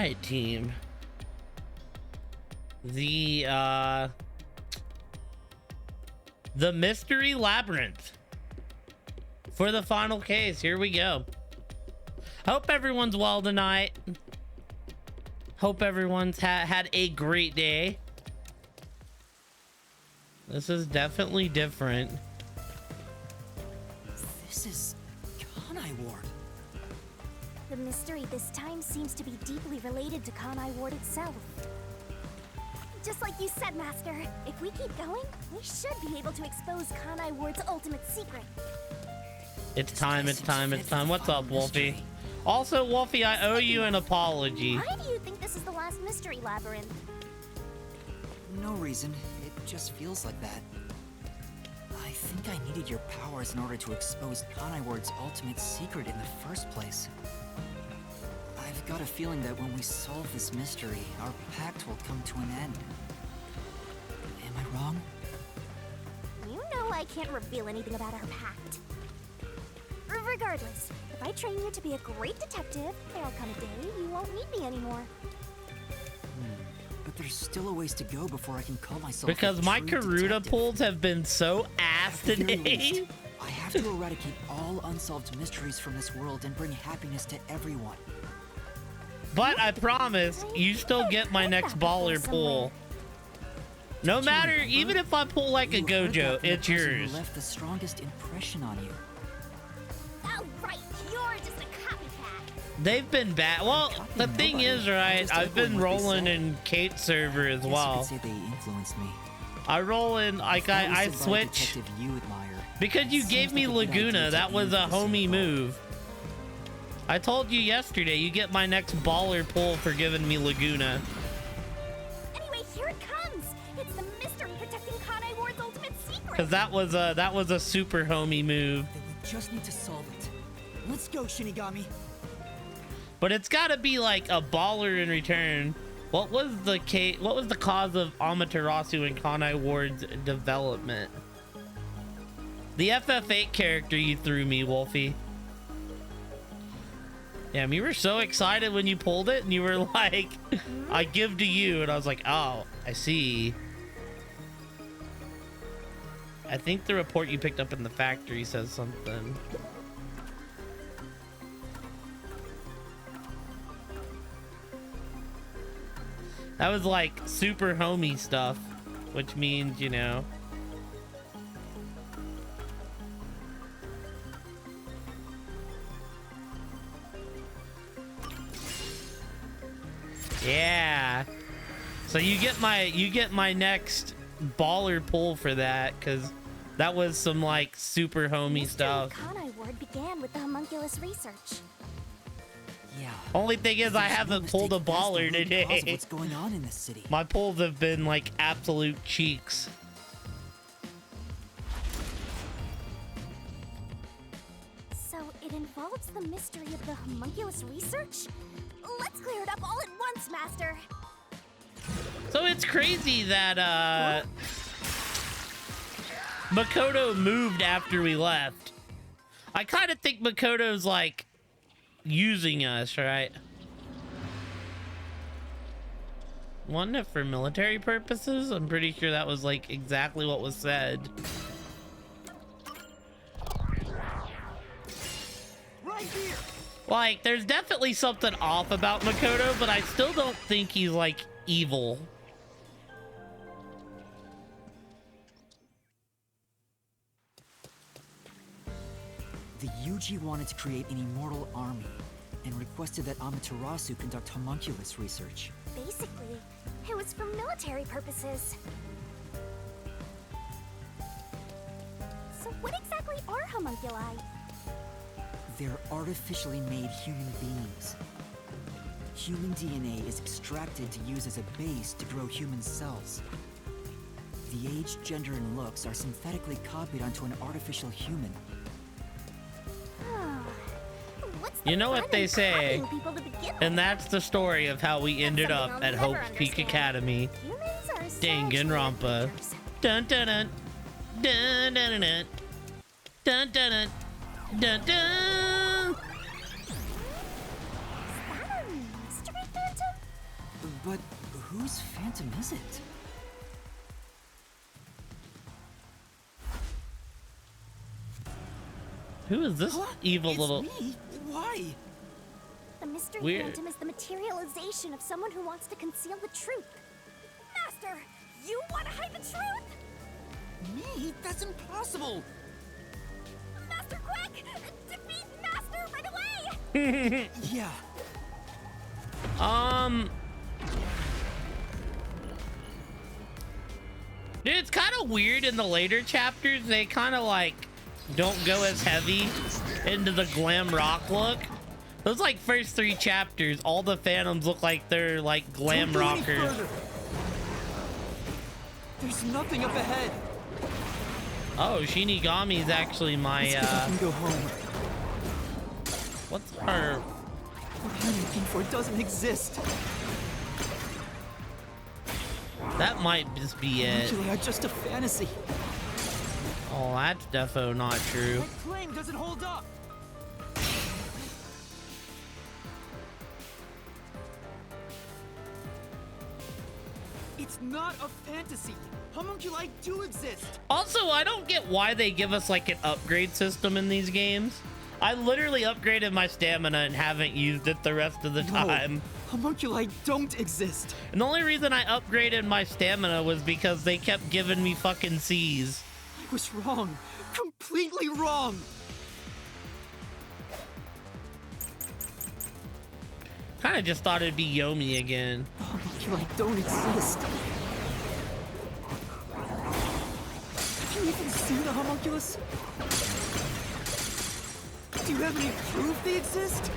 right, team. The mystery labyrinth for the final case. Here we go. Hope everyone's well tonight. Hope everyone's had a great day. This is definitely different. This is Kanai Ward. The mystery this time seems to be deeply related to Kanai Ward itself. Just like you said, Master, if we keep going, we should be able to expose Kanai Ward's ultimate secret. It's time, it's time, it's time. What's up, Wolfie? Also, Wolfie, I owe you an apology. Why do you think this is the last mystery labyrinth? No reason. It just feels like that. I think I needed your powers in order to expose Kanai Ward's ultimate secret in the first place. I've got a feeling that when we solve this mystery, our pact will come to an end. Am I wrong? You know I can't reveal anything about our pact. Regardless, if I train you to be a great detective, there'll come a day you won't need me anymore. But there's still a ways to go before I can call myself Because my Karuta pulls have been so ass today. I have to eradicate all unsolved mysteries from this world and bring happiness to everyone. But I promise, you still get my next baller pull. No matter, even if I pull like a Gojo, it's yours. Left the strongest impression on you. Oh, right, you're just a copycat. They've been bad. Well, the thing is, right, I've been rolling in Kate's server as well. Say they influenced me. I roll in, like, I switch. Because you gave me Laguna, that was a homie move. I told you yesterday, you get my next baller pull for giving me Laguna. Anyway, here it comes. It's the mystery protecting Kanai Ward's ultimate secret. Because that was a super homie move. Then we just need to solve it. Let's go, Shinigami. But it's got to be like a baller in return. What was the cause of Amaterasu and Kanai Ward's development? The FF8 character you threw me, Wolfie. Damn, you were so excited when you pulled it, and you were like, I give to you, and I was like, oh, I see. I think the report you picked up in the factory says something. That was like super homie stuff, which means, you know. Yeah. So you get my next baller pull for that, because that was some like super homie stuff. Kanai Ward began with the homunculus research. Yeah. Only thing is, I haven't pulled a baller today. What's going on in this city? My pulls have been like absolute cheeks. So it involves the mystery of the homunculus research? Let's clear it up all at once, Master. So it's crazy that Makoto moved after we left. I kind of think Makoto's like using us, right? Wasn't it for military purposes? I'm pretty sure that was like exactly what was said. Right here. Like, there's definitely something off about Makoto, but I still don't think he's like evil. The Yuji wanted to create an immortal army and requested that Amaterasu conduct homunculus research. Basically, it was for military purposes. So what exactly are homunculi? They're artificially made human beings. Human DNA is extracted to use as a base to grow human cells. The age, gender, and looks are synthetically copied onto an artificial human. You know what they say, and that's the story of how we ended up at Hope's Peak Academy. Danganronpa. Dun dun dun. Dun dun dun. Dun dun dun. Dun dun. Is that a mystery phantom? But whose phantom is it? Who is this evil It's little... me? Why? The mystery Weird. phantom is the materialization of someone who wants to conceal the truth. Master, you want to hide the truth? Me? That's impossible! Master, quick! Defeat Master right away! Yeah. Dude, it's kind of weird in the later chapters. They kind of like don't go as heavy into the glam rock look. Those like first 3 chapters, all the phantoms look like they're like glam Don't go any rockers. further. There's nothing up ahead. Oh, Shinigami is actually my Let's get up and go home. what's her... What I'm looking for doesn't exist. That might just be it. Actually, are just a fantasy. Oh, that's defo not true. My flame doesn't hold up. It's not a fantasy. Homunculi do exist. Also, I don't get why they give us like an upgrade system in these games. I literally upgraded my stamina and haven't used it the rest of the time. Homunculi don't exist. And the only reason I upgraded my stamina was because they kept giving me fucking C's. I was wrong. Completely wrong. Kind of just thought it'd be Yomi again. Homunculi don't exist. Can you even see the homunculus? Do you have any proof they exist?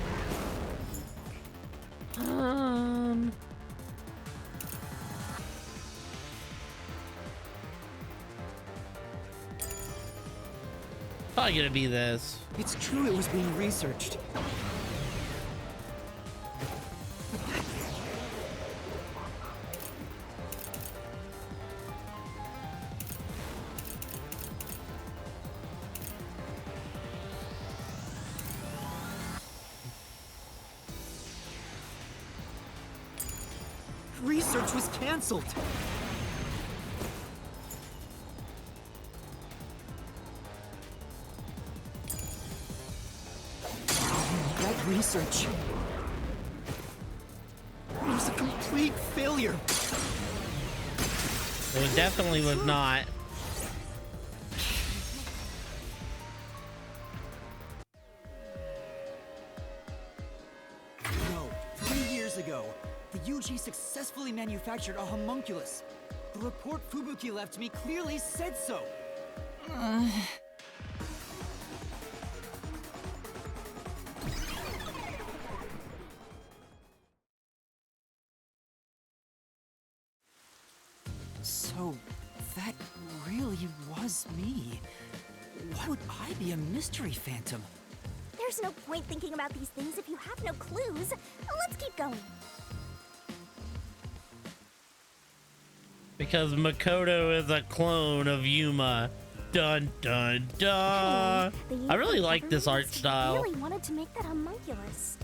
Probably gonna be this. It's true it was being researched. Research was cancelled. That research was a complete failure. It definitely was not. No, 3 years ago, the UG successfully manufactured a homunculus. The report Fubuki left me clearly said so. So, that really was me. Why would I be a mystery phantom? There's no point thinking about these things if you have no clues. Let's keep going. Because Makoto is a clone of Yuma. Dun dun dun. Hey, I really like this art they style. really wanted to make that homunculus.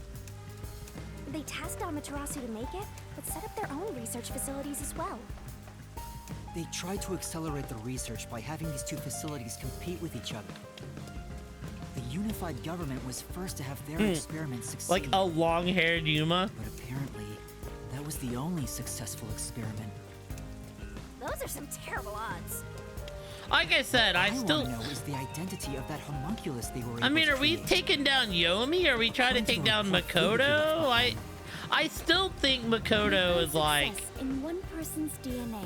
They tasked Amaterasu to make it, but set up their own research facilities as well. They tried to accelerate the research by having these two facilities compete with each other. The unified government was first to have their experiments succeed. Like a long-haired Yuma. But apparently, that was the only successful experiment. Those are some terrible odds. Like I said, I still... want to know is the identity of that homunculus they were able I mean, to are we create. taking down Yomi? Are we trying to take down Makoto? I still think Makoto is like... In one person's DNA,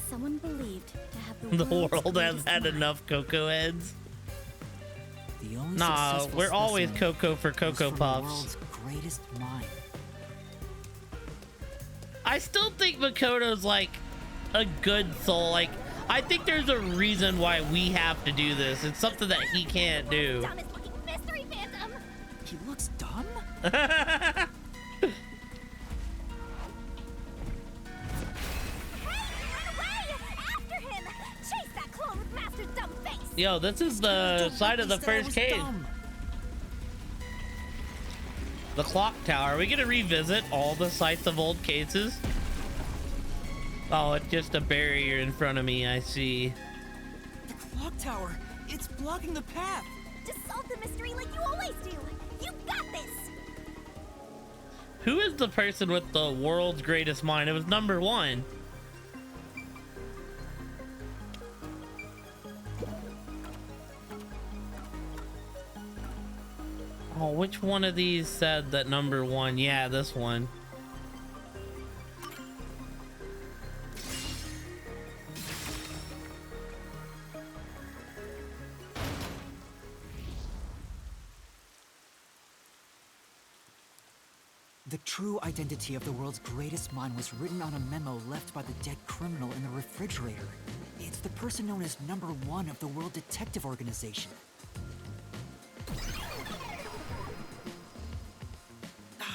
someone believed to have The world's world has greatest had mind. enough Cocoa heads. The only Nah, successful we're always specimen Cocoa for was Cocoa from the Puffs. world's greatest mind. I still think Makoto's like a good soul. Like, I think there's a reason why we have to do this. It's something that he can't do. Dumbest looking mystery phantom. He looks dumb? Yo, this is the side of the first cave. The clock tower. Are we gonna revisit all the sites of old cases? Oh, it's just a barrier in front of me, I see. The clock tower! It's blocking the path! Just solve the mystery like you always do! You got this! Who is the person with the world's greatest mind? It was number 1. Oh, which one of these said that number 1? Yeah, this one. The true identity of the world's greatest mind was written on a memo left by the dead criminal in the refrigerator. It's the person known as number 1 of the World Detective Organization.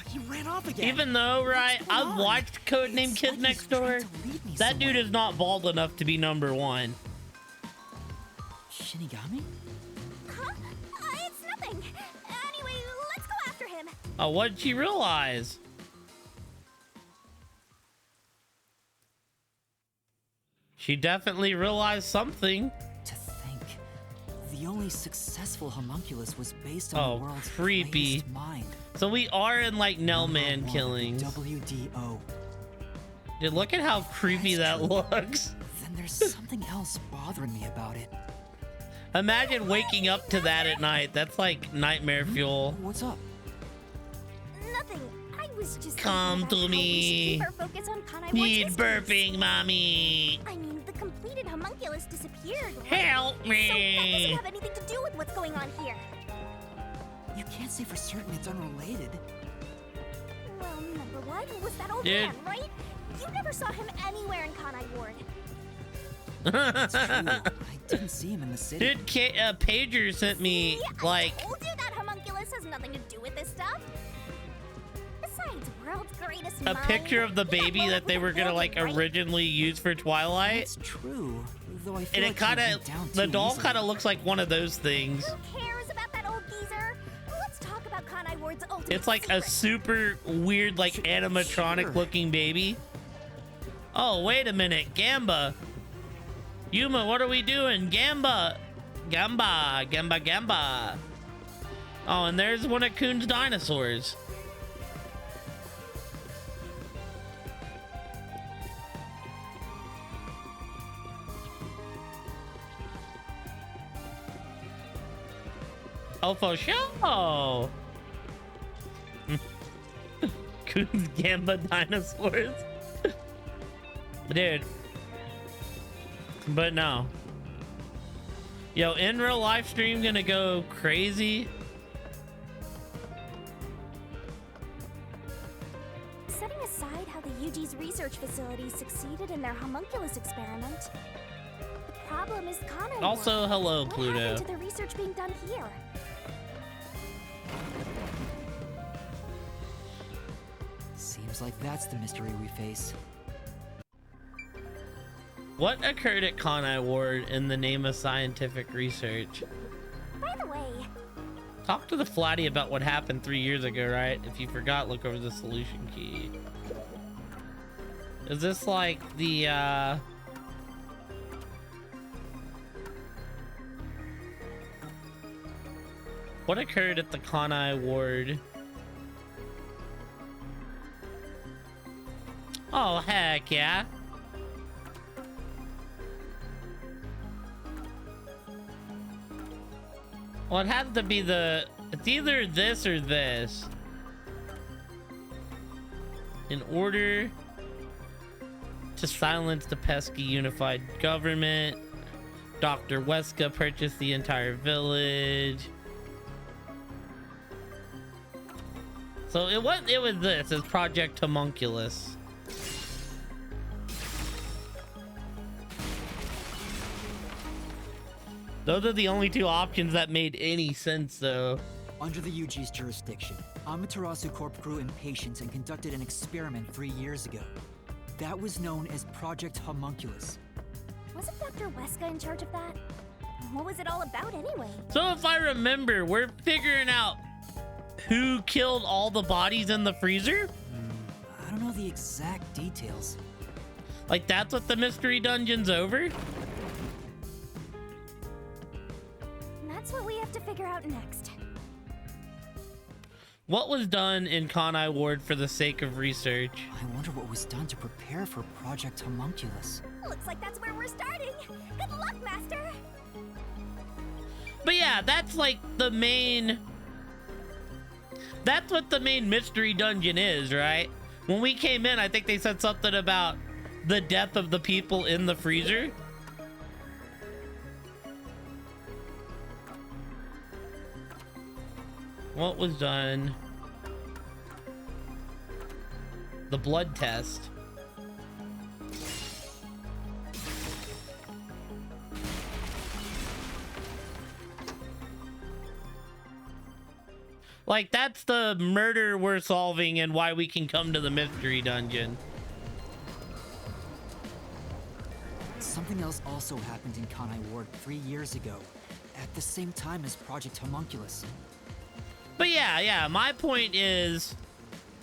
He ran off again. Even though, right, I've watched Codename Kid Next Door. That dude is not bald enough to be number 1. Shinigami? Huh? It's nothing. Anyway, let's go after him. Oh, what did she realize? She definitely realized something. To think, the only successful homunculus was based on the world's creepy greatest mind. So we are in like Nellman killings. WDO. Dude, look at how creepy that looks. Then there's something else bothering me about it. Imagine waking up to that at night. That's like nightmare fuel. What's up? Nothing. I was just Come to me. keep our focus on Kanai Need Ward's burping, mysteries. mommy. I mean, the completed homunculus disappeared. Right? Help So that me. doesn't have anything to do with what's going on here. You can't say for certain it's unrelated. Well, number 1 was that old Dude. man, right? You never saw him anywhere in Kanai Ward. It's true. I didn't see him in the city. Dude, Pager sent me See, like I told you that homunculus has nothing to do with this stuff. Besides, world's greatest a mind, picture of the you got baby one that with they the were gonna building, like right? originally use for Twilight. It's true. Though I feel And it like kind he of, went down the too doll easily. kind of looks like one of those things. Who cares about that old geezer? Let's talk about Kanai Ward's ultimate It's like a secret. super weird, like animatronic looking baby. Oh, wait a minute, Gamba. Yuma, what are we doing? Gamba. Gamba, Gamba, Gamba. Oh, and there's one of Coon's dinosaurs. Oh, for sure. Coon's Gamba dinosaurs. Dude. But no. Yo, in real life stream gonna go crazy. Setting aside how the UG's research facility succeeded in their homunculus experiment, the problem is Kanai Also, Ward. hello, What Pluto. happened to the research being done here? Seems like that's the mystery we face. What occurred at Kanai Ward in the name of scientific research? By the way, Talk to the Flatty about what happened 3 years ago, right? If you forgot, look over the solution key. Is this like the, what occurred at the Kanai Ward? Oh, heck yeah. Well, it has to be the... It's either this or this. In order to silence the pesky unified government, Dr. Weska purchased the entire village. So it was this. It's Project Homunculus. Those are the only two options that made any sense, though. Under the UG's jurisdiction, Amaterasu Corp grew impatient and conducted an experiment 3 years ago. That was known as Project Homunculus. wasn't Dr. Weska in charge of that? What was it all about anyway? So if I remember, we're figuring out who killed all the bodies in the freezer? I don't know the exact details. Like, that's what the mystery dungeon's over? And that's what we have to figure out next. What was done in Conai Ward for the sake of research? I wonder what was done to prepare for Project Homunculus. Looks like that's where we're starting. Good luck, Master. But yeah, that's like the main... That's what the main mystery dungeon is, right? When we came in, I think they said something about the death of the people in the freezer. What was done? The blood test. Like, that's the murder we're solving and why we can come to the mystery dungeon. Something else also happened in Kanai Ward 3 years ago, at the same time as Project Homunculus. But yeah, my point is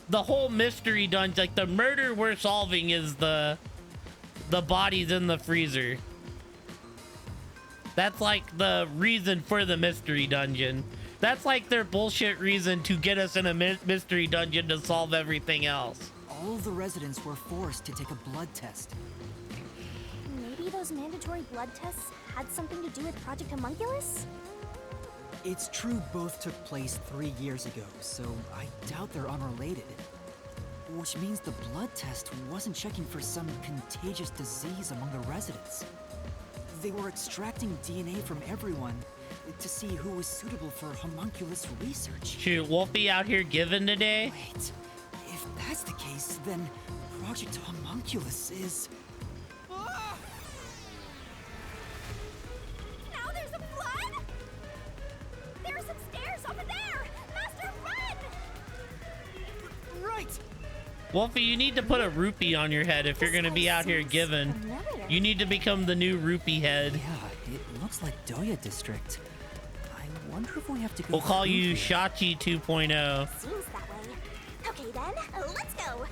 the whole mystery dungeon, like the murder we're solving is the bodies in the freezer. That's like the reason for the mystery dungeon. That's like their bullshit reason to get us in a mystery dungeon to solve everything else. All of the residents were forced to take a blood test. Maybe those mandatory blood tests had something to do with Project Homunculus? It's true both took place 3 years ago, so I doubt they're unrelated. Which means the blood test wasn't checking for some contagious disease among the residents. They were extracting DNA from everyone to see who was suitable for homunculus research. Shoot, Wolfie out here giving today? Wait, if that's the case, then Project Homunculus is... Now there's a flood? There are some stairs over there! Master, run! Right! Wolfie, you need to put a rupee on your head if you're gonna be out here giving. You need to become the new rupee head. Yeah, it looks like Doya District. I wonder if we have to go... We'll call you through there. Shachi 2.0. Seems that way. Okay then, let's go!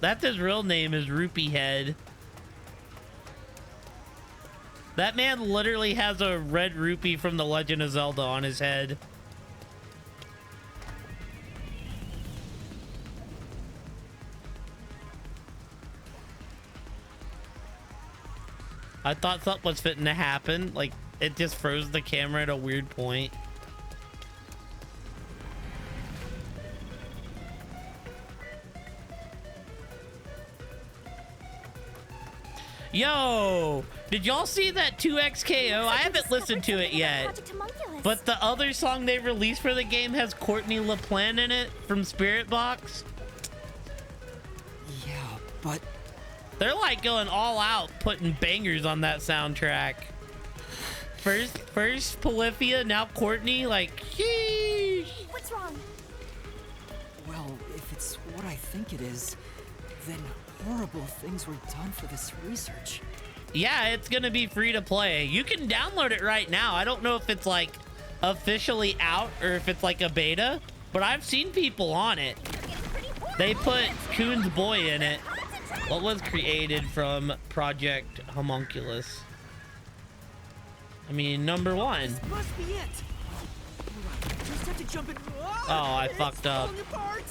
That's his real name, is Rupee Head. That man literally has a red rupee from The Legend of Zelda on his head. I thought something was fitting to happen. Like, it just froze the camera at a weird point. Yo, did y'all see that 2XKO? I haven't listened to it yet. But the other song they released for the game has Courtney LaPlante in it from Spirit Box. Yeah, but... They're like going all out, putting bangers on that soundtrack. First Polyphia, now Courtney, like, sheesh. What's wrong? Well, if it's what I think it is, then horrible things were done for this research. Yeah, it's gonna be free to play. You can download it right now. I don't know if it's like officially out or if it's like a beta, but I've seen people on it. They put Coon's Boy in it. What was created from Project Homunculus? I mean, number one. This must be it. Alright, just have to jump in. Oh, I fucked up. Falling apart.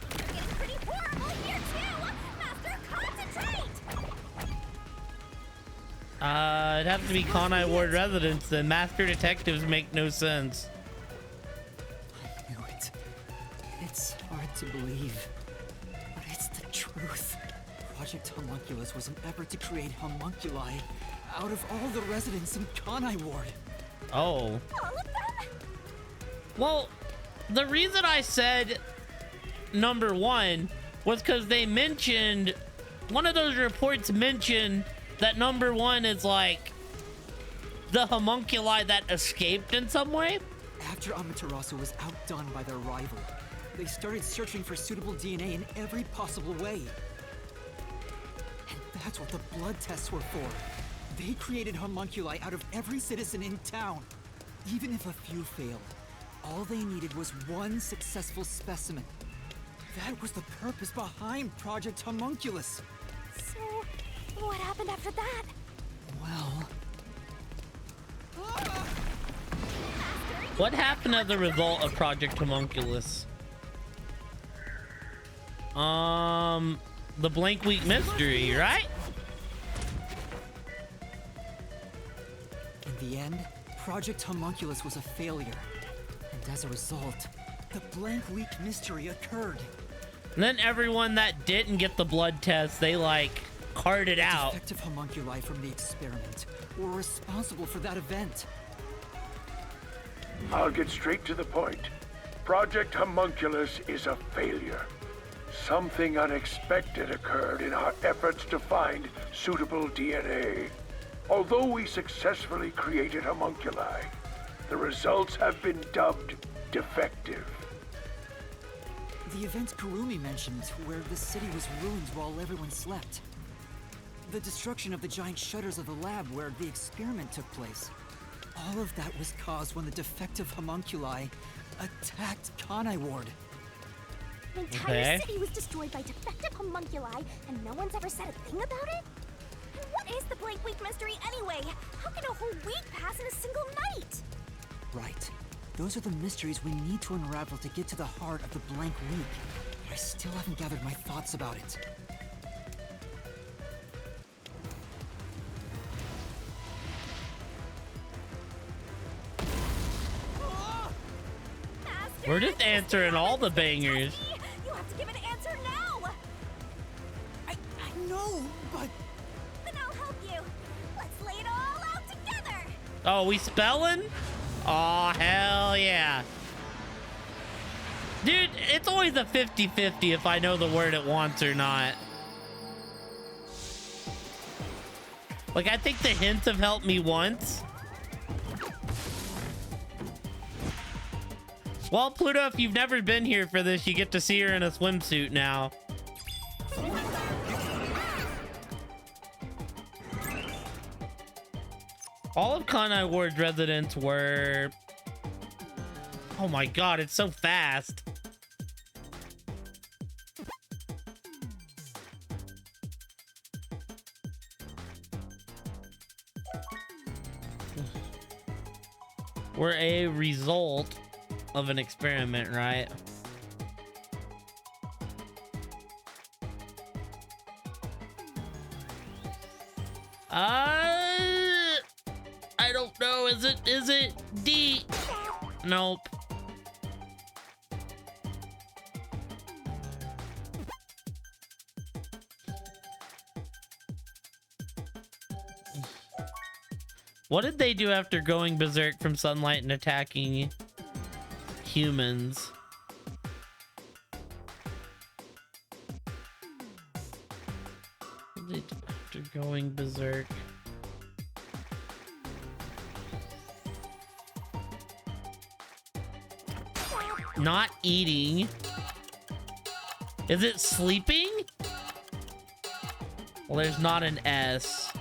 It's pretty horrible here too! Master, concentrate! It'd have to be Conai Ward residents. The master detectives make no sense. I knew it. It's hard to believe, but it's the truth. Project Homunculus was an effort to create homunculi out of all the residents in Kanai Ward. Oh. All of them? Well, the reason I said number one was because they mentioned, one of those reports mentioned that number one is like the homunculi that escaped in some way. After Amaterasu was outdone by their rival, they started searching for suitable DNA in every possible way. And that's what the blood tests were for. They created homunculi out of every citizen in town. Even if a few failed, All they needed was one successful specimen. That was the purpose behind Project Homunculus. So, what happened after that? Well... What happened as a result of Project Homunculus? The Blank Week mystery, right? In the end, Project Homunculus was a failure. And as a result, the Blank Week mystery occurred. And then everyone that didn't get the blood test, they like carted out. Defective homunculi from the experiment were responsible for that event. I'll get straight to the point. Project Homunculus is a failure. Something unexpected occurred in our efforts to find suitable DNA. Although we successfully created homunculi, the results have been dubbed defective. The event Kurumi mentioned, where the city was ruined while everyone slept. The destruction of the giant shutters of the lab where the experiment took place. All of that was caused when the defective homunculi attacked Kanai Ward. The entire city was destroyed by defective homunculi, and no one's ever said a thing about it? And what is the Blank Week mystery anyway? How can a whole week pass in a single night? Right. Those are the mysteries we need to unravel to get to the heart of the Blank Week. But I still haven't gathered my thoughts about it. Master, We're just answering all the bangers. you have to give an answer now! I know, but... Then I'll help you. Let's lay it all out together! Oh, we spelling? Oh, hell yeah. Dude, it's always a 50-50 if I know the word it wants or not. Like, I think the hints have helped me once. Well, Pluto, if you've never been here for this, you get to see her in a swimsuit now. All of Kanai Ward's residents were... Oh my god, it's so fast. Were a result of an experiment, right? I don't know. Is it D? Nope. What did they do after going berserk from sunlight and attacking humans? What did they do after going berserk? Not eating. Is it sleeping? Well, there's not an S.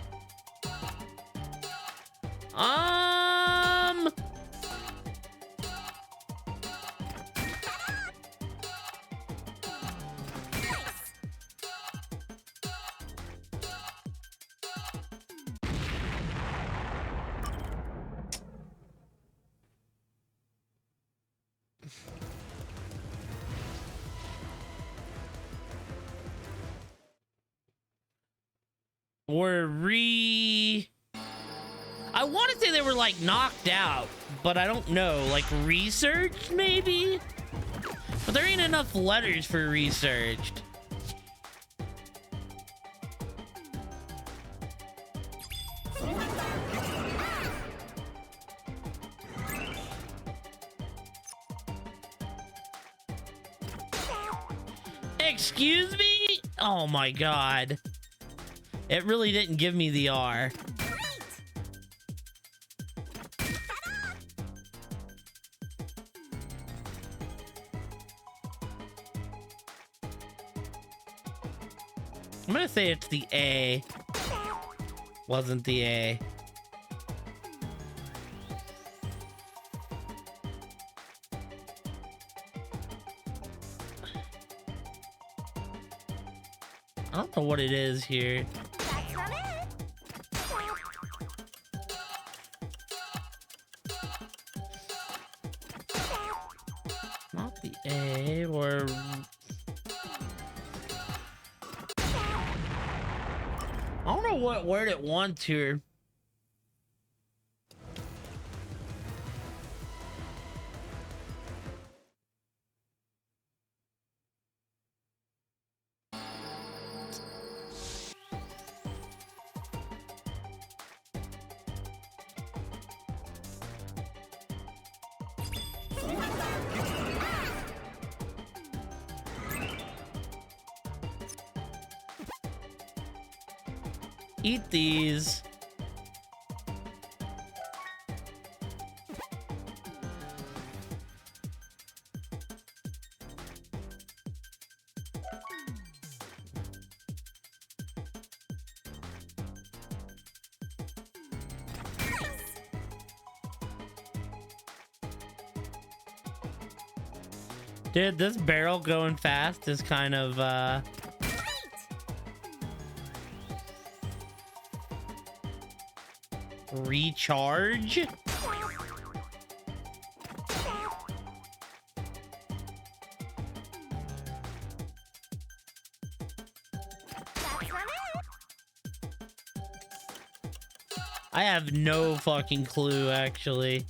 I want to say they were like knocked out, but I don't know. Like researched, maybe? But there ain't enough letters for researched. Excuse me? Oh my god. It really didn't give me the R. I'm gonna say it's the A. Wasn't the A. I don't know what it is here. That's not it. Not the A or... I don't know what word it wants here. Eat these. Dude, this barrel going fast is kind of, recharge? I have no fucking clue, actually.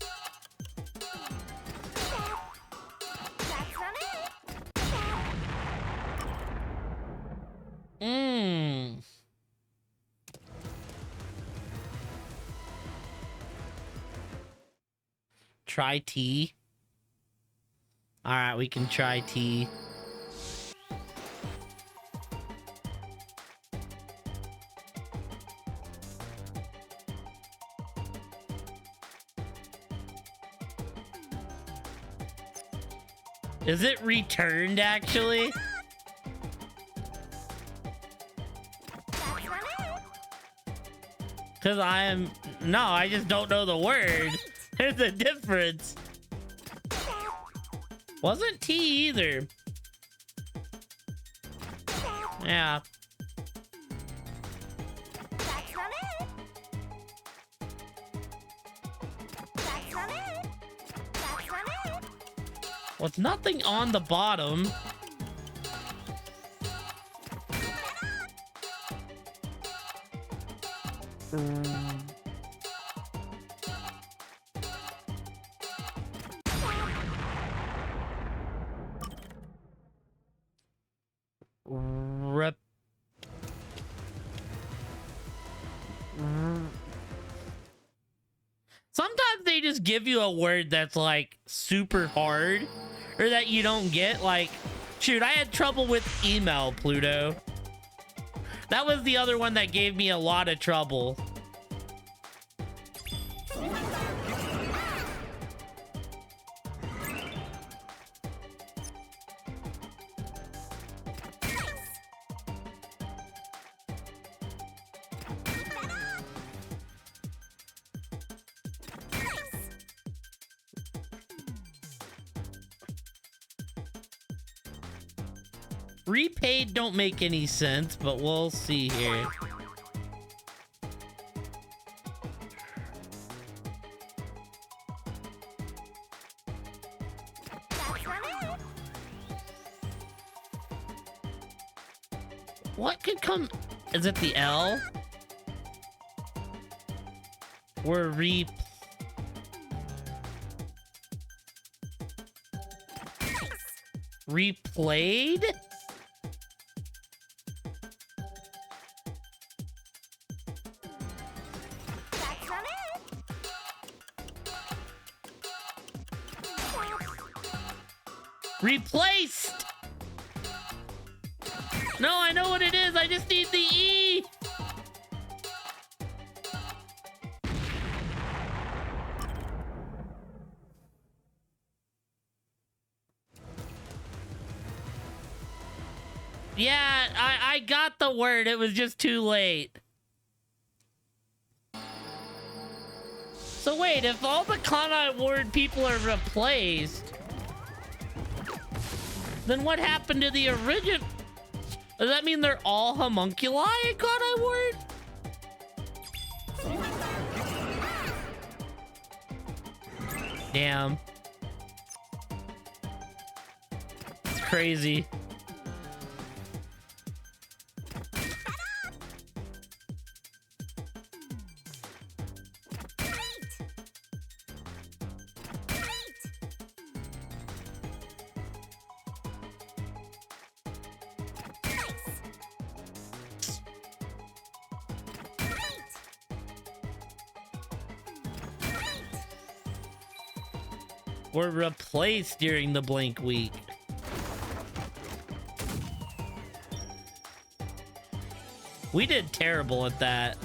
Try tea. All right, we can try tea. Is it returned, actually? Because I am... No, I just don't know the word. There's a difference. Wasn't tea either. Yeah. Well, it's nothing on the bottom. Sometimes they just give you a word that's like super hard or that you don't get. Like, shoot, I had trouble with email, Pluto. That was the other one that gave me a lot of trouble. Repaid don't make any sense, but we'll see here. What could come? Is it the L? We're replayed? Replaced! No, I know what it is. I just need the E. Yeah, I got the word. It was just too late. So wait, if all the Kanai word people are replaced, then what happened to the Does that mean they're all homunculi at Kanai Ward? Damn. It's crazy. Were replaced during the blank week. We did terrible at that.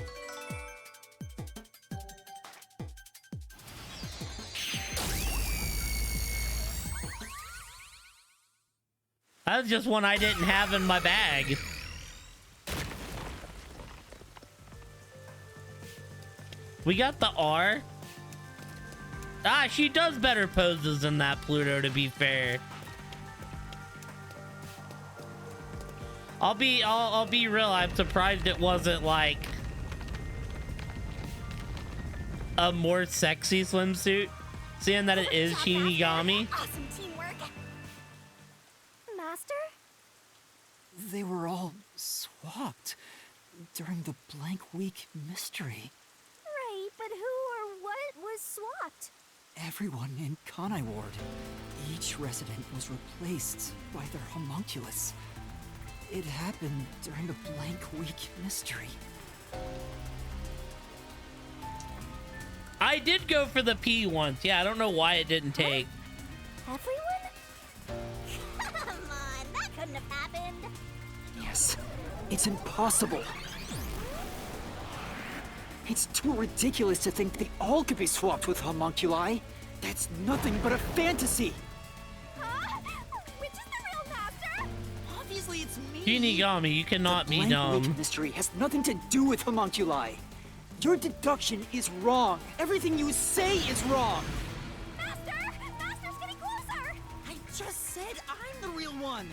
That was just one I didn't have in my bag. We got the R. Ah, she does better poses than that Pluto, to be fair. I'll be real, I'm surprised it wasn't like a more sexy swimsuit, seeing that it is Shinigami. Awesome teamwork. Master? They were all swapped during the blank week mystery. Right, but who or what was swapped? Everyone in Kanai Ward. Each resident was replaced by their homunculus. It happened during the blank week mystery. I did go for the P once. Yeah, I don't know why it didn't take. Everyone? Come on, that couldn't have happened. Yes, it's impossible. It's too ridiculous to think they all could be swapped with homunculi. That's nothing but a fantasy. Huh? Which is the real master? Obviously, it's me. Shinigami, you cannot be Blank dumb. week mystery has nothing to do with homunculi. Your deduction is wrong. Everything you say is wrong. Master! Master's getting closer! I just said I'm the real one.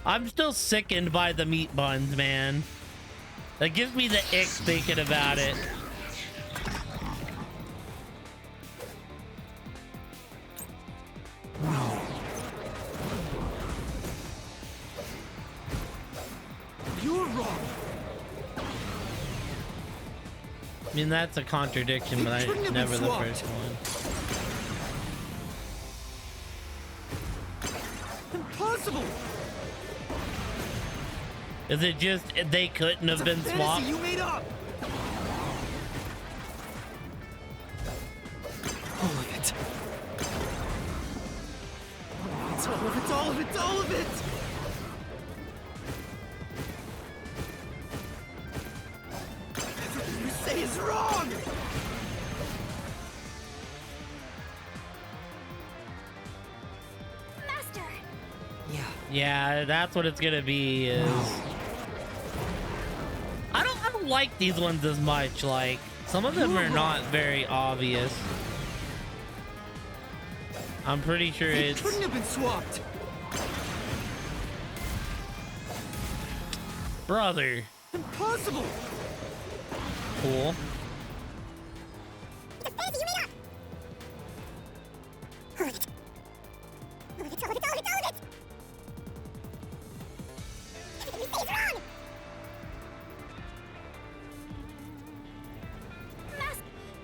I'm still sickened by the meat buns, man. That gives me the ick thinking about it. You're wrong. I mean, that's a contradiction, but I never the first one. Impossible. Is it just they couldn't have been swapped? You made up. All of it. It's all of it. All of it. All of it. Everything you say is wrong. Master! Yeah, that's what it's gonna be. Is I don't like these ones as much. Like some of them are not very obvious. I'm pretty sure They it's couldn't have been swapped. brother. Impossible. Cool.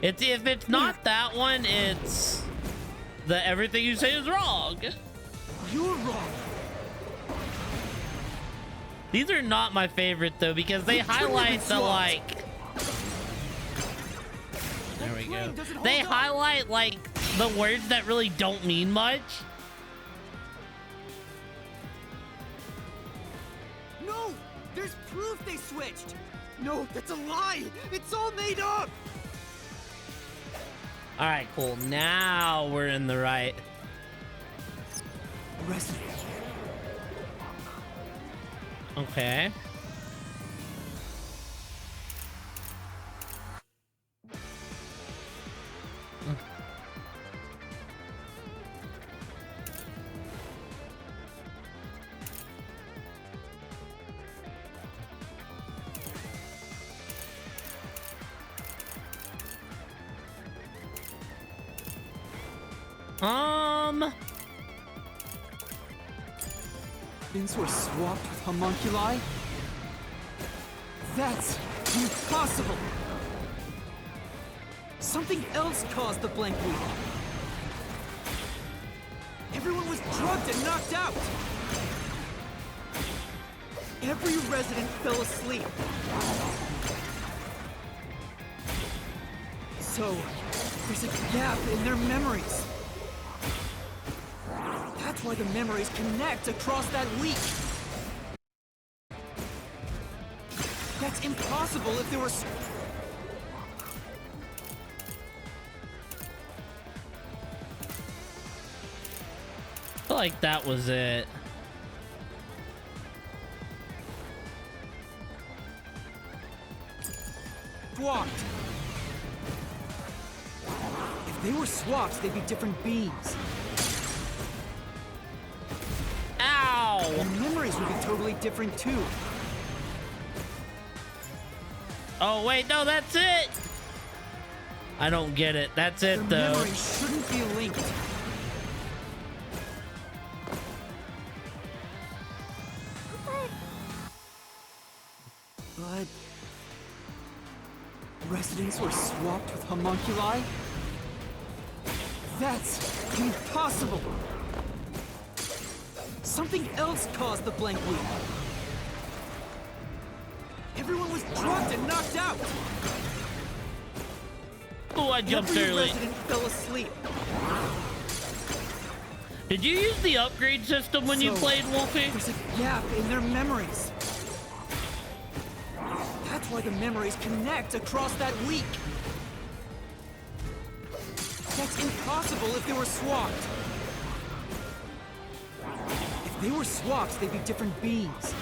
It's if it's not that one, it's the everything you say is wrong. You're wrong. These are not my favorite though because they highlight the like. There we go. They highlight like the words that really don't mean much. No, there's proof they switched. No, that's a lie. It's all made up. All right, cool. Now we're in the right. Resident. Okay. Things were swapped with homunculi? That's impossible! Something else caused the blank week. Everyone was drugged and knocked out! Every resident fell asleep. So, there's a gap in their memories. That's why the memories connect across that week. That's impossible if there were... I feel like that was it. Swapped. If they were swapped, they'd be different beings. Ow! Their memories would be totally different too. Oh wait, no, that's it. I don't get it. That's it Their though. memories shouldn't be linked. But residents were swapped with homunculi? That's impossible! Something else caused the blank week. Everyone was drugged and knocked out! Oh, I jumped Every early. resident fell asleep. Did you use the upgrade system when you played Wolfie? There's a gap in their memories. That's why the memories connect across that week. That's impossible if they were swapped. If they were swapped, they'd be different beings.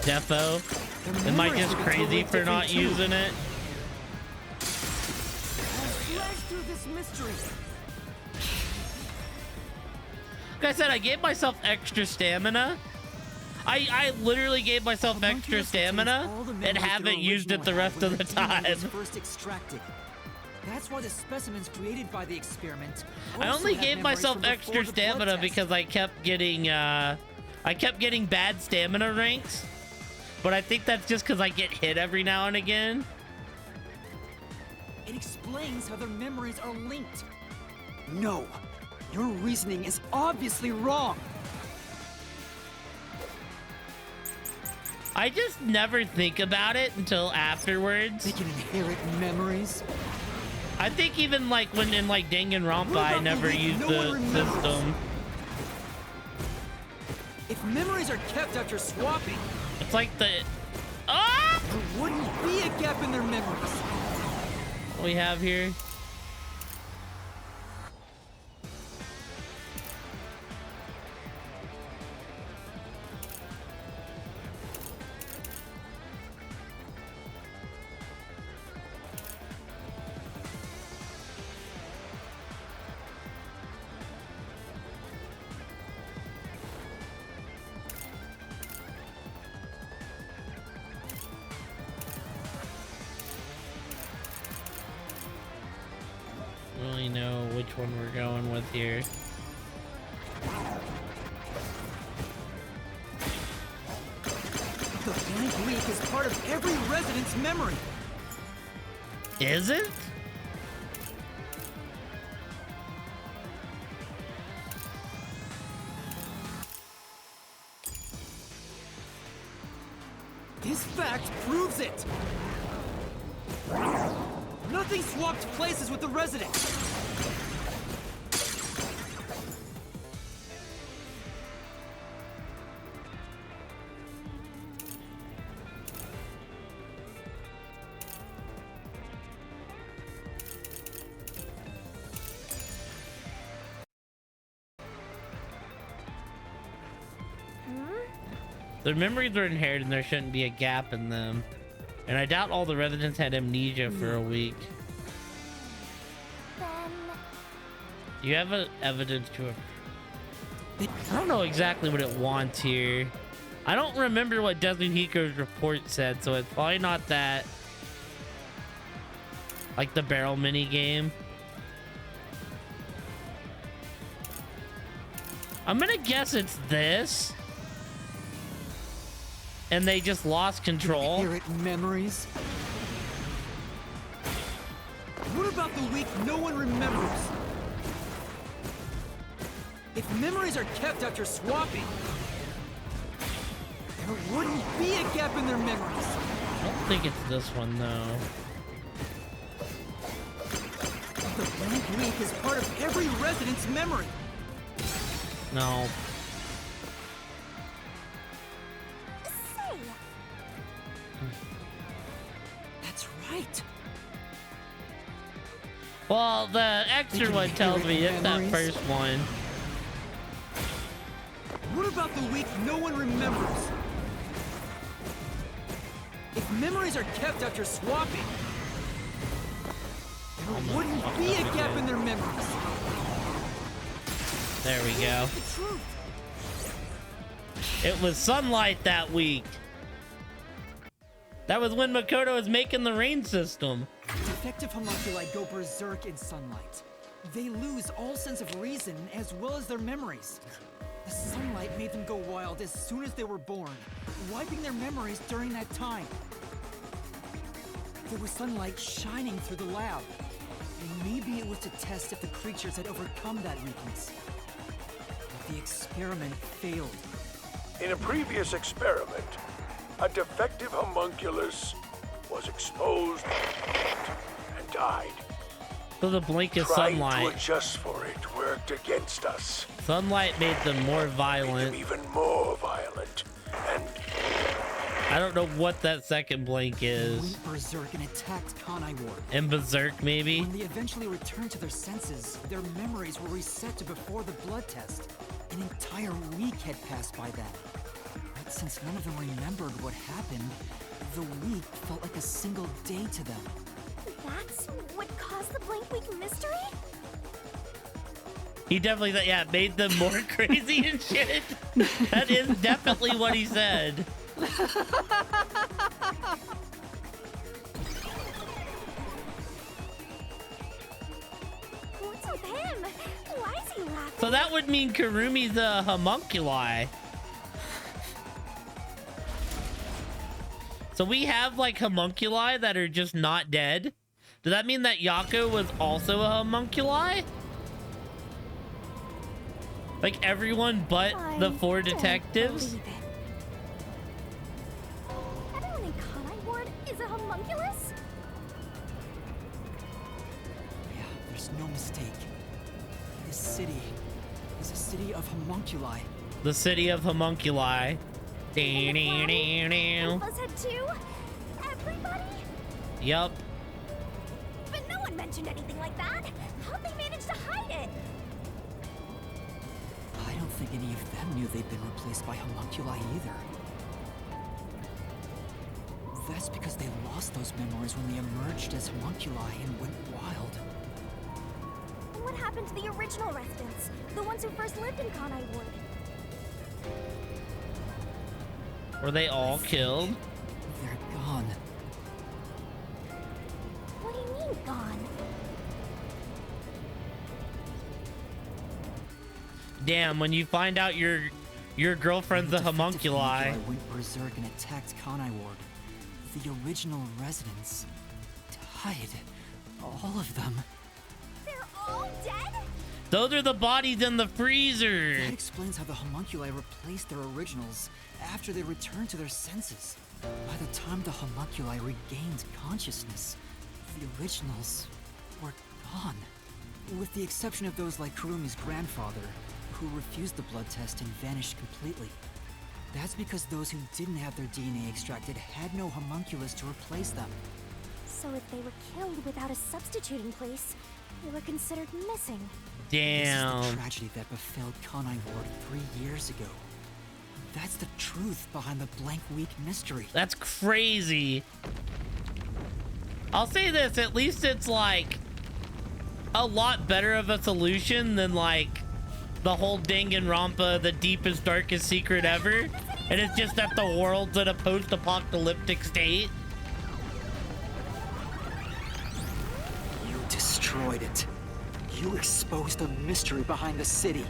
Defo? Their Am I memories just would be crazy totally for not different, too. using it? Flash through this mystery. Like I said, I gave myself extra stamina. I literally gave myself extra stamina and haven't used it the rest of the time. First extracted. That's why the specimens created by the experiment. I only gave myself extra stamina because I kept getting bad stamina ranks. But I think that's just because I get hit every now and again. It explains how their memories are linked. No, your reasoning is obviously wrong. I just never think about it until afterwards. They can inherit memories. I think even like when in like Danganronpa, I never used the system. If memories are kept after swapping, It's like the... Ah! there wouldn't be a gap in their memories. What we have here? Really know which one we're going with here. The blank week is part of every resident's memory. Is it? This fact proves it. Nothing swapped places with the residents. Their memories are inherited and there shouldn't be a gap in them. And I doubt all the residents had amnesia for a week. Do you have evidence to it? I don't know exactly what it wants here. I don't remember what Desuhiko's report said, so it's probably not that. Like the barrel mini game. I'm gonna guess it's this. And they just lost control. Hear it, memories? What about the week no one remembers? If memories are kept after swapping, there wouldn't be a gap in their memories. I don't think it's this one, though. The blank week is part of every resident's memory. No. Say, That's right. Well, the extra one tells me it's that first one. What about the week no one remembers? If memories are kept after swapping, there wouldn't be a gap in their memories. There we go. The truth. It was sunlight that week. That was when Makoto was making the rain system. Defective homunculi go berserk in sunlight. They lose all sense of reason as well as their memories. The sunlight made them go wild as soon as they were born, wiping their memories during that time. There was sunlight shining through the lab, and maybe it was to test if the creatures had overcome that weakness. But the experiment failed. In a previous experiment, a defective homunculus was exposed and died. So the blink is Trying to sunlight. adjust for it worked against us. Sunlight made them more Made violent. them even more violent. And I don't know what that second blink They is. went berserk and attacked Kanai Ward. And Berserk, maybe? When they eventually returned to their senses, their memories were reset to before the blood test. An entire week had passed by then. But since none of them remembered what happened, the week felt like a single day to them. that's what caused the blank week mystery? He definitely, yeah, made them more crazy and shit. That is definitely what he said. What's with him? Why is he laughing? So that would mean Kurumi's a homunculi. So we have like homunculi that are just not dead. Does that mean that Yako was also a homunculi? Like everyone but the four detectives? Believe it. Everyone in Kanai Ward is a homunculus? Yeah, there's no mistake. This city is a city of homunculi. The city of homunculi. Alpha's had two? Everybody? Yup. But no one mentioned anything like that. How'd they manage to hide it? I don't think any of them knew they'd been replaced by homunculi either. That's because they lost those memories when they emerged as homunculi and went wild. What happened to the original residents? The ones who first lived in Kanai Ward? Were they all killed? They're gone. What do you mean, gone? Damn, when you find out your girlfriend's a Defective homunculi. went berserk and attacked Kanai Ward. The original residents died. All of them. They're all dead? Those are the bodies in the freezer. That explains how the homunculi replaced their originals after they returned to their senses. By the time the homunculi regained consciousness, the originals were gone. With the exception of those like Kurumi's grandfather, who refused the blood test and vanished completely. That's because those who didn't have their DNA extracted had no homunculus to replace them. So if they were killed without a substitute in place, they were considered missing. This is Damn. the tragedy that befell Kanai Ward 3 years ago. That's the truth behind the blank week mystery. That's crazy. I'll say this, at least it's like a lot better of a solution than like the whole Danganronpa, the deepest, darkest secret ever. And it's just that the world's in a post-apocalyptic state. You destroyed it. You exposed the mystery behind the city.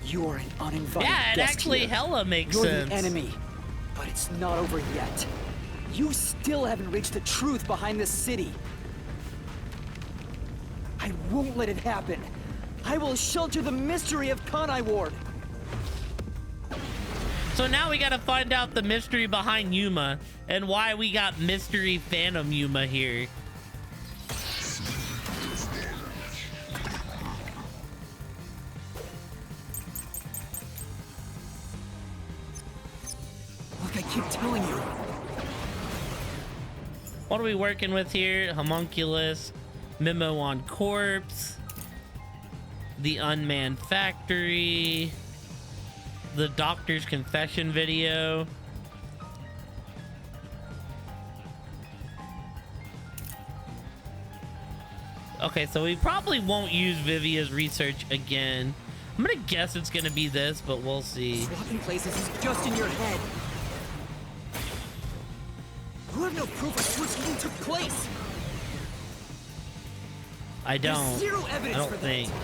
You're an uninvited Yeah, it guest actually here. hella makes You're sense. the enemy, but it's not over yet. You still haven't reached the truth behind this city. I won't let it happen. I will shelter the mystery of Kanai Ward. So now we gotta find out the mystery behind Yuma and why we got mystery Phantom Yuma here. Look, I keep telling you. What are we working with here? Homunculus, memo on corpse, the unmanned factory, the doctor's confession video. Okay, so we probably won't use Vivia's research again. I'm gonna guess it's gonna be this, but we'll see. Swapping places is just in your head. You have no proof a switch even took place. I don't. There's zero I evidence don't for think. that.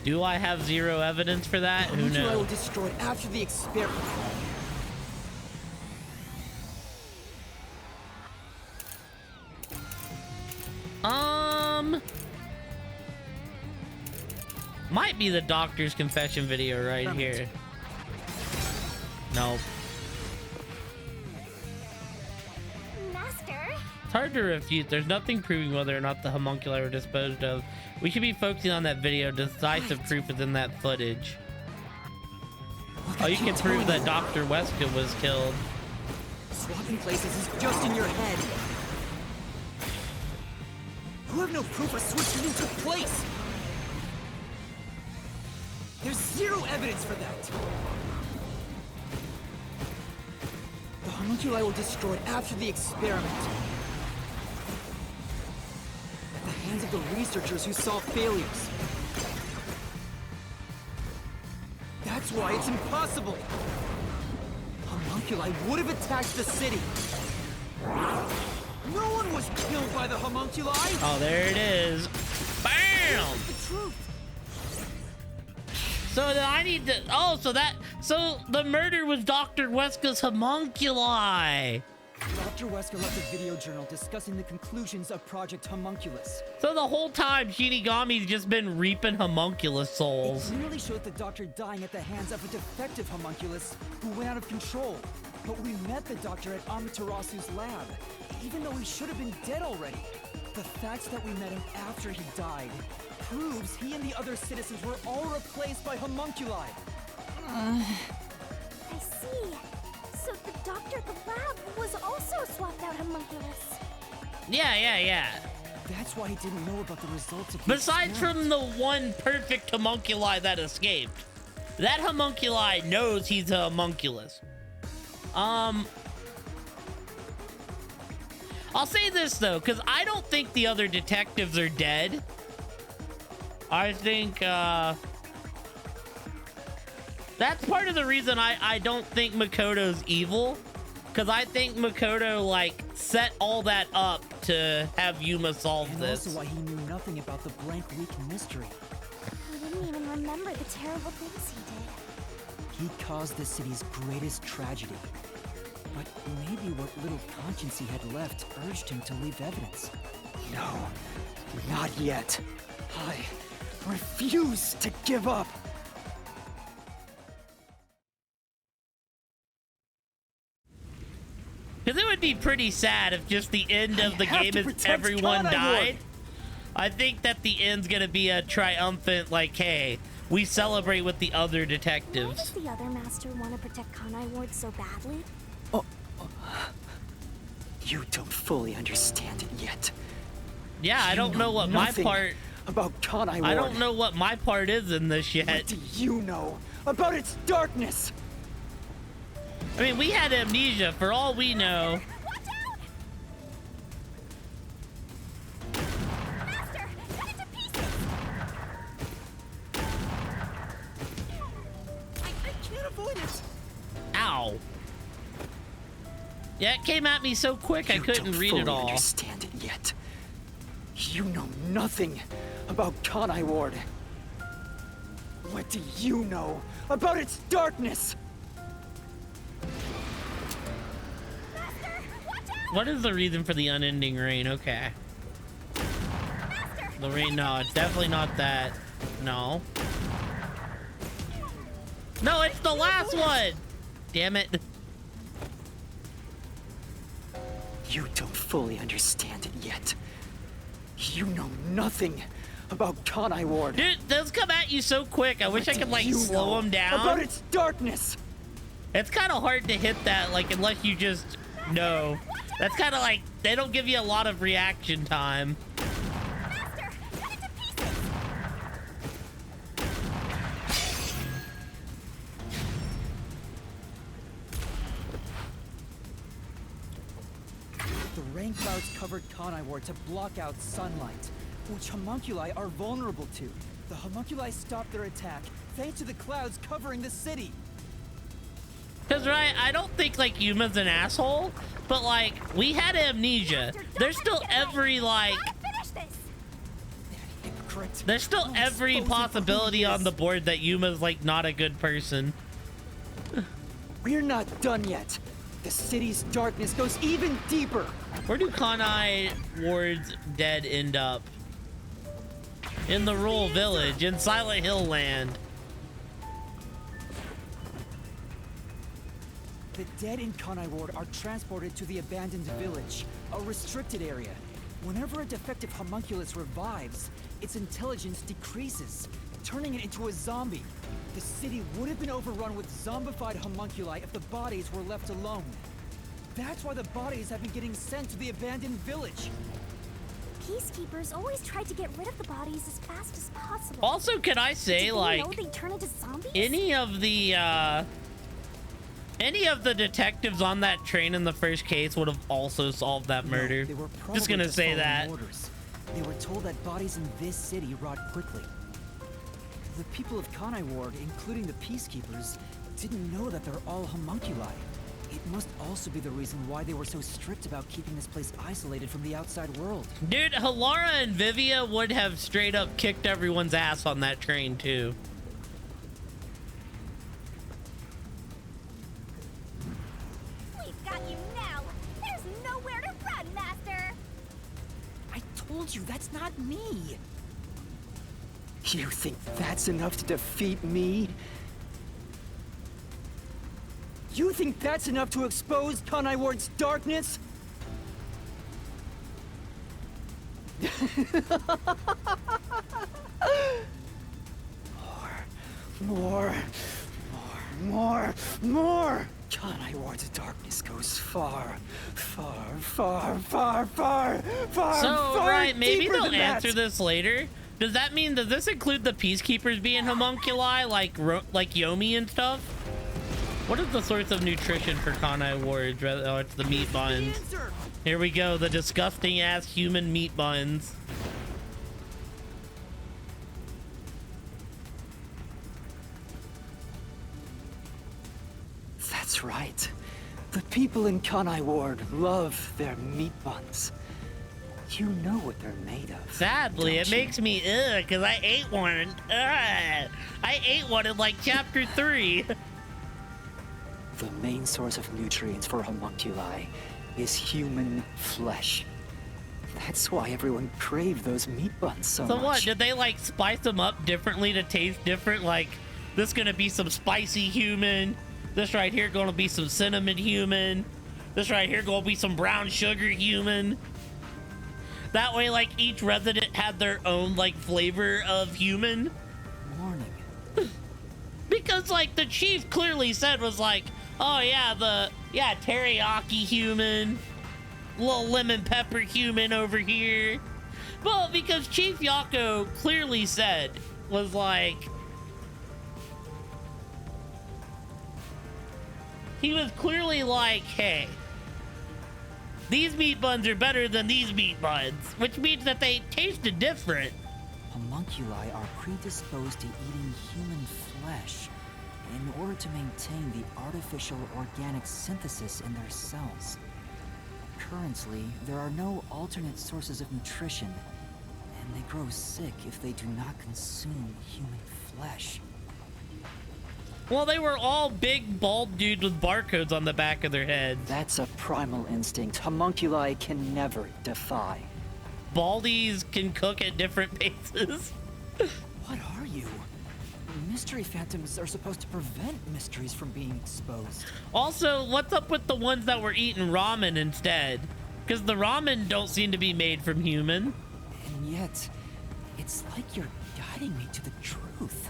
Do I have zero evidence for that? Who I will knows? destroy it after the experiment. Might be the doctor's confession video right here. Nope. Master? It's hard to refute. There's nothing proving whether or not the homunculi were disposed of. We should be focusing on that video. Decisive proof is in that footage. Oh, you can prove that Dr. Weska was killed. Swapping places is just in your head. You have no proof a switch even took place. There's zero evidence for that. The homunculi were destroyed after the experiment. At the hands of the researchers who saw failures. That's why it's impossible. Homunculi would have attacked the city. No one was killed by the homunculi. Oh, there it is. Bam! The truth. So then I need to. Oh, so the murder was Dr. Weska's homunculi. Dr. Wesker left a video journal discussing the conclusions of Project Homunculus. So the whole time Shinigami's just been reaping homunculus It souls. clearly showed the doctor dying at the hands of a defective homunculus who went out of control. But we met the doctor at Amaterasu's lab, even though he should have been dead already. The fact that we met him after he died proves he and the other citizens were all replaced by homunculi. I see. So the doctor at the lab was also swapped out homunculus. Yeah. That's why he didn't know about the results of the Besides experiment. from the one perfect homunculi that escaped. That homunculi knows he's a homunculus. I'll say this though, because I don't think the other detectives are dead. I think, that's part of the reason I don't think Makoto's evil. Because I think Makoto, like, set all that up to have Yuma solve And this. also why he knew nothing about the blank week mystery. He didn't even remember the terrible things he did. He caused the city's greatest tragedy. But maybe what little conscience he had left urged him to leave evidence. No, not yet. I refuse to give up. Because it would be pretty sad if just the end of the have game to is protect everyone Kanai died. Ward. I think that the end's gonna be a triumphant, like, hey, we celebrate with the other Why does detectives. the other master want to protect Kanai Ward so badly? You don't fully understand it yet. Yeah, I You don't know what my nothing part. about Kanai Ward. I don't know what my part is in this What yet. do you know about its darkness? I mean, we had amnesia. For all we know. Watch out! Master, cut it to pieces! I can't avoid it. Ow. Yeah, it came at me so quick I You couldn't don't read fully it all. understand it yet. You know nothing about Kanai Ward. What do you know about its darkness? Master, watch out! What is the reason for the unending rain? Okay. Master, The rain, no, it's definitely not that. No. No, it's the last one! Damn it. You don't fully understand it yet. You know nothing about Kanai Ward. Dude, those come at you so quick. I wish I What could, do like, you slow know them down. about its darkness. It's kind of hard to hit that, like, unless you just know. That's kind of like, they don't give you a lot of reaction time. Master, cut it to pieces! The rain clouds covered Kanai Ward to block out sunlight, which homunculi are vulnerable to. The homunculi stopped their attack thanks to the clouds covering the city. Because, right, I don't think, like, Yuma's an asshole, but, like, we had amnesia. There's still every, like, Gotta finish this! Hypocrite. there's still I'll every expose him for who possibility he on is. the board that Yuma's, like, not a good person. We're not done yet. The city's darkness goes even deeper. Where do Kanai Ward's dead end up? In the rural village, in Silent Hill land. The dead in Kanai Ward are transported to the abandoned village, a restricted area. Whenever a defective homunculus revives, its intelligence decreases, turning it into a zombie. The city would have been overrun with zombified homunculi if the bodies were left alone. That's why the bodies have been getting sent to the abandoned village. Peacekeepers always try to get rid of the bodies as fast as possible. Also, can I say, Did they like, know they'd turn into zombies? any of the detectives on that train in the first case would have also solved that murder. No, they were Just gonna probably say following that. orders. They were told that bodies in this city rot quickly. The people of Kanai Ward, including the peacekeepers, didn't know that they're all homunculi. It must also be the reason why they were so strict about keeping this place isolated from the outside world. Dude, Halara and Vivia would have straight up kicked everyone's ass on that train too. We've got you now! There's nowhere to run, Master! I told you, that's not me! You think that's enough to defeat me? You think that's enough to expose Kanai Ward's darkness? More! Kanai Ward's darkness goes far, far So, right, maybe deeper they'll than that. answer this later. Does this include the peacekeepers being homunculi, like Yomi and stuff? What is the source of nutrition for Kanai Ward? Oh, it's the meat buns. Here we go, the disgusting ass human meat buns. That's right. The people in Kanai Ward love their meat buns. You know what they're made of. Sadly, don't it you? makes me because I ate one. I ate one in like chapter 3. The main source of nutrients for homunculi is human flesh. That's why everyone craved those meat buns so So much. what, did they like spice them up differently to taste different? Like, this gonna be some spicy human. This right here gonna be some cinnamon human. This right here gonna be some brown sugar human. That way, like, each resident had their own, like, flavor of human. Warning. Because, like, the chief clearly said was like, oh, yeah, teriyaki human. Little lemon pepper human over here. Well, because Chief Yako clearly said, was like, he was clearly like, hey, these meat buns are better than these meat buns, which means that they tasted different. Homunculi are predisposed to eating human flesh in order to maintain the artificial organic synthesis in their cells. Currently, there are no alternate sources of nutrition, and they grow sick if they do not consume human flesh. Well, they were all big, bald dudes with barcodes on the back of their heads. That's a primal instinct homunculi can never defy. Baldies can cook at different paces. What are you? Mystery phantoms are supposed to prevent mysteries from being exposed. Also, what's up with the ones that were eating ramen instead? Because the ramen don't seem to be made from human. And yet, it's like you're guiding me to the truth.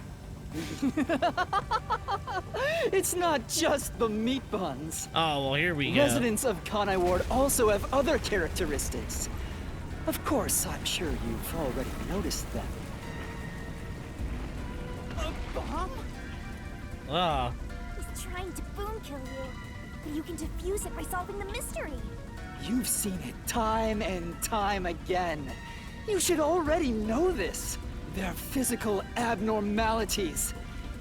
It's not just the meat buns. Oh, well, here we go. Residents of Kanai Ward also have other characteristics. Of course, I'm sure you've already noticed them. A bomb? Ah. He's trying to boom kill you, but you can defuse it by solving the mystery. You've seen it time and time again. You should already know this. They're physical abnormalities.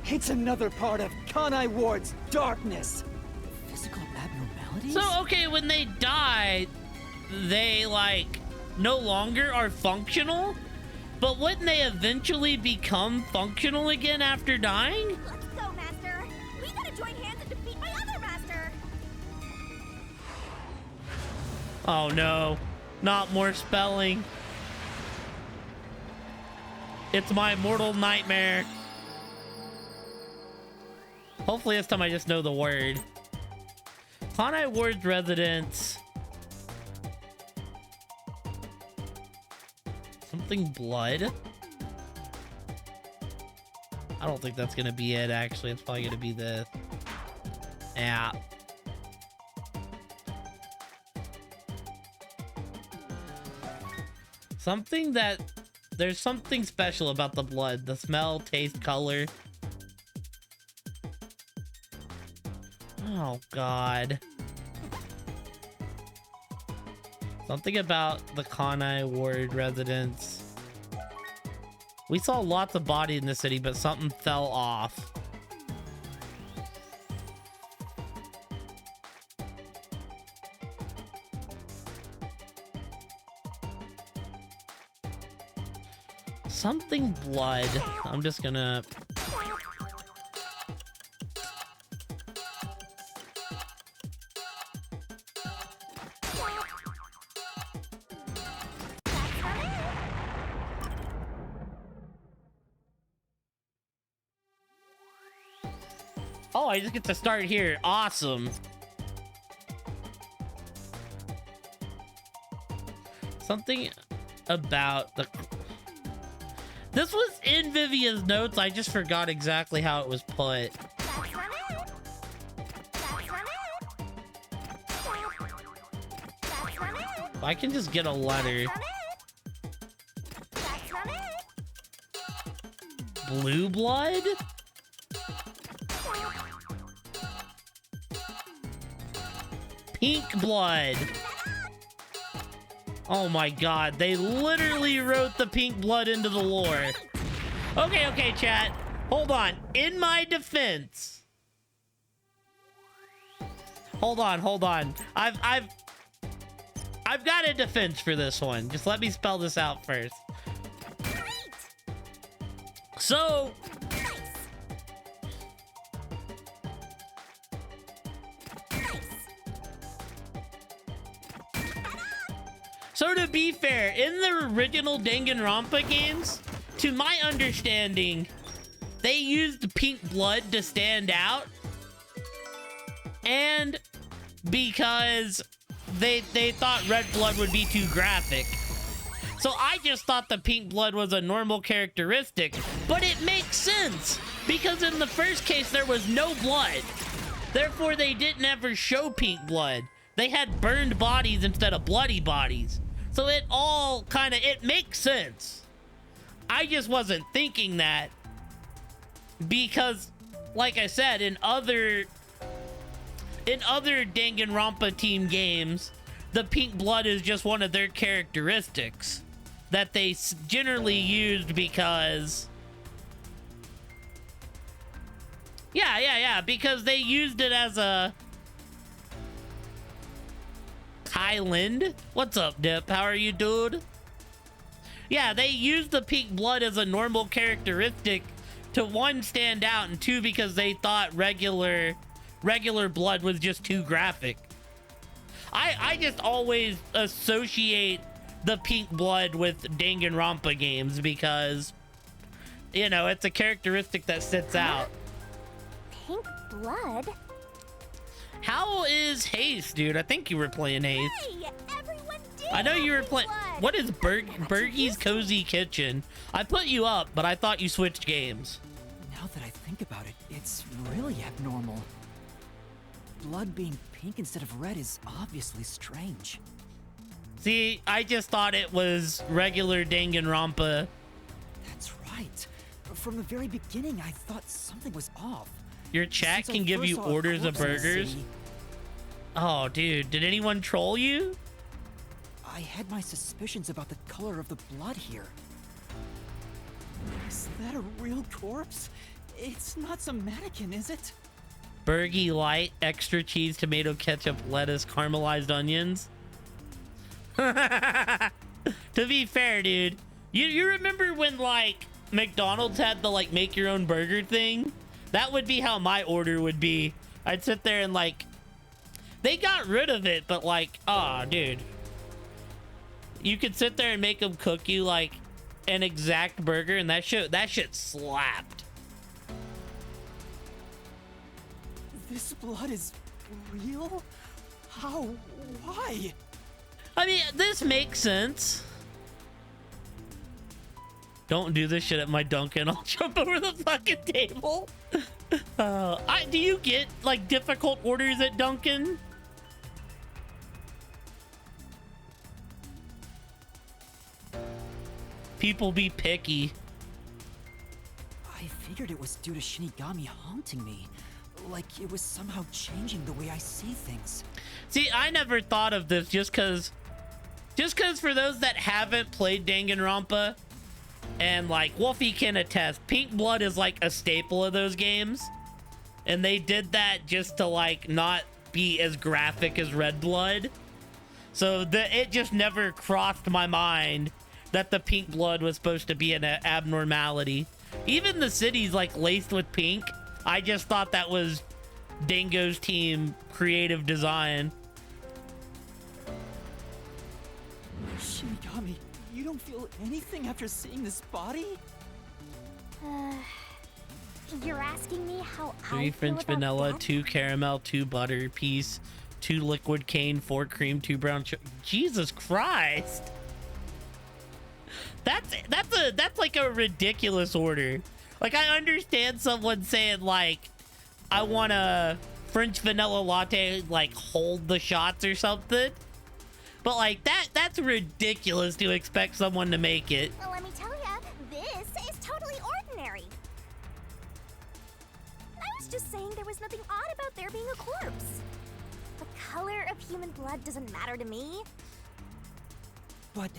It's another part of Kanai Ward's darkness. Physical abnormalities? So, okay, when they die, they, like, no longer are functional? But wouldn't they eventually become functional again after dying? Let's go, Master. We gotta join hands and defeat my other master. Oh, no. Not more spelling. It's my mortal nightmare. Hopefully this time I just know the word. Kanai Ward's residents. Something blood? I don't think that's gonna be it, actually. It's probably gonna be this. Yeah. Something that... There's something special about the blood. The smell, taste, color. Oh, God. Something about the Kanai Ward residents. We saw lots of body in the city, but something fell off. Something blood. I'm just gonna... Oh, I just get to start here. Awesome. Something about the... This was in Vivia's notes. I just forgot exactly how it was put. I can just get a letter. Blue blood? Pink blood. Oh my god, they literally wrote the pink blood into the lore. Okay, chat. Hold on. In my defense. Hold on. I've got a defense for this one. Just let me spell this out first. So, to be fair, in the original Danganronpa games, to my understanding, they used pink blood to stand out. And because they thought red blood would be too graphic. So I just thought the pink blood was a normal characteristic, but it makes sense because in the first case there was no blood. Therefore they didn't ever show pink blood. They had burned bodies instead of bloody bodies. So it all kind of, it makes sense. I just wasn't thinking that because, like I said, in other Danganronpa team games, the pink blood is just one of their characteristics that they generally used because... Yeah, because they used it as a... Kyland? What's up, Dip? How are you, dude? Yeah, they used the pink blood as a normal characteristic to one, stand out, and two, because they thought regular blood was just too graphic. I just always associate the pink blood with Danganronpa games because, you know, it's a characteristic that sits out. Pink blood? How is Haste, dude? I think you were playing Haste. Hey, everyone did. I know you were playing. What is Bergie's Cozy Kitchen? I put you up, but I thought you switched games. Now that I think about it, it's really abnormal. Blood being pink instead of red is obviously strange. See, I just thought it was regular Danganronpa. That's right. From the very beginning, I thought something was off. Your chat Since I can give first you saw a orders of corpse in the burgers. city, Oh, dude, did anyone troll you? I had my suspicions about the color of the blood here. Is that a real corpse? It's not some mannequin, is it? Bergie Light, extra cheese, tomato, ketchup, lettuce, caramelized onions. To be fair, dude, you remember when, like, McDonald's had the, like, make your own burger thing? That would be how my order would be. I'd sit there and, like, they got rid of it, but, like, oh, dude. You could sit there and make them cook you, like, an exact burger, and that shit slapped. This blood is real? How? Why? I mean, this makes sense. Don't do this shit at my Dunkin'. I'll jump over the fucking table. Do you get, like, difficult orders at Dunkin'? People be picky. I figured it was due to Shinigami haunting me. Like it was somehow changing the way I see things. See, I never thought of this just cause for those that haven't played Danganronpa, and like Wolfie can attest, pink blood is like a staple of those games. And they did that just to like not be as graphic as red blood. So it just never crossed my mind that the pink blood was supposed to be an abnormality. Even the city's like laced with pink. I just thought that was Dango's team creative design. Shinigami, you don't feel anything after seeing this body? You're asking me how 3 I French feel about vanilla, that? 2 caramel, 2 butter piece, 2 liquid cane, 4 cream, 2 brown sugar. Jesus Christ. That's like a ridiculous order. Like, I understand someone saying like, I want a French vanilla latte, like hold the shots or something. But like that's ridiculous to expect someone to make it. Well, let me tell ya, this is totally ordinary. I was just saying there was nothing odd about there being a corpse. The color of human blood doesn't matter to me. But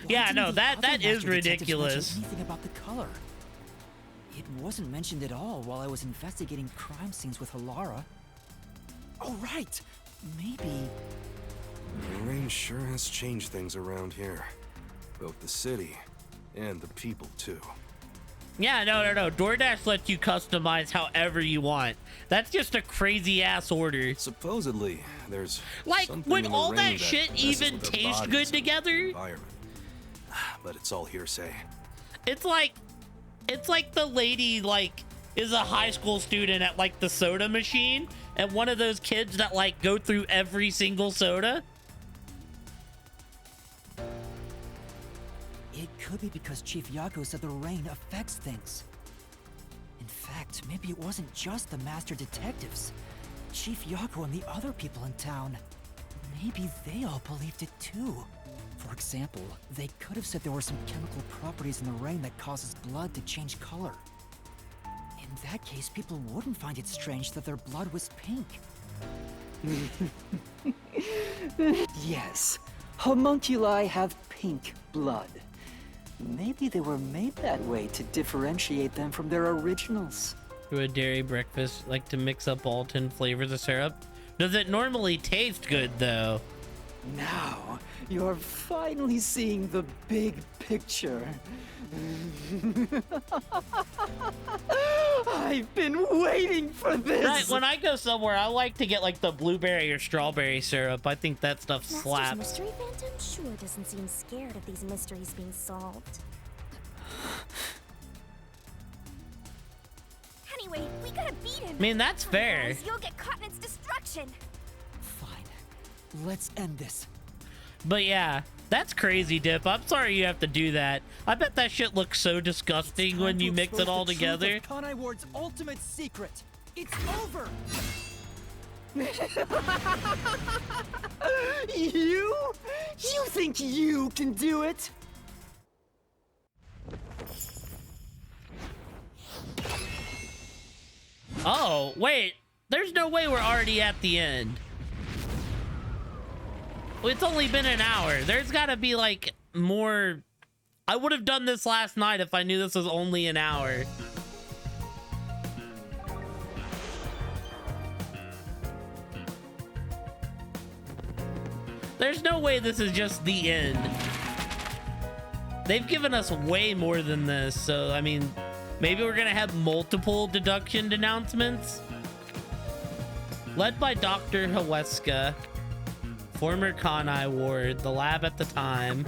Yeah, why no, didn't the that other is master detectives ridiculous. mention anything about the color? It wasn't mentioned at all while I was investigating crime scenes with Halara. Oh, right. Maybe. The rain sure has changed things around here. Both the city and the people, too. Yeah, no. DoorDash lets you customize however you want. That's just a crazy ass order. Supposedly, there's Like, something would in the all rain that shit messes even with our taste bodies good and the together? environment. But it's all hearsay. It's like the lady like is a high school student at like the soda machine, and one of those kids that like go through every single soda. It could be because Chief Yako said the rain affects things. In fact, maybe it wasn't just the master detectives. Chief Yako and the other people in town. Maybe they all believed it too. For example, they could have said there were some chemical properties in the rain that causes blood to change color. In that case, people wouldn't find it strange that their blood was pink. Yes, homunculi have pink blood. Maybe they were made that way to differentiate them from their originals. To a dairy breakfast, like to mix up all 10 flavors of syrup. Does it normally taste good though? Now, you're finally seeing the big picture. I've been waiting for this. Right, when I go somewhere, I like to get like the blueberry or strawberry syrup. I think that stuff slaps. Master's mystery phantom sure doesn't seem scared of these mysteries being solved. Anyway, we gotta beat him. I mean, that's fair. Otherwise, you'll get caught in its destruction. Fine. Let's end this. But yeah, that's crazy, Dip. I'm sorry you have to do that. I bet that shit looks so disgusting when you mix it all together. Kanai Ward's ultimate secret. It's over. You think you can do it? Oh, wait. There's no way we're already at the end. It's only been an hour. There's got to be like more. I would have done this last night if I knew this was only an hour. There's no way this is just the end. They've given us way more than this, so I mean, maybe we're gonna have multiple deduction denouncements. Led by Dr. Haweska, former Kanai Ward, the lab at the time.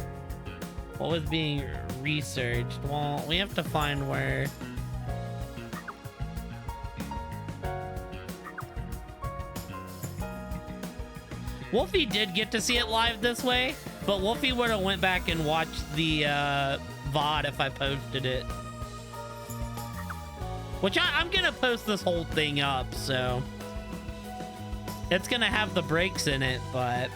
What was being researched? Well, we have to find where. Wolfie did get to see it live this way, but Wolfie would have went back and watched the VOD if I posted it. Which I'm gonna post this whole thing up, so it's gonna have the breaks in it, but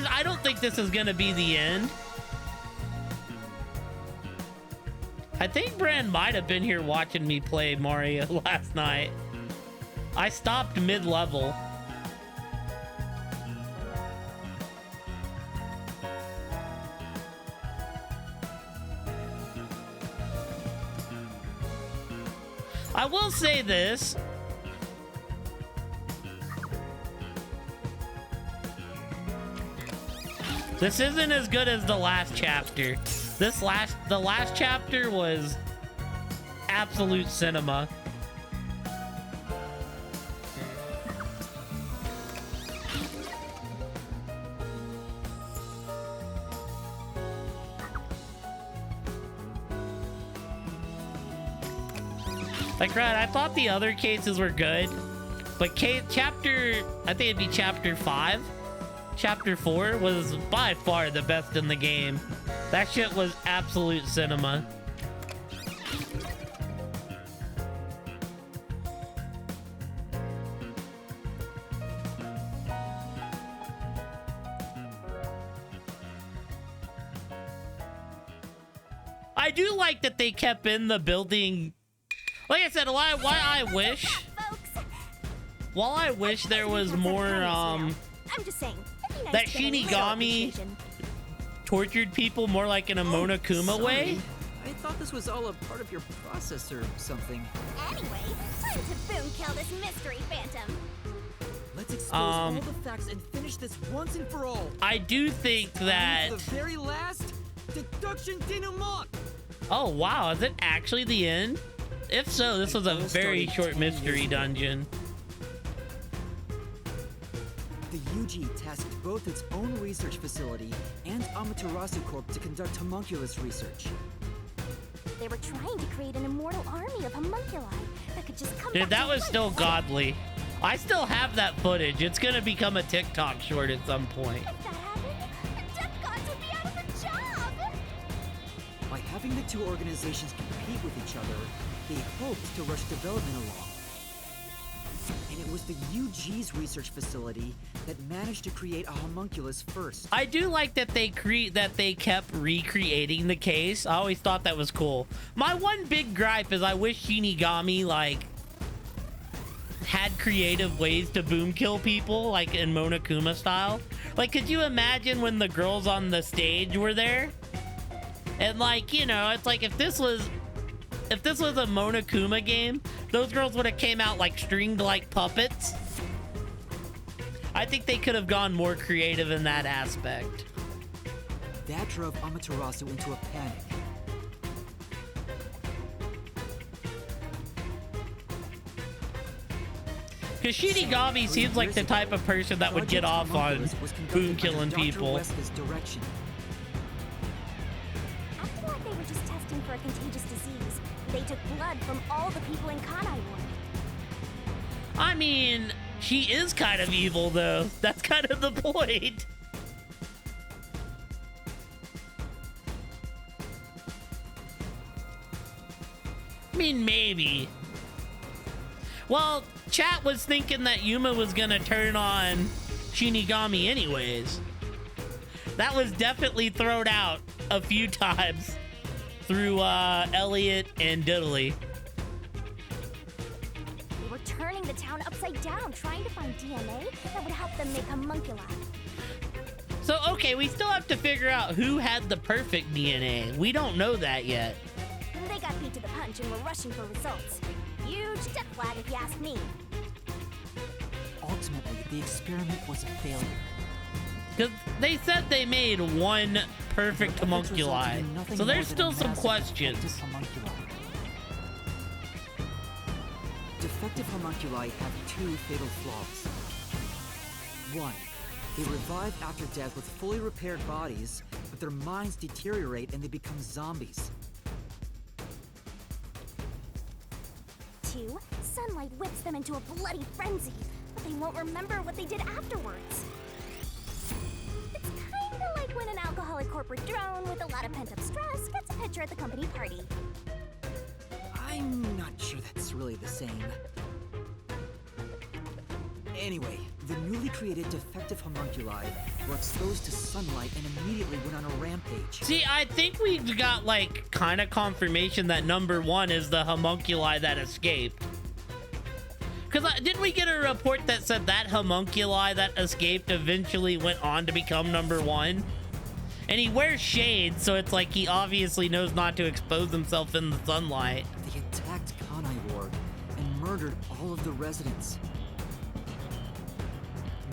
I don't think this is gonna be the end. I think Brand might have been here watching me play Mario last night. I stopped mid-level. I will say this. This isn't as good as the last chapter. The last chapter was absolute cinema. Like, right, I thought the other cases were good, but chapter, I think it'd be chapter 5. Chapter 4 was by far the best in the game. That shit was absolute cinema. I do like that they kept in the building. Like I said, while I wish there was more, I'm just saying, it'd be nice that to get a little Shinigami appreciation. tortured people more like in a Monokuma way. I thought this was all a part of your process or something. Anyway, time to boom kill this mystery phantom. Let's expose all the facts and finish this once and for all. I do think that. The very last deduction denouement. Oh wow, is it actually the end? If so, this was a very short mystery dungeon. The UG tasked both its own research facility and Amaterasu Corp to conduct homunculus research. They were trying to create an immortal army of homunculi that could just come Dude, back that to was life. still godly. I still have that footage. It's gonna become a TikTok short at some point. If that happened, the Death Gods would be out of a job! By having the two organizations compete with each other, they hoped to rush development along. And it was the UG's research facility that managed to create a homunculus first. I do like that they kept recreating the case. I always thought that was cool. My one big gripe is I wish Shinigami like had creative ways to boom kill people, like in Monokuma style. Like, could you imagine when the girls on the stage were there? And like, you know, it's like if this was a Monokuma game, those girls would have came out like stringed like puppets. I think they could have gone more creative in that aspect. That drove Amaterasu into a panic. Because Shinigami seems like the type of person that would get off on boom killing people. After that, they were just testing for a contagious disease. They took blood from all the people in Kanai Ward. I mean, she is kind of evil, though. That's kind of the point. I mean, maybe. Well, chat was thinking that Yuma was gonna turn on Shinigami anyways. That was definitely thrown out a few times through Elliot and Diddley. They were turning the town upside down, trying to find DNA that would help them make homunculi. So, okay, we still have to figure out who had the perfect DNA. We don't know that yet. They got beat to the punch and were rushing for results. Huge death flag if you ask me. Ultimately, the experiment was a failure. Because they said they made one perfect homunculi. So there's still some questions. Defective homunculi have two fatal flaws. One, they revive after death with fully repaired bodies, but their minds deteriorate and they become zombies. 2, sunlight whips them into a bloody frenzy, but they won't remember what they did afterwards. It's kinda like when an alcoholic corporate drone with a lot of pent-up stress gets a picture at the company party. I'm not sure that's really the same. Anyway, the newly created defective homunculi were exposed to sunlight and immediately went on a rampage. See, I think we've got, like, kind of confirmation that number 1 is the homunculi that escaped. Because didn't we get a report that said that homunculi that escaped eventually went on to become number 1? And he wears shades, so it's like he obviously knows not to expose himself in the sunlight. They attacked Kanai Ward and murdered all of the residents.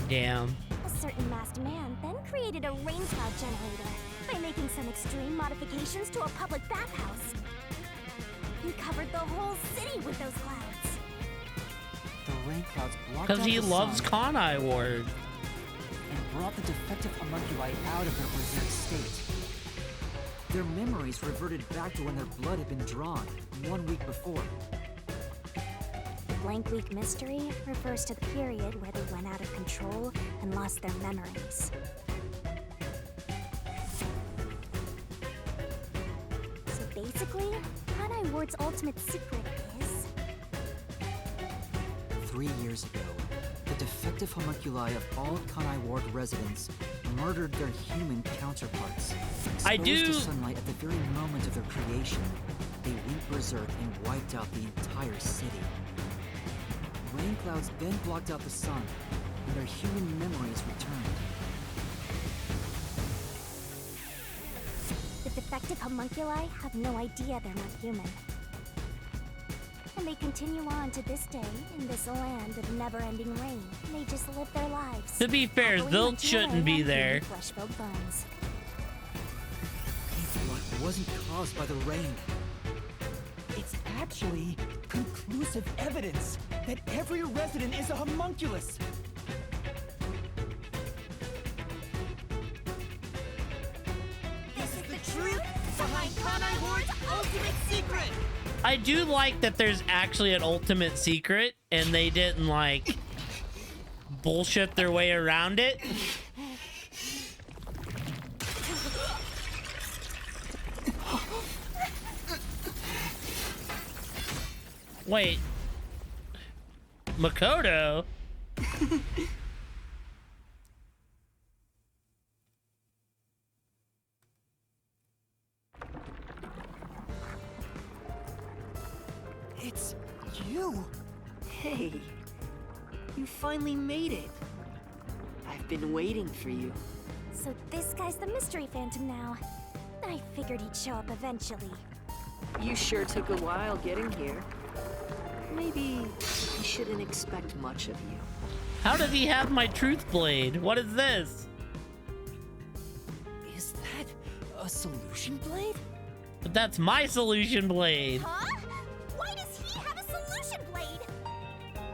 Damn. A certain masked man then created a rain cloud generator by making some extreme modifications to a public bathhouse. He covered the whole city with those clouds. The rain clouds blocked Because out he the loves sun Kanai Ward. and brought the defective homunculi out of their berserk state. Their memories reverted back to when their blood had been drawn 1 week before. The blank week mystery refers to the period where they went out of control and lost their memories. So basically, Kanai Ward's ultimate secret is... 3 years ago, the defective homunculi of all Kanai Ward residents murdered their human counterparts. I Exposed do- to sunlight at the very moment of their creation, they went berserk and wiped out the entire city. Rain clouds then blocked out the sun, and their human memories returned. The defective homunculi have no idea they're not human. And they continue on to this day in this land of never-ending rain. They just live their lives. To be fair, happily Zilch munching shouldn't away be on there. human flesh-filled bones. Pink blood wasn't caused by the rain. It's actually conclusive evidence that every resident is a homunculus. This is the truth behind Kanai Ward's ultimate secret. I do like that there's actually an ultimate secret and they didn't, like, bullshit their way around it. Wait. Makoto? It's you. Hey, you finally made it. I've been waiting for you. So this guy's the mystery phantom now. I figured he'd show up eventually. You sure took a while getting here. maybe I shouldn't expect much of you. How did he have my truth blade? What is this? Is that a solution blade? But that's my solution blade. Huh? Why does he have a solution blade?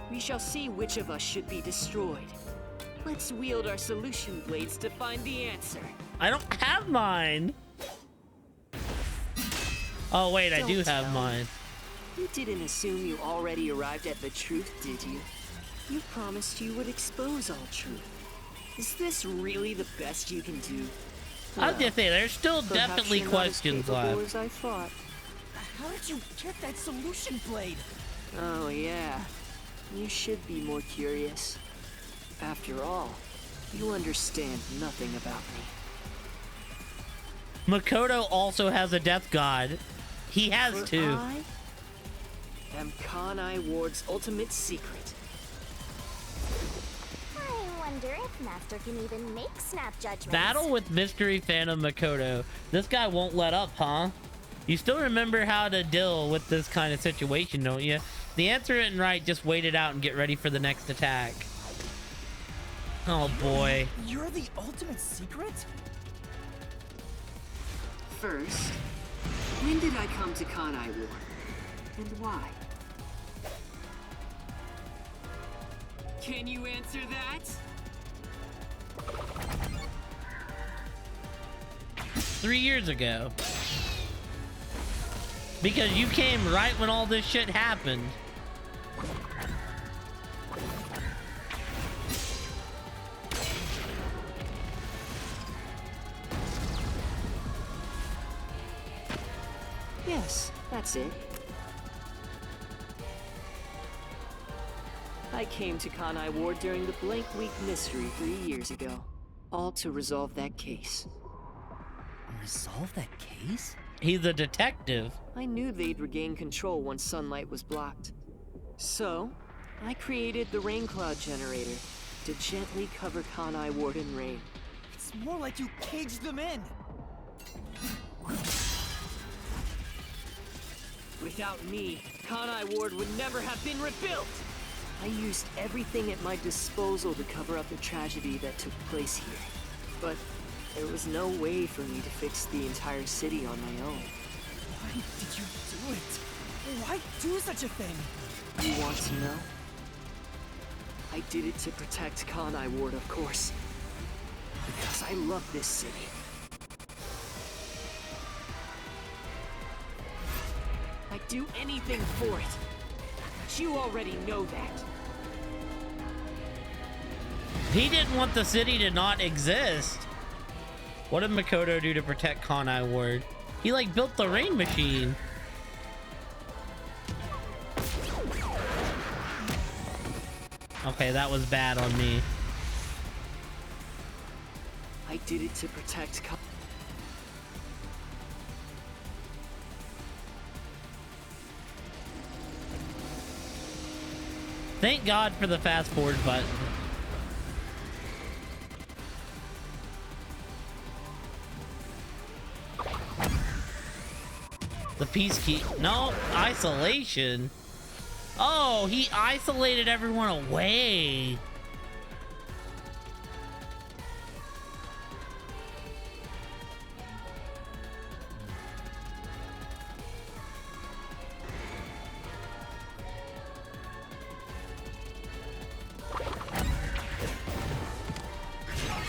We shall see which of us should be destroyed. Let's wield our solution blades to find the answer. I don't have mine. Oh wait, I do Don't have tell mine. me. You didn't assume you already arrived at the truth, did you? You promised you would expose all truth. Is this really the best you can do? I was gonna say, there's still Perhaps definitely you're not as questions capable left. as I thought. How did you get that solution blade? Oh yeah, you should be more curious. After all, you understand nothing about me. Makoto also has a death god. He has For two. I am Kanai Ward's ultimate secret. I wonder if Master can even make snap judgments. Battle with Mystery Phantom Makoto. This guy won't let up, huh? You still remember how to deal with this kind of situation, don't you? The answer isn't right, just wait it out and get ready for the next attack. Oh boy. You're the ultimate secret? First, when did I come to Kanai Ward? And why? Can you answer that? 3 years ago. Because you came right when all this shit happened. Yes, that's it. I came to Kanai Ward during the Blank Week mystery 3 years ago. All to resolve that case. Resolve that case? He's a detective. I knew they'd regain control once sunlight was blocked. So, I created the rain cloud generator to gently cover Kanai Ward in rain. It's more like you caged them in. Without me, Kanai Ward would never have been rebuilt! I used everything at my disposal to cover up the tragedy that took place here. But there was no way for me to fix the entire city on my own. Why did you do it? Why do such a thing? You want to know? I did it to protect Kanai Ward, of course. Because I love this city. I'd do anything for it. But you already know that. He didn't want the city to not exist. What did Makoto do to protect Kanai Ward? He like built the rain machine. Okay, that was bad on me. I did it to protect Thank God for the fast forward button. The peace key. No, isolation. Oh, he isolated everyone away.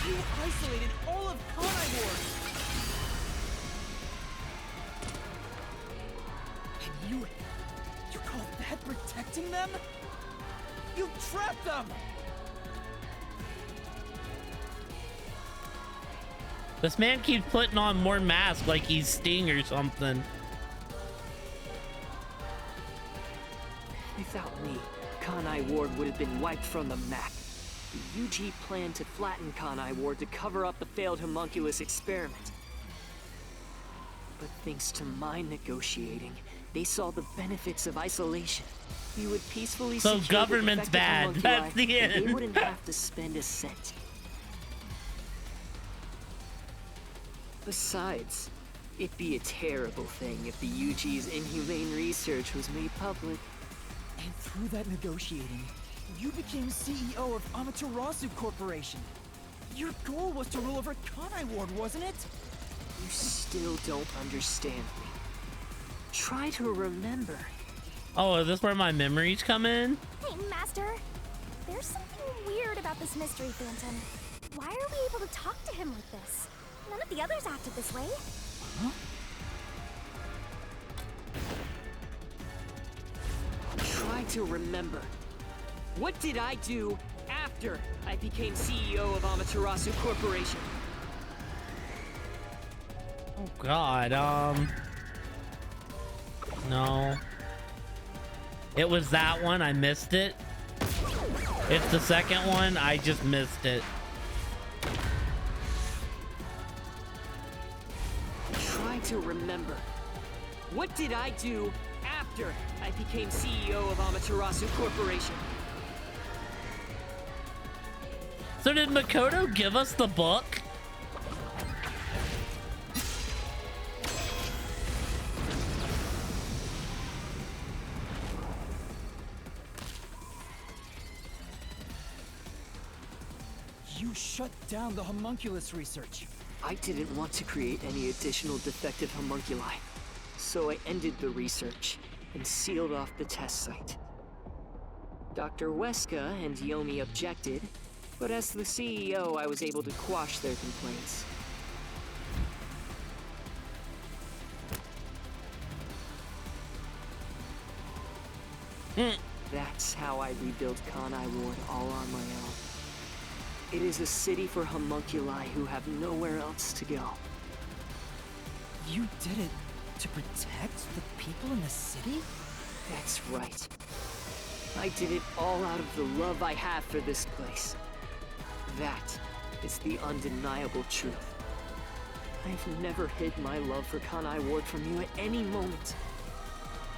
You isolated all of Kanai Ward. And you call that protecting them? You trapped them! This man keeps putting on more masks like he's Sting or something. Without me, Kanai Ward would have been wiped from the map. The UG planned to flatten Kanai Ward to cover up the failed homunculus experiment. But thanks to my negotiating, they saw the benefits of isolation. We would peacefully So secure government's the bad. homunculi, That's the and end. they wouldn't have to spend a cent. Besides, it'd be a terrible thing if the UG's inhumane research was made public. And through that negotiating, you became CEO of Amaterasu Corporation. Your goal was to rule over Kanai Ward, wasn't it? You still don't understand me. Try to remember. Oh, is this where my memories come in? Hey, Master. There's something weird about this mystery phantom. Why are we able to talk to him like this? None of the others acted this way. Huh? Try to remember. What did I do after I became CEO of Amaterasu Corporation? Oh God, no. It was that one, I missed it. It's the second one, I just missed it. Try to remember. What did I do after I became CEO of Amaterasu Corporation? So did Makoto give us the book? You shut down the homunculus research. I didn't want to create any additional defective homunculi, so I ended the research and sealed off the test site. Dr. Weska and Yomi objected, but as the CEO, I was able to quash their complaints. That's how I rebuilt Kanai Ward all on my own. It is a city for homunculi who have nowhere else to go. You did it to protect the people in the city? That's right. I did it all out of the love I have for this place. That is the undeniable truth. I've never hid my love for Kanai Ward from you at any moment.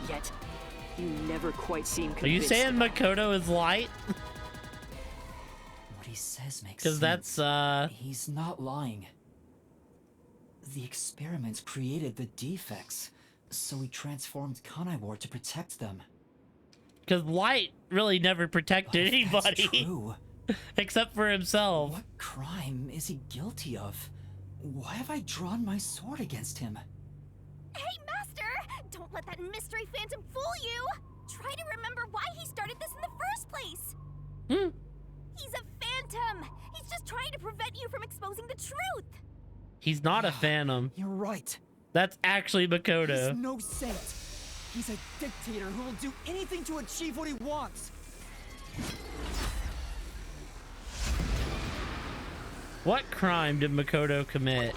Yet, you never quite seem convinced. Are you saying Makoto is light? What he says makes sense. Because that's, He's not lying. The experiments created the defects, so he transformed Kanai Ward to protect them. Because Light really never protected But if that's anybody. true, Except for himself. what crime is he guilty of? Why have I drawn my sword against him? Hey, Master! Don't let that mystery phantom fool you! Try to remember why he started this in the first place! He's a phantom! He's just trying to prevent you from exposing the truth! He's not a phantom. You're right. That's actually Makoto. He's no saint. He's a dictator who will do anything to achieve what he wants. What crime did Makoto commit?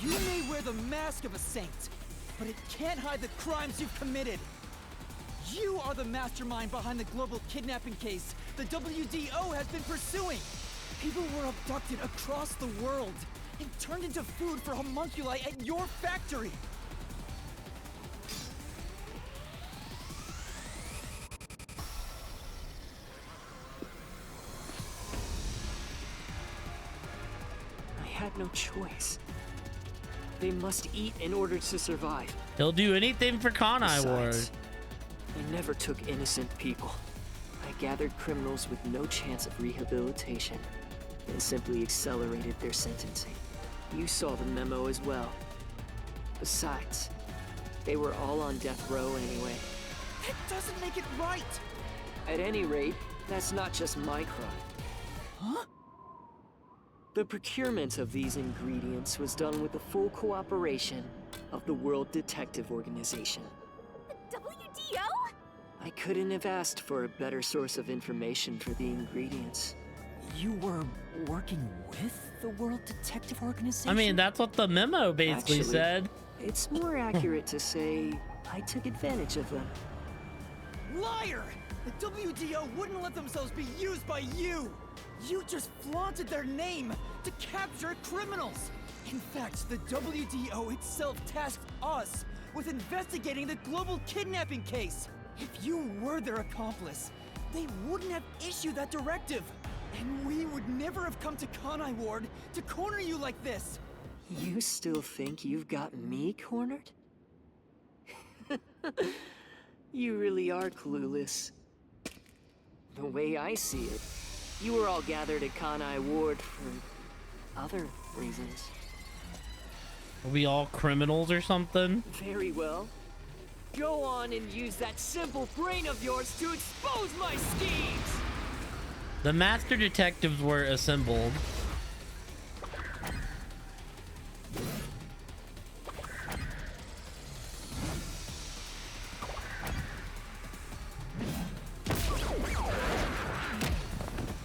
You may wear the mask of a saint, but it can't hide the crimes you've committed. You are the mastermind behind the global kidnapping case the WDO has been pursuing. People were abducted across the world and turned into food for homunculi at your factory. I had no choice. They must eat in order to survive. He'll do anything for Kanai Ward. Besides, I never took innocent people. I gathered criminals with no chance of rehabilitation and simply accelerated their sentencing. You saw the memo as well. Besides, they were all on death row anyway. That doesn't make it right. At any rate, that's not just my crime. Huh? The procurement of these ingredients was done with the full cooperation of the World Detective Organization. The WDO? I couldn't have asked for a better source of information for the ingredients. You were working with the World Detective Organization? I mean, that's what the memo basically Actually, said. It's more accurate to say I took advantage of them. Liar! The WDO wouldn't let themselves be used by you! You just flaunted their name to capture criminals! In fact, the WDO itself tasked us with investigating the global kidnapping case! If you were their accomplice, they wouldn't have issued that directive. And we would never have come to Kanai Ward to corner you like this. You still think you've got me cornered? You really are clueless. The way I see it, you were all gathered at Kanai Ward for other reasons. Are we all criminals or something? Very well. Go on and use that simple brain of yours to expose my schemes! The master detectives were assembled.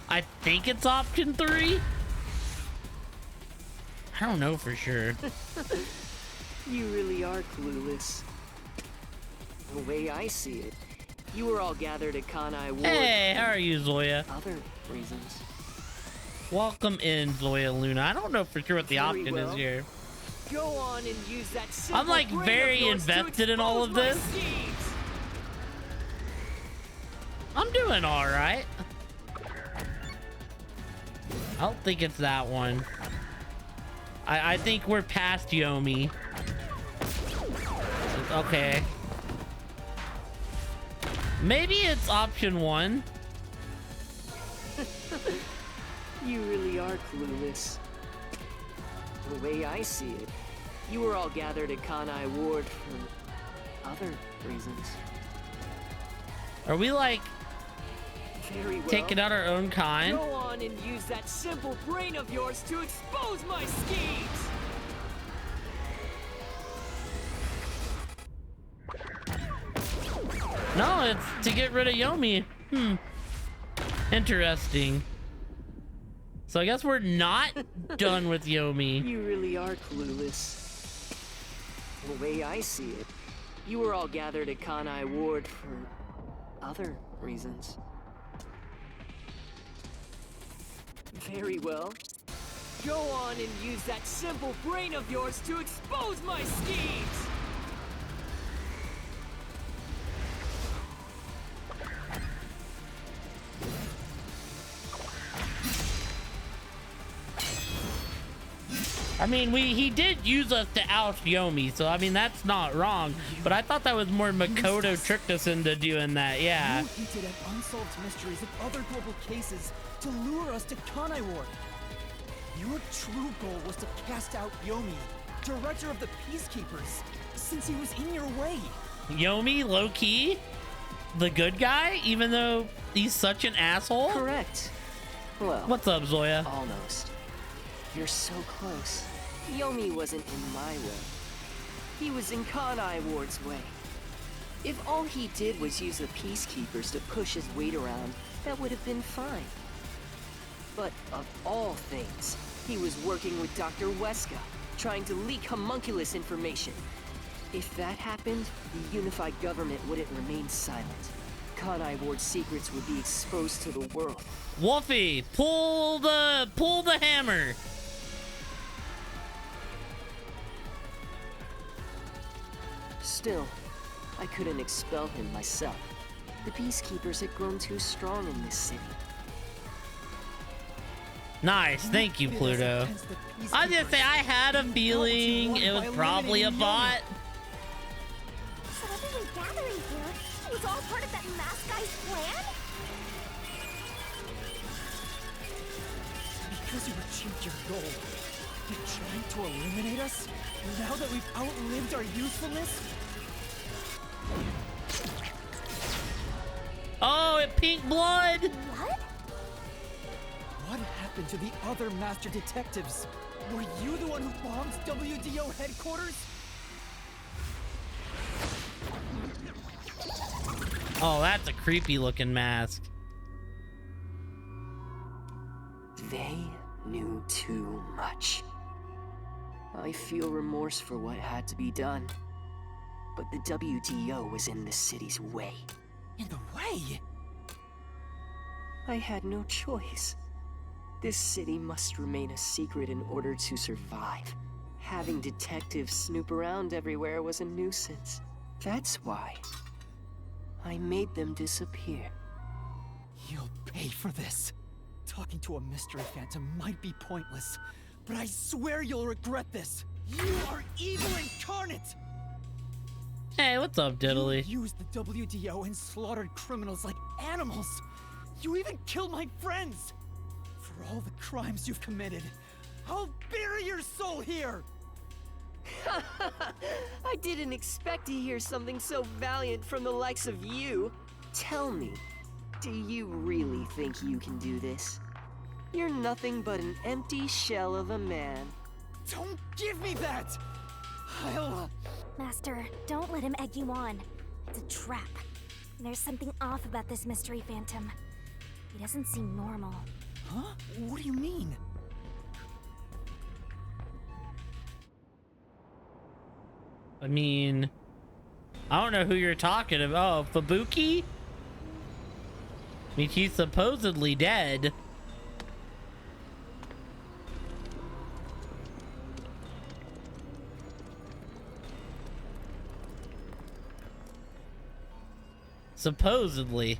I think it's option 3. I don't know for sure. You really are clueless. The way I see it, you were all gathered at Kanai Ward. Hey, how are you, Zoya? Other reasons. Welcome in, Zoya Luna. I don't know for sure what the Very option well. is here. Go on and use that simple I'm like brain very of yours to invested in all of expose my this. schemes. I'm doing all right. I don't think it's that one. I think we're past Yomi. Okay. Maybe it's option 1. You really are clueless. The way I see it, you were all gathered at Kanai Ward for other reasons. Are we like Very well. taking out our own kind? Go on and use that simple brain of yours to expose my schemes! No, it's to get rid of Yomi. Interesting. So I guess we're not done with Yomi. You really are clueless. The way I see it, you were all gathered at Kanai Ward for other reasons. Very well. Go on and use that simple brain of yours to expose my schemes! I mean, he did use us to oust Yomi, so I mean that's not wrong. But I thought that was more Makoto tricked us into doing that. Yeah. You hinted at unsolved mysteries of other global cases to lure us to Kanai Ward. Your true goal was to cast out Yomi, director of the Peacekeepers, since he was in your way. Yomi, low key, the good guy, even though he's such an asshole. Correct. Well, What's up, Zoya? almost. You're so close. Yomi wasn't in my way. He was in Kanai Ward's way. If all he did was use the Peacekeepers to push his weight around, that would have been fine. But of all things, he was working with Dr. Weska, trying to leak homunculus information. If that happened, the unified government wouldn't remain silent. Kanai Ward's secrets would be exposed to the world. Wolfie, pull the hammer. Still, I couldn't expel him myself. The Peacekeepers had grown too strong in this city. Nice, thank you, Pluto. I was gonna say I had a feeling it was probably a bot. So everyone gathering here, it was all part of that masked guy's plan? Because you achieved your goal, you're trying to eliminate us? Now that we've outlived our usefulness? Oh, it pink blood. What? What happened to the other master detectives? Were you the one who bombed WDO headquarters? Oh, that's a creepy looking mask. They knew too much. I feel remorse for what had to be done. But the WDO was in the city's way. In the way? I had no choice. This city must remain a secret in order to survive. Having detectives snoop around everywhere was a nuisance. That's why I made them disappear. You'll pay for this. Talking to a mystery phantom might be pointless, but I swear you'll regret this. You are evil incarnate! Hey, what's up, Diddly? You used the WDO and slaughtered criminals like animals. You even killed my friends. For all the crimes you've committed, I'll bury your soul here. I didn't expect to hear something so valiant from the likes of you. Tell me, do you really think you can do this? You're nothing but an empty shell of a man. Don't give me that! I'll... Master, don't let him egg you on. It's a trap. There's something off about this mystery phantom. He doesn't seem normal. Huh? What do you mean? I mean, I don't know who you're talking about. Oh, Fubuki? I mean, he's supposedly dead. Supposedly.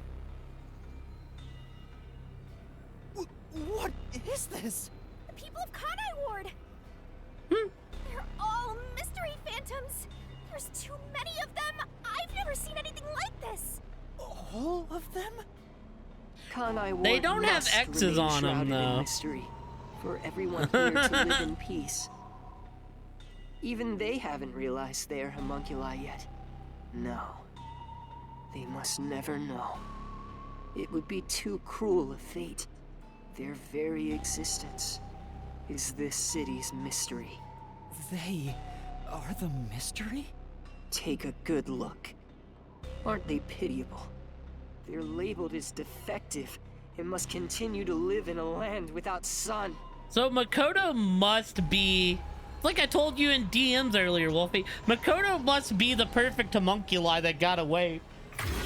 What is this? The people of Kanai Ward! They're all mystery phantoms! There's too many of them! I've never seen anything like this! All of them? Kanai Ward They don't have must X's remain on them, shrouded in though. mystery for everyone here to live in peace. Even they haven't realized they are homunculi yet. No. They must never know. It would be too cruel a fate. Their very existence is this city's mystery. They are the mystery? Take a good look. Aren't they pitiable? They're labeled as defective and must continue to live in a land without sun. So Makoto must be, like I told you in DMs earlier, Wolfie, Makoto must be the perfect homunculi that got away.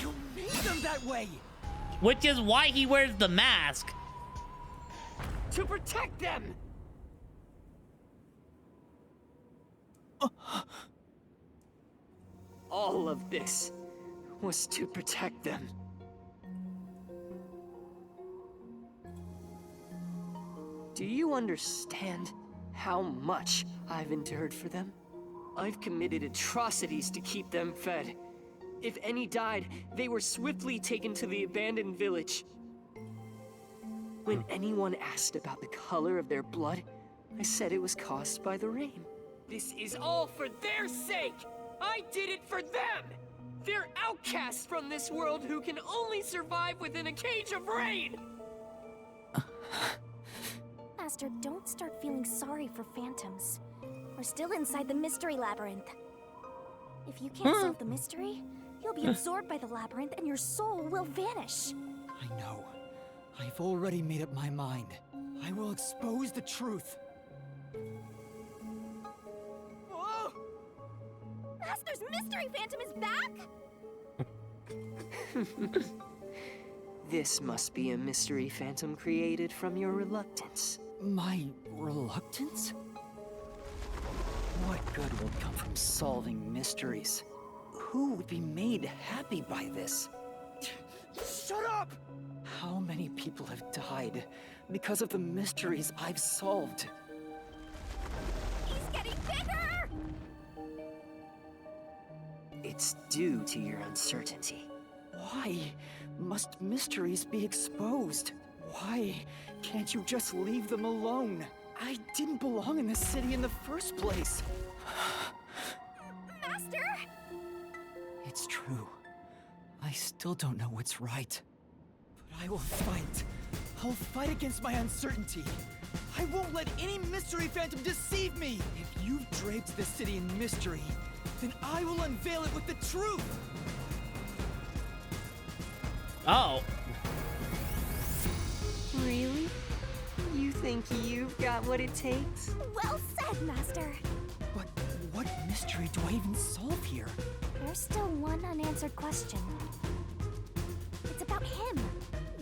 You made them that way! Which is why he wears the mask. To protect them! All of this was to protect them. Do you understand how much I've endured for them? I've committed atrocities to keep them fed. If any died, they were swiftly taken to the abandoned village. When anyone asked about the color of their blood, I said it was caused by the rain. This is all for their sake! I did it for them! They're outcasts from this world who can only survive within a cage of rain! Master, don't start feeling sorry for phantoms. We're still inside the mystery labyrinth. If you can't solve the mystery, you'll be absorbed by the labyrinth and your soul will vanish. I know. I've already made up my mind. I will expose the truth. Oh! Master's mystery phantom is back? This must be a mystery phantom created from your reluctance. My reluctance? What good will come from solving mysteries? Who would be made happy by this? Shut up! How many people have died because of the mysteries I've solved? He's getting bigger! It's due to your uncertainty. Why must mysteries be exposed? Why can't you just leave them alone? I didn't belong in this city in the first place. Master! It's true. I still don't know what's right. But I will fight. I'll fight against my uncertainty. I won't let any mystery phantom deceive me! If you've draped this city in mystery, then I will unveil it with the truth! Oh. Really? You think you've got what it takes? Well said, Master. But what mystery do I even solve here? There's still one unanswered question. It's about him.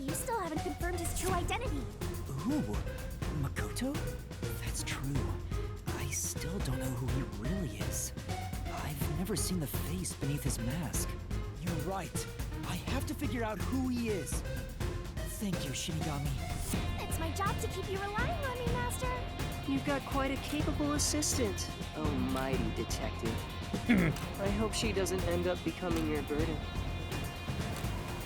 You still haven't confirmed his true identity. Ooh, Makoto? That's true. I still don't know who he really is. I've never seen the face beneath his mask. You're right. I have to figure out who he is. Thank you, Shinigami. It's my job to keep you relying on me, Master. You've got quite a capable assistant, oh mighty detective. I hope she doesn't end up becoming your burden.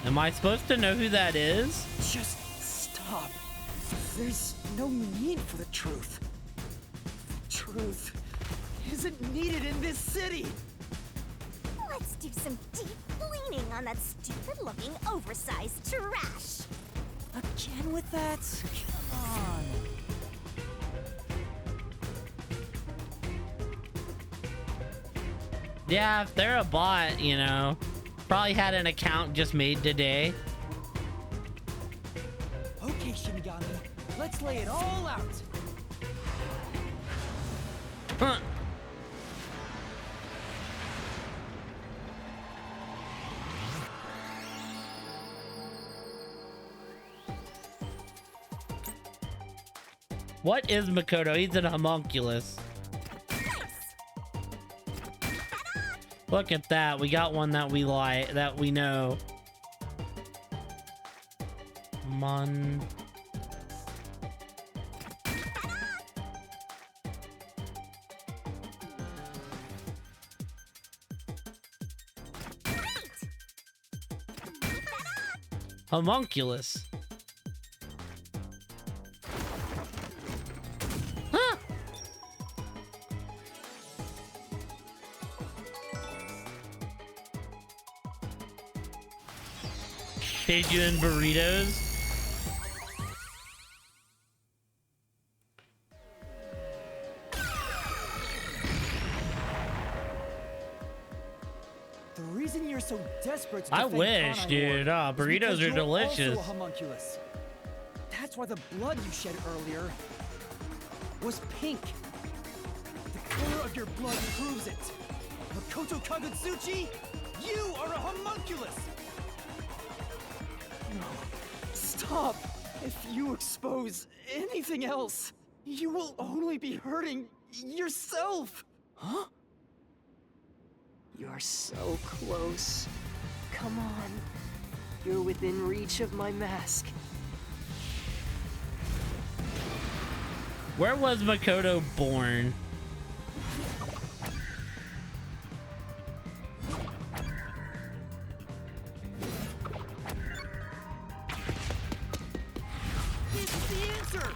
Am I supposed to know who that is? Just stop. There's no need for the truth. Truth isn't needed in this city. Let's do some deep cleaning on that stupid-looking, oversized trash. Again with that? Come on. Yeah, if they're a bot, you know, probably had an account just made today. Okay, Shinigami, let's lay it all out. Huh. What is Makoto? He's an homunculus. Look at that. We got one that we like, that we know. Mon. Homunculus. Huh. Paid you in burritos? The reason you're so desperate to I defend wish, Kanai dude. Ward Oh, is because burritos are you're delicious. also a homunculus. That's why the blood you shed earlier was pink. The color of your blood proves it. Makoto Kagutsuchi, you are a homunculus! No, stop. If you expose anything else, you will only be hurting yourself. Huh? You're so close. Come on. You're within reach of my mask. Where was Makoto born? It's the answer!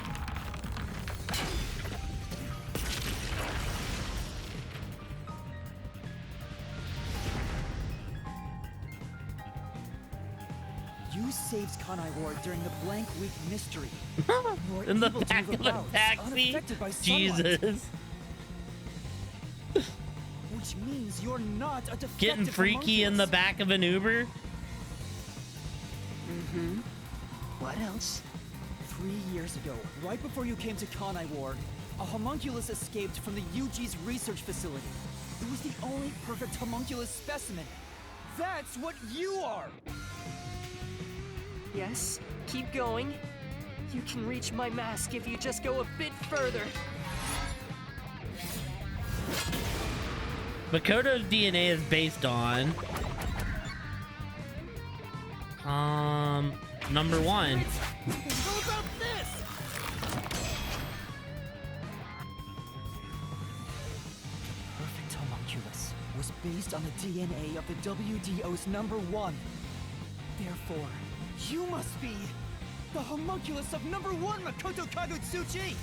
You saved Kanai Ward during the Blank Week mystery. You were In the able to back move of the about, taxi? unaffected by sunlight, Jesus. which means you're not a defective Getting freaky in the homunculus. back of an Uber? Mm-hmm. What else? 3 years ago, right before you came to Kanai Ward, a homunculus escaped from the UG's research facility. It was the only perfect homunculus specimen. That's what you are! Yes, keep going. You can reach my mask if you just go a bit further. Makoto's DNA is based on number 1. How about this? Perfect homunculus was based on the DNA of the WDO's number 1. Therefore, you must be the homunculus of number 1, Makoto Kagutsuchi!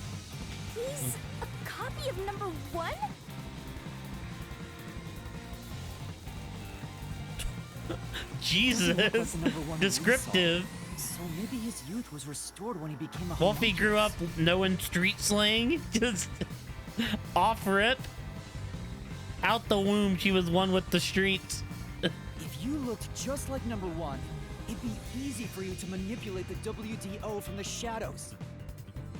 He's a copy of number 1? Jesus. Doesn't look like the number 1 we Descriptive. saw. So maybe his youth was restored when he became a Wolfie grew up homunculus. knowing street slang. Just off rip. Out the womb, she was one with the streets. If you looked just like number 1, it'd be easy for you to manipulate the WDO from the shadows.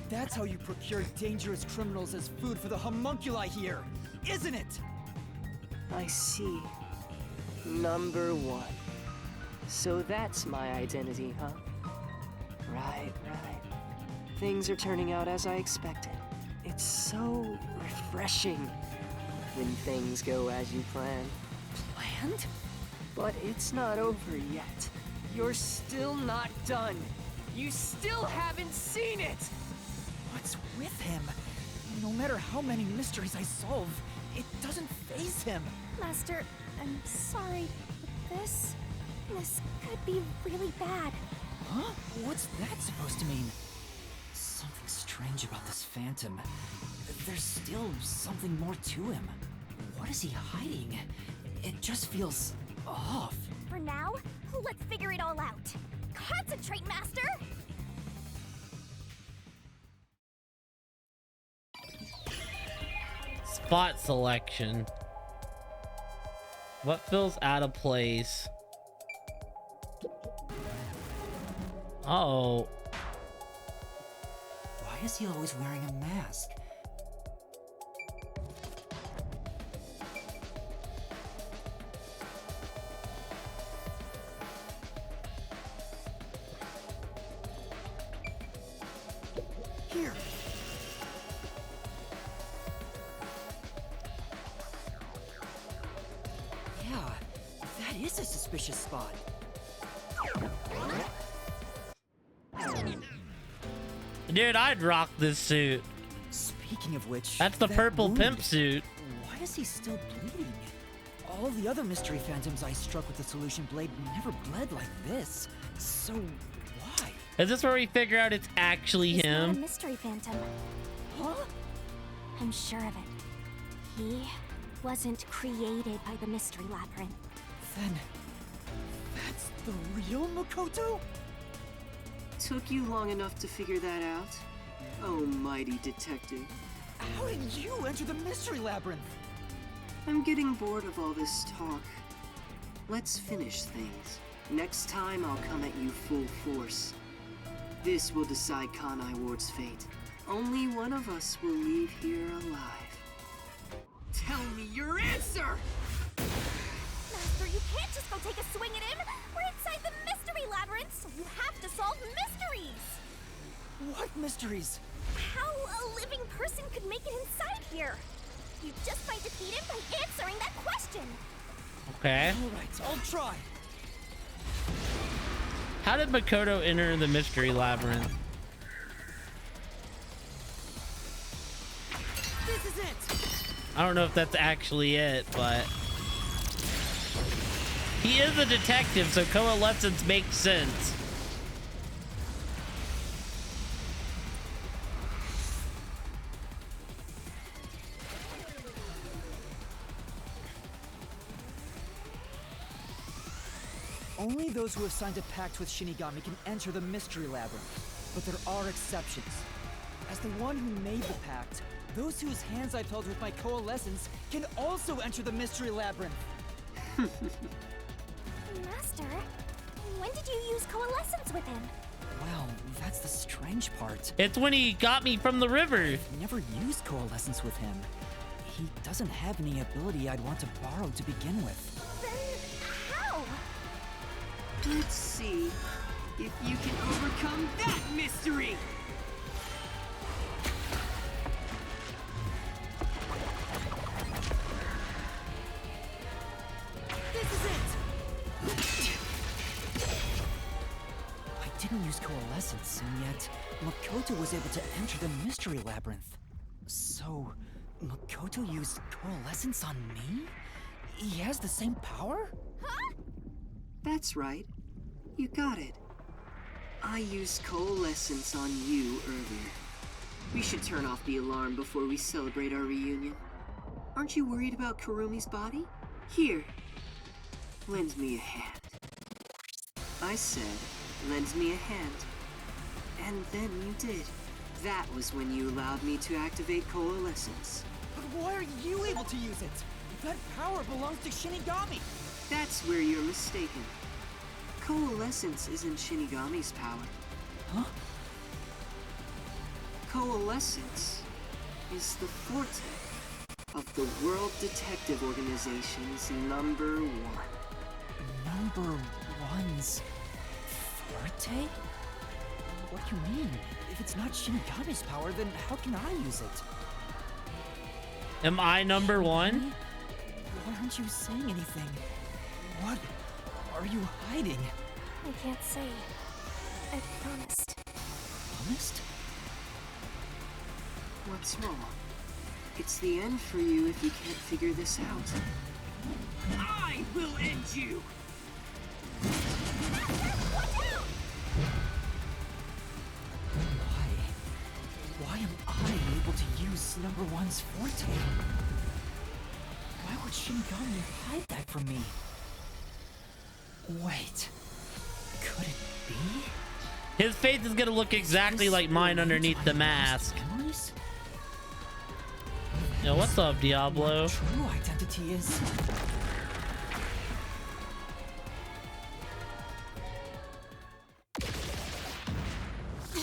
That's how you procure dangerous criminals as food for the homunculi here, isn't it? I see. Number 1. So that's my identity, huh? Right. Things are turning out as I expected. It's so refreshing when things go as you plan. Planned? But it's not over yet. You're still not done. You still haven't seen it! What's with him? No matter how many mysteries I solve, it doesn't faze him. Master, I'm sorry, but this could be really bad. Huh? What's that supposed to mean? Something strange about this phantom. There's still something more to him. What is he hiding? It just feels off. For now, let's figure it all out. Concentrate, Master! Spot selection. What feels out of place? Oh. Why is he always wearing a mask? Here. Yeah, that is a suspicious spot. Dude, I'd rock this suit. Speaking of which, That's the that purple wound, pimp suit. Why is he still bleeding? All the other mystery phantoms I struck with the solution blade never bled like this. So why? Is this where we figure out it's actually He's not a him? mystery phantom. Huh? I'm sure of it. He wasn't created by the mystery labyrinth. Then that's the real Makoto? Took you long enough to figure that out? Oh, mighty detective. How did you enter the mystery labyrinth? I'm getting bored of all this talk. Let's finish things. Next time, I'll come at you full force. This will decide Kanai Ward's fate. Only one of us will leave here alive. Tell me your answer! Master, you can't just go take a swing at him! We're inside the mystery labyrinth, so you have to solve mysteries! What mysteries? How a living person could make it inside here? You just might defeat him by answering that question! Okay. Alright, I'll try. How did Makoto enter the mystery labyrinth? This is it! I don't know if that's actually it, but he is a detective, so coalescence makes sense. Only those who have signed a pact with Shinigami can enter the mystery labyrinth, but there are exceptions. As the one who made the pact, those whose hands I've held with my coalescence can also enter the mystery labyrinth. Master, when did you use coalescence with him? Well, that's the strange part. It's when he got me from the river. Never used coalescence with him. He doesn't have any ability I'd want to borrow to begin with. Then how? Let's see if you can overcome that mystery! This is it! I didn't use coalescence, and yet Makoto was able to enter the mystery labyrinth. So, Makoto used coalescence on me? He has the same power? Huh? That's right. You got it. I used coalescence on you earlier. We should turn off the alarm before we celebrate our reunion. Aren't you worried about Kurumi's body? Here. Lend me a hand. I said, lend me a hand. And then you did. That was when you allowed me to activate coalescence. But why are you able to use it? That power belongs to Shinigami! That's where you're mistaken. Coalescence isn't Shinigami's power. Huh? Coalescence is the forte of the World Detective Organization's number one. Number one's forte? What do you mean? If it's not Shinigami's power, then how can I use it? Am I number one? Why aren't you saying anything? What are you hiding? I can't say. I promised. Honest? What's wrong? It's the end for you if you can't figure this out. I will end you! Why am I able to use number one's forte? Why would Shinigami hide that from me? Wait, could it be? His face is gonna look exactly like mine underneath the mask. Memories? Yo, what's up, Diablo? True identity is.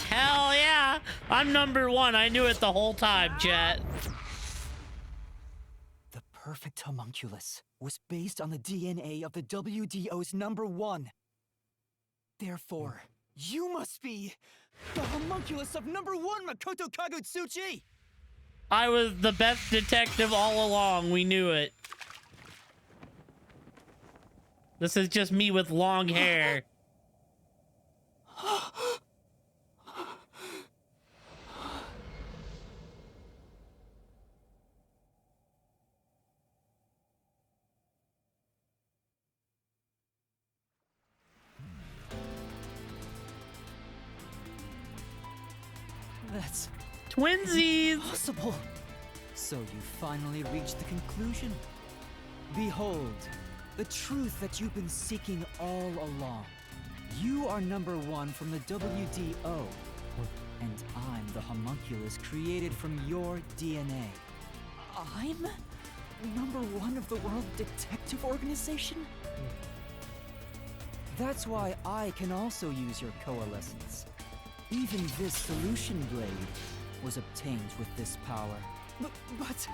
Hell yeah! I'm number one. I knew it the whole time, chat. The perfect homunculus was based on the DNA of the WDO's number one. Therefore, you must be the homunculus of number one, Makoto Kagutsuchi! I was the best detective all along. We knew it. This is just me with long hair. That's Twinsies! impossible. So you finally reached the conclusion. Behold, the truth that you've been seeking all along. You are number one from the WDO, and I'm the homunculus created from your DNA. I'm number one of the World Detective Organization? That's why I can also use your coalescence. Even this solution blade was obtained with this power. But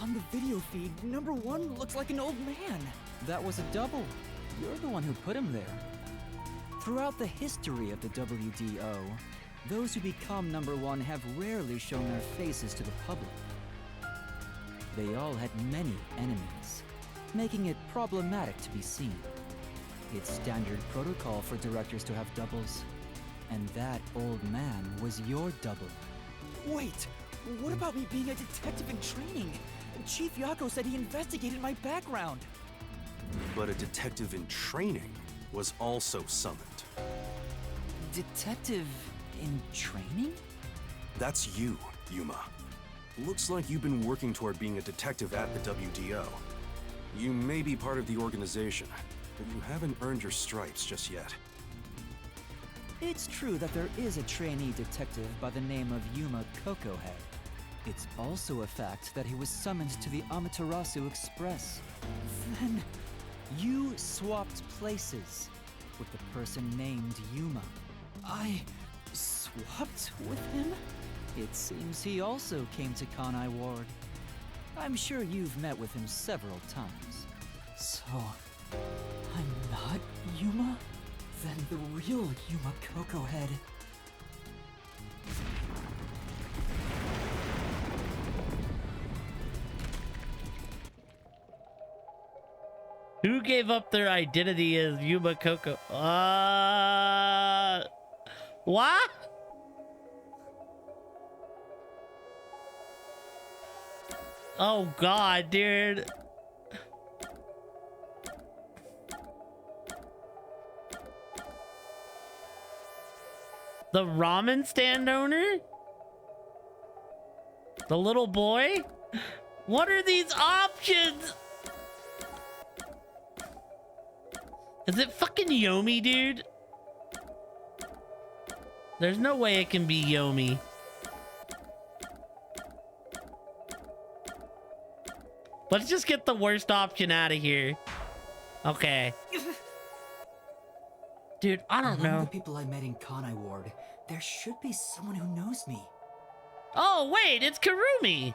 on the video feed, number one looks like an old man. That was a double. You're the one who put him there. Throughout the history of the WDO, those who become number one have rarely shown their faces to the public. They all had many enemies, making it problematic to be seen. It's standard protocol for directors to have doubles. And that old man was your double. Wait, what about me being a detective in training? Chief Yako said he investigated my background. But a detective in training was also summoned. Detective in training? That's you, Yuma. Looks like you've been working toward being a detective at the WDO. You may be part of the organization, but you haven't earned your stripes just yet. It's true that there is a trainee detective by the name of Yuma Kokohead. It's also a fact that he was summoned to the Amaterasu Express. Then, you swapped places with the person named Yuma. I swapped with him? It seems he also came to Kanai Ward. I'm sure you've met with him several times. So, I'm not Yuma? Then the real Yuma Kokohead. Who gave up their identity as Yuma Coco? What? Oh God, dude. The ramen stand owner? The little boy? What are these options? Is it fucking Yomi, dude? There's no way it can be Yomi. Let's just get the worst option out of here. Okay. Dude, I don't Among know. the people I met in Kanai Ward, there should be someone who knows me. Oh, wait, it's Karumi.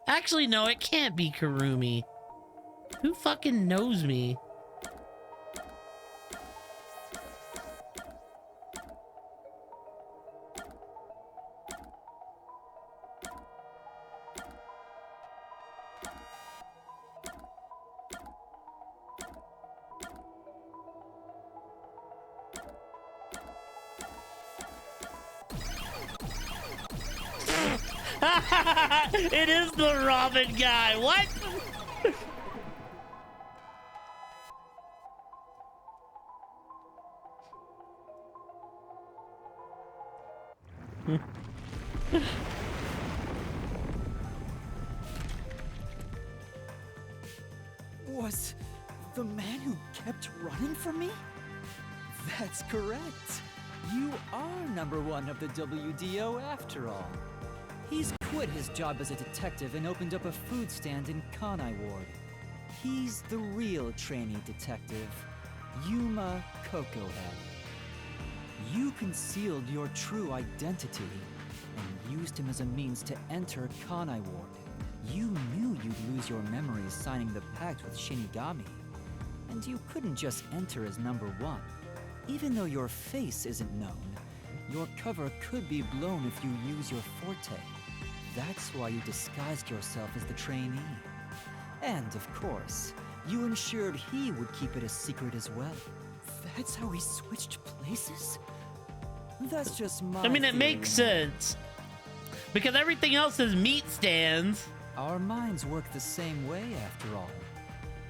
Actually, no, it can't be Karumi. Who fucking knows me? It is the ramen guy. What? Was the man who kept running from me? That's correct. You are #1 of the WDO after all. He's quit his job as a detective and opened up a food stand in Kanai Ward. He's the real trainee detective, Yuma Cocohead. You concealed your true identity and used him as a means to enter Kanai Ward. You knew you'd lose your memories signing the pact with Shinigami, and you couldn't just enter as #1. Even though your face isn't known, your cover could be blown if you use your forte. That's why you disguised yourself as the trainee. And of course, you ensured he would keep it a secret as well. That's how we switched places? That's just my I mean, it theory, makes sense. Because everything else is meat stands. Our minds work the same way, after all.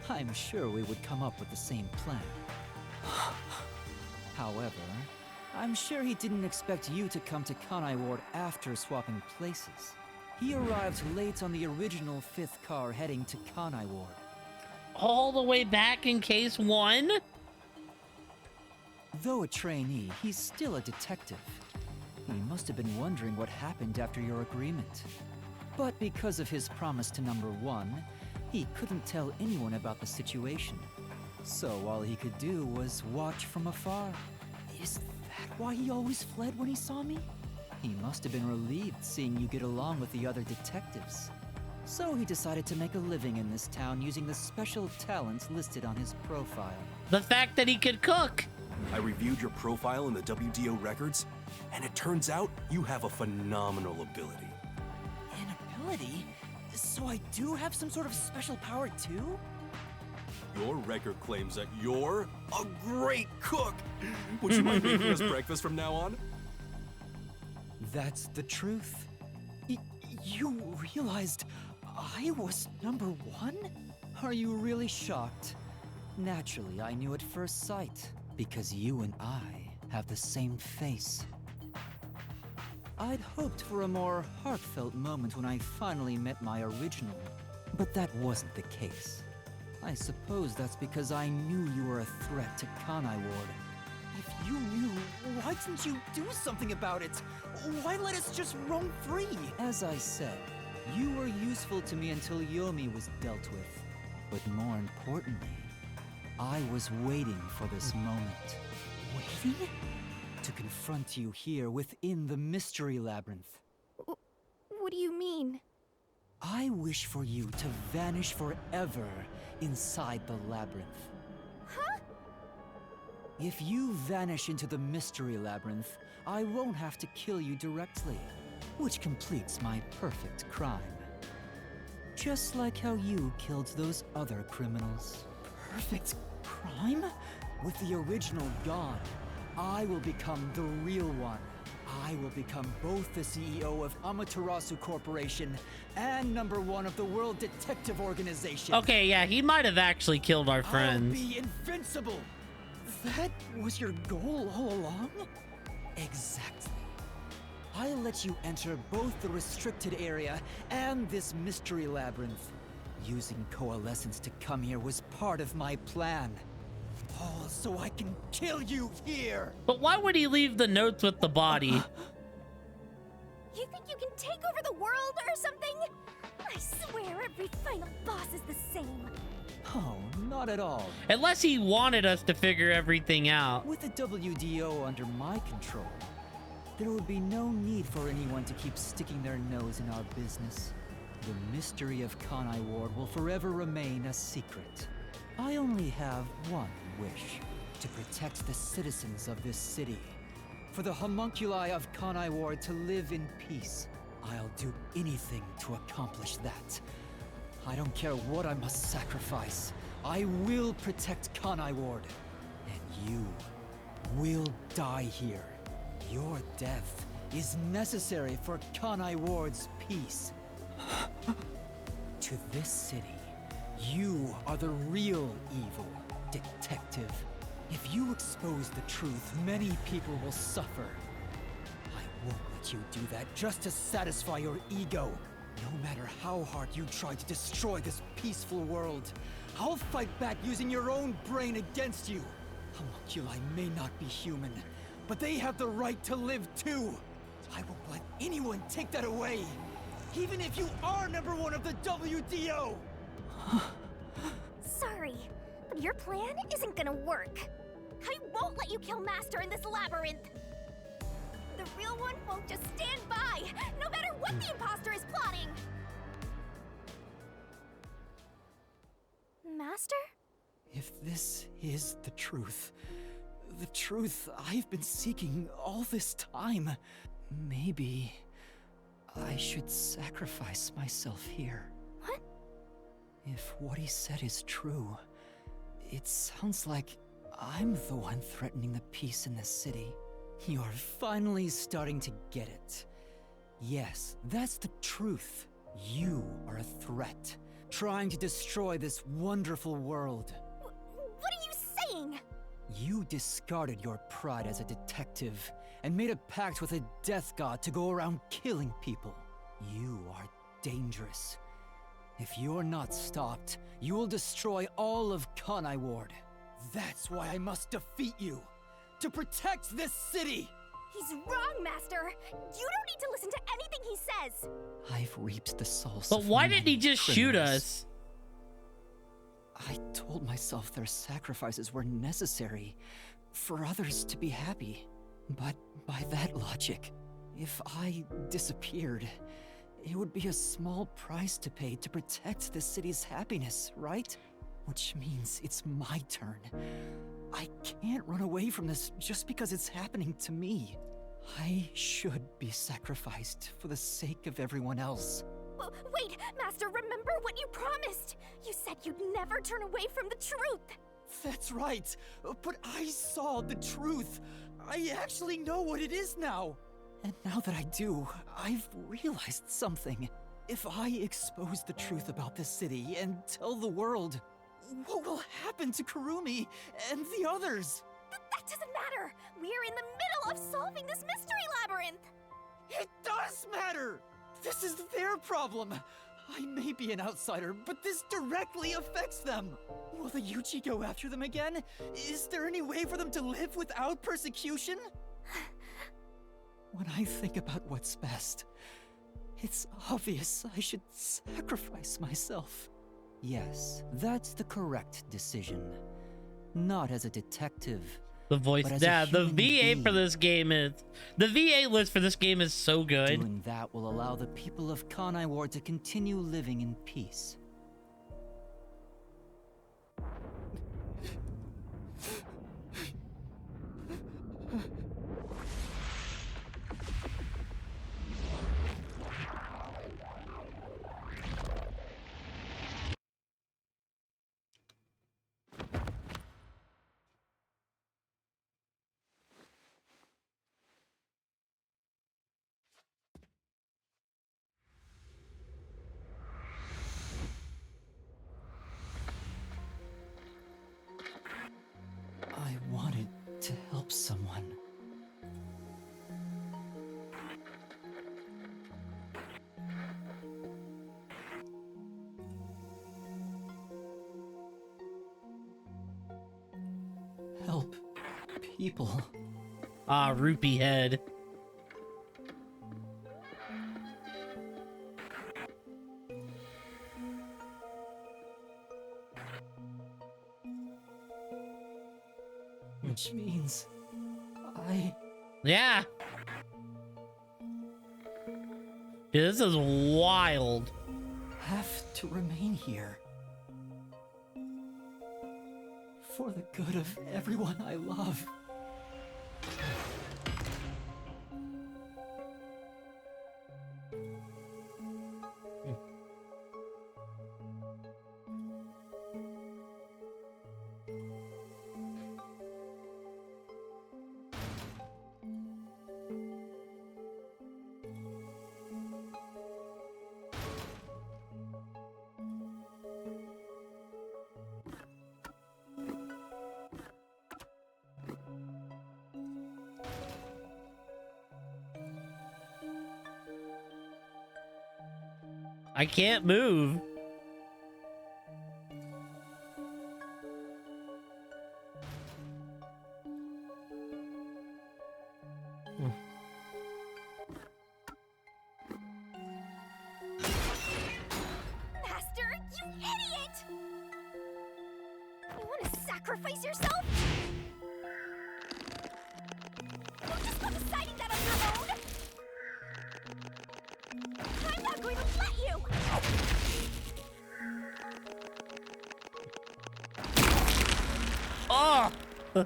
I'm sure we would come up with the same plan. However, I'm sure he didn't expect you to come to Kanai Ward after swapping places. He arrived late on the original 5th car heading to Kanai Ward. All the way back in case 1? Though a trainee, he's still a detective. He must have been wondering what happened after your agreement. But because of his promise to #1, he couldn't tell anyone about the situation. So all he could do was watch from afar. Is that why he always fled when he saw me? He must have been relieved seeing you get along with the other detectives. So he decided to make a living in this town using the special talents listed on his profile. The fact that he could cook. I reviewed your profile in the WDO records, and it turns out you have a phenomenal ability. An ability? So I do have some sort of special power too? Your record claims that you're a great cook. Would you mind making us breakfast from now on? That's the truth. You realized I was #1? Are you really shocked? Naturally, I knew at first sight, because you and I have the same face. I'd hoped for a more heartfelt moment when I finally met my original, but that wasn't the case. I suppose that's because I knew you were a threat to Kanai Ward. If you knew, why didn't you do something about it? Why let us just roam free? As I said, you were useful to me until Yomi was dealt with. But more importantly, I was waiting for this moment. Waiting? To confront you here within the Mystery Labyrinth. What do you mean? I wish for you to vanish forever inside the labyrinth. Huh? If you vanish into the Mystery Labyrinth, I won't have to kill you directly, which completes my perfect crime. Just like how you killed those other criminals. Perfect crime? With the original gone, I will become the real one. I will become both the CEO of Amaterasu Corporation and #1 of the World Detective Organization. Okay, yeah, he might have actually killed our I'll friends. be invincible. That was your goal all along? Exactly. I let you enter both the restricted area and this mystery labyrinth. Using coalescence to come here was part of my plan. All so I can kill you here. But why would he leave the notes with the body? You think you can take over the world or something? I swear every final boss is the same. Oh, not at all. Unless he wanted us to figure everything out. With the WDO under my control, there would be no need for anyone to keep sticking their nose in our business. The mystery of Kanai Ward will forever remain a secret. I only have one wish: to protect the citizens of this city. For the homunculi of Kanai Ward to live in peace, I'll do anything to accomplish that. I don't care what I must sacrifice. I will protect Kanai Ward. And you will die here. Your death is necessary for Kanai Ward's peace. To this city, you are the real evil, detective. If you expose the truth, many people will suffer. I won't let you do that just to satisfy your ego. No matter how hard you try to destroy this peaceful world, I'll fight back using your own brain against you. Homunculi may not be human, but they have the right to live too. I won't let anyone take that away, even if you are #1 of the WDO! Sorry, but your plan isn't gonna work. I won't let you kill Master in this labyrinth. The real one won't just stand by, no matter what the imposter is plotting. Master? If this is the truth I've been seeking all this time, maybe I should sacrifice myself here. What? If what he said is true, it sounds like I'm the one threatening the peace in this city. You're finally starting to get it. Yes, that's the truth. You are a threat, trying to destroy this wonderful world. What are you saying? You discarded your pride as a detective and made a pact with a death god to go around killing people. You are dangerous. If you're not stopped, you will destroy all of Kanai Ward. That's why I must defeat you, to protect this city! He's wrong, Master! You don't need to listen to anything he says! I've reaped the souls But of why many didn't he just shoot criminals. us? I told myself their sacrifices were necessary for others to be happy. But by that logic, if I disappeared, it would be a small price to pay to protect the city's happiness, right? Which means it's my turn. I can't run away from this just because it's happening to me. I should be sacrificed for the sake of everyone else. Wait, Master, remember what you promised! You said you'd never turn away from the truth! That's right, but I saw the truth. I actually know what it is now. And now that I do, I've realized something. If I expose the truth about this city and tell the world, what will happen to Kurumi and the others? That doesn't matter! We're in the middle of solving this mystery labyrinth! It does matter! This is their problem. I may be an outsider, but this directly affects them. Will the Yuchi go after them again? Is there any way for them to live without persecution? When I think about what's best, it's obvious I should sacrifice myself. Yes, that's the correct decision. Not as a detective. The voice, but as a yeah, the human VA for being. this game is, the VA list for this game is so good. Doing that will allow the people of Kanai Ward to continue living in peace. I wanted to help someone. Help people. Ah, rupee head. Which means I Yeah. Dude, this is wild. have to remain here. For the good of everyone I love. I can't move. Master, you idiot! You want to sacrifice yourself? Don't just go deciding that on your own! I'm not going to let you! Oh! You're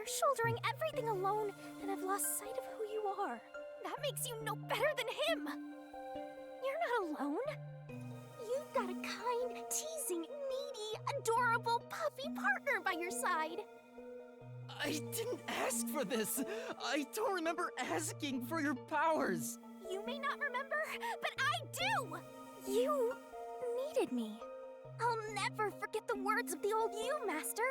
shouldering everything alone and have lost sight of who you are. That makes you no better than him! You're not alone. You've got a kind, teasing, needy, adorable, puppy partner by your side. I didn't ask for this. I don't remember asking for your powers. You may not remember, but I do! You needed me. I'll never forget the words of the old you, Master.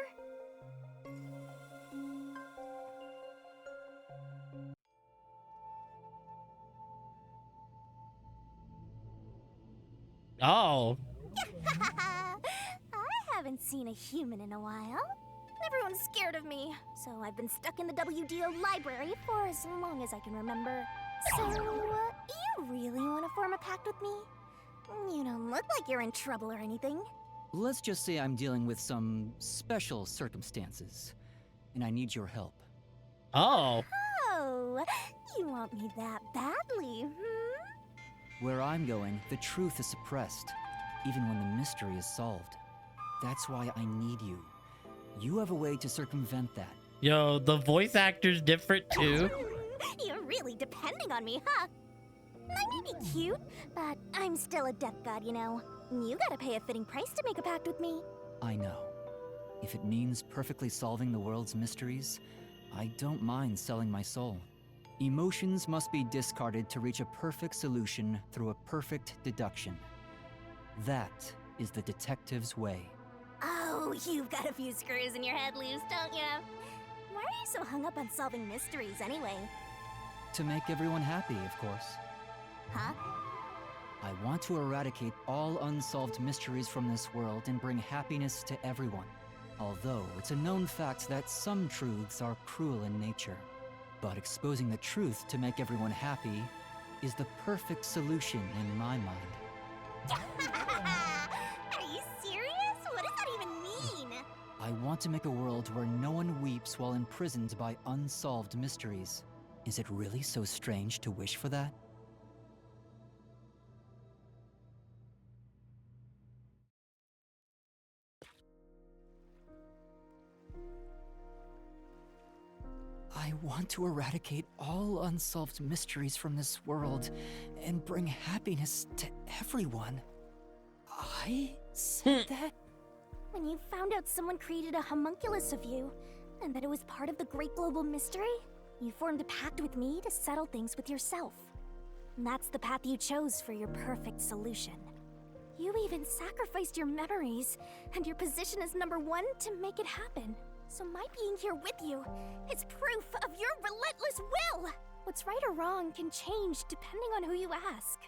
Oh. I haven't seen a human in a while. Everyone's scared of me, so I've been stuck in the WDO library for as long as I can remember. So, you really want to form a pact with me? You don't look like you're in trouble or anything. Let's just say I'm dealing with some special circumstances, and I need your help. Oh. Oh, you want me that badly, hmm? Where I'm going, the truth is suppressed, even when the mystery is solved. That's why I need you. You have a way to circumvent that. Yo, the voice actor's different too. You're really depending on me, huh? I may be cute, but I'm still a death god, you know. You gotta pay a fitting price to make a pact with me. I know. If it means perfectly solving the world's mysteries, I don't mind selling my soul. Emotions must be discarded to reach a perfect solution through a perfect deduction. That is the detective's way. Oh, you've got a few screws in your head loose, don't you? Why are you so hung up on solving mysteries anyway? To make everyone happy, of course. Huh? I want to eradicate all unsolved mysteries from this world and bring happiness to everyone. Although it's a known fact that some truths are cruel in nature. But exposing the truth to make everyone happy is the perfect solution in my mind. Are you serious? What does that even mean? I want to make a world where no one weeps while imprisoned by unsolved mysteries. Is it really so strange to wish for that? I want to eradicate all unsolved mysteries from this world and bring happiness to everyone. I said that? When you found out someone created a homunculus of you, and that it was part of the great global mystery, you formed a pact with me to settle things with yourself. And that's the path you chose for your perfect solution. You even sacrificed your memories and your position as #1 to make it happen. So my being here with you is proof of your relentless will! What's right or wrong can change depending on who you ask.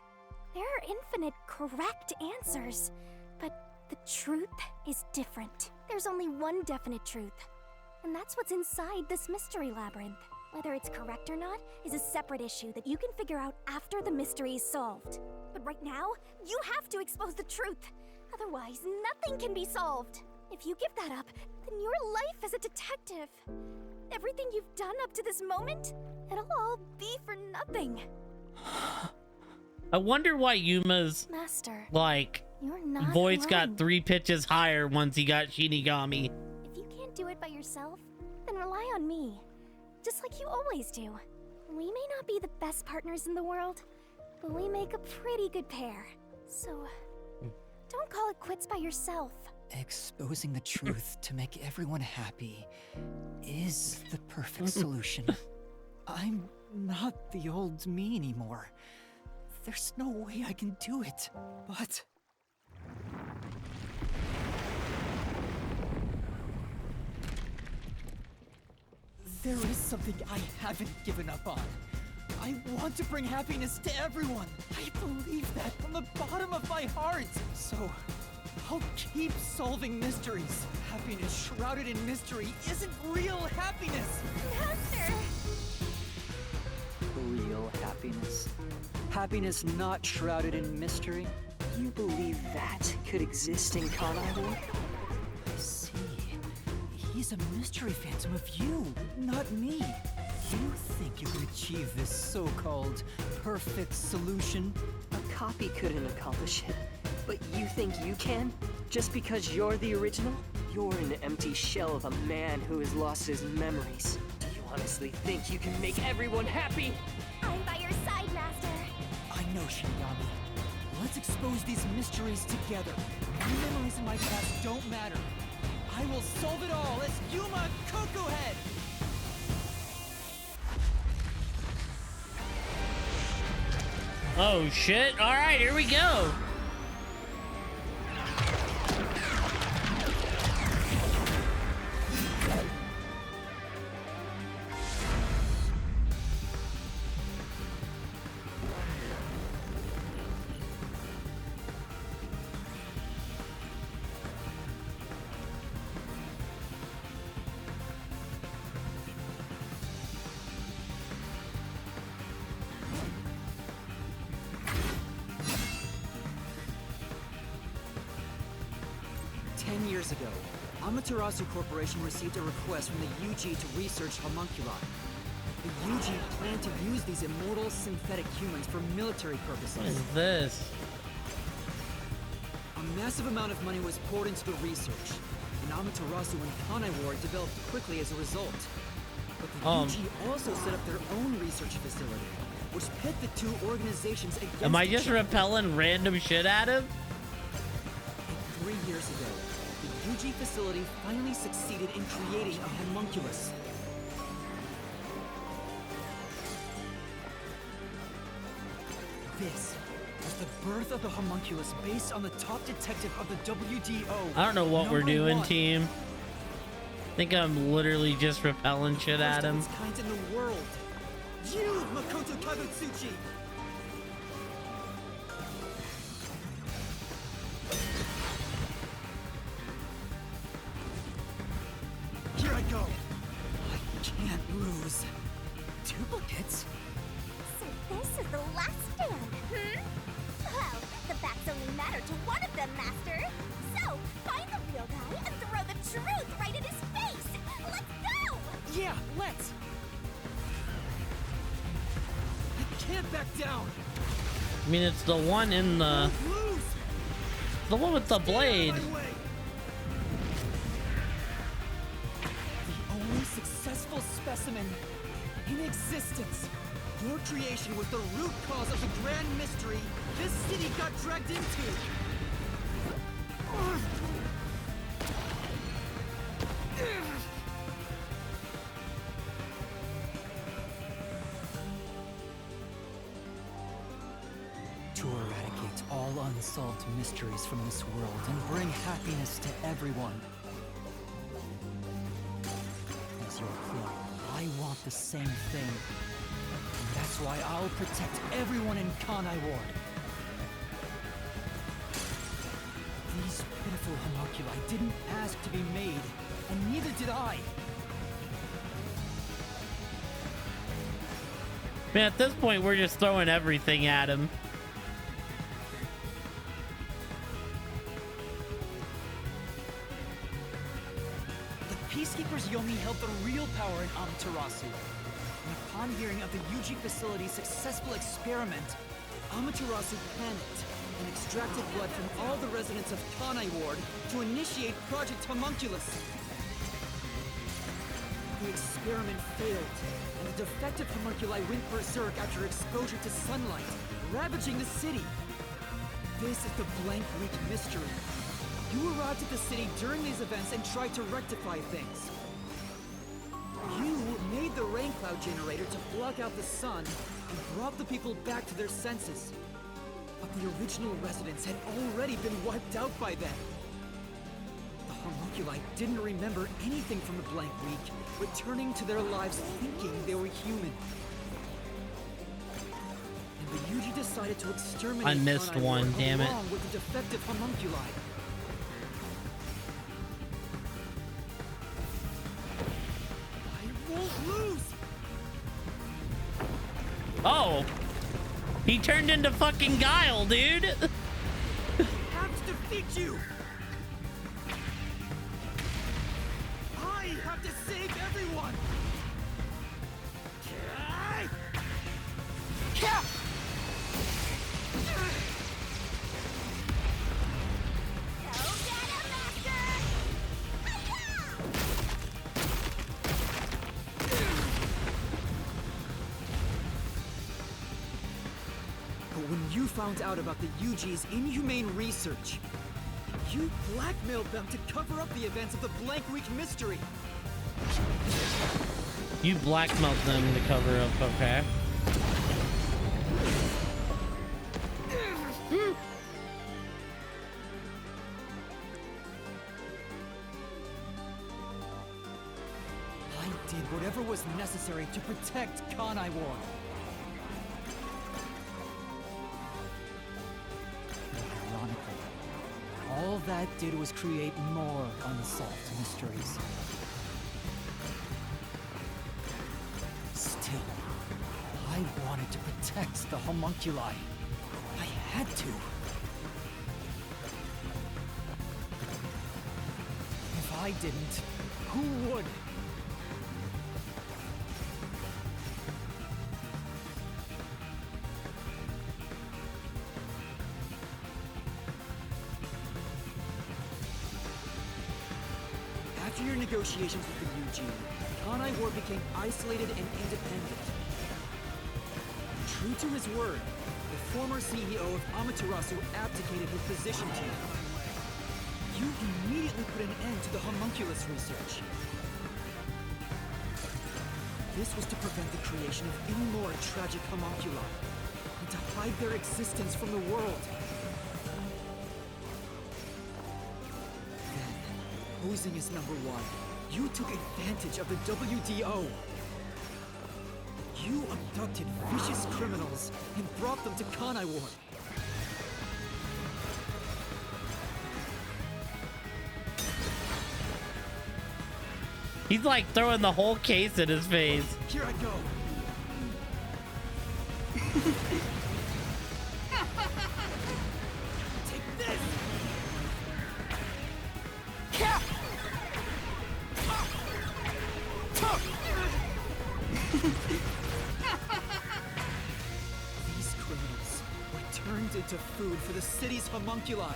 There are infinite correct answers, but the truth is different. There's only one definite truth, and that's what's inside this mystery labyrinth. Whether it's correct or not is a separate issue that you can figure out after the mystery is solved. But right now, you have to expose the truth. Otherwise, nothing can be solved. If you give that up, then your life as a detective, everything you've done up to this moment, it'll all be for nothing. I wonder why Yuma's Master, like you're not voice alone. got 3 pitches higher once he got Shinigami. If you can't do it by yourself, then rely on me. Just like you always do. We may not be the best partners in the world, but we make a pretty good pair. So, don't call it quits by yourself. Exposing the truth to make everyone happy is the perfect solution. I'm not the old me anymore. There's no way I can do it, but... there is something I haven't given up on. I want to bring happiness to everyone. I believe that from the bottom of my heart. So, I'll keep solving mysteries. Happiness shrouded in mystery isn't real happiness. Master! Real happiness. Happiness not shrouded in mystery. You believe that could exist in Kanai Ward? I see. He's a mystery phantom of you, not me. You think you can achieve this so-called perfect solution? A copy couldn't accomplish it. But you think you can? Just because you're the original? You're an empty shell of a man who has lost his memories. Do you honestly think you can make everyone happy? I'm by your side, Master. I know, Shinigami. Let's expose these mysteries together. My memories in my past don't matter. I will solve it all as Yuma Coco Head! Oh shit. All right, here we go. Years ago, Amaterasu Corporation received a request from the UG to research homunculi. The UG planned to use these immortal synthetic humans for military purposes. What is this? A massive amount of money was poured into the research, and Amaterasu and Kanai Ward developed quickly as a result. But the UG also set up their own research facility, which pit the two organizations against Am I just repelling random shit at him? 3 years ago, the UG facility finally succeeded in creating a homunculus. This was the birth of the homunculus based on the top detective of the WDO. I don't know what we're doing, 1. team. I think I'm literally just repelling shit at him. First of its kind in the world. You, Makoto Kagutsuchi! Here I go. I can't lose. Duplicates? So this is the last stand, Well, the facts only matter to one of them, Master. So, find the real guy and throw the truth right in his face! Let's go! Yeah, let's! I can't back down! I mean, it's the one in the... Lose! The one with the blade. Stay out of my way! The only successful specimen in existence. Your creation was the root cause of the grand mystery this city got dragged into. To eradicate all unsolved mysteries from this world and bring happiness to everyone. As your clone, I want the same thing. And that's why I'll protect everyone in Kanai Ward. These pitiful homunculi didn't ask to be made, and neither did I. Man, at this point, we're just throwing everything at him. Peacekeepers Yomi held the real power in Amaterasu. And upon hearing of the UG facility's successful experiment, Amaterasu panicked and extracted blood from all the residents of Kanai Ward to initiate Project Homunculus. The experiment failed, and the defective homunculi went berserk after exposure to sunlight, ravaging the city. This is the Blank Week mystery. You arrived at the city during these events and tried to rectify things. You made the rain cloud generator to block out the sun and brought the people back to their senses. But the original residents had already been wiped out by then. The homunculi didn't remember anything from the blank week, returning to their lives thinking they were human. And the Yuji decided to exterminate I missed Kanai one, Ward damn it. along with the defective homunculi. I won't lose! Oh! He turned into fucking Guile, dude! I have to defeat you! I have to save everyone! But when you found out about the Yuji's inhumane research, you blackmailed them to cover up the events of the Blank Week mystery. You blackmailed them to cover up, okay? I did whatever was necessary to protect Kanai Ward. Ironically, all that did was create more unsolved mysteries. Still, I wanted to protect the homunculi. I had to. If I didn't, who would? After your negotiations with the Yuji, Kanai Ward became isolated and independent. True to his word, the former CEO of Amaterasu abdicated his position to you. You immediately put an end to the homunculus research. This was to prevent the creation of any more tragic homunculi, and to hide their existence from the world. Then, posing as number one, you took advantage of the WDO. You abducted vicious criminals and brought them to Kanai Ward. He's like throwing the whole case in his face. Here I go. Take this! These criminals were turned into food for the city's homunculi.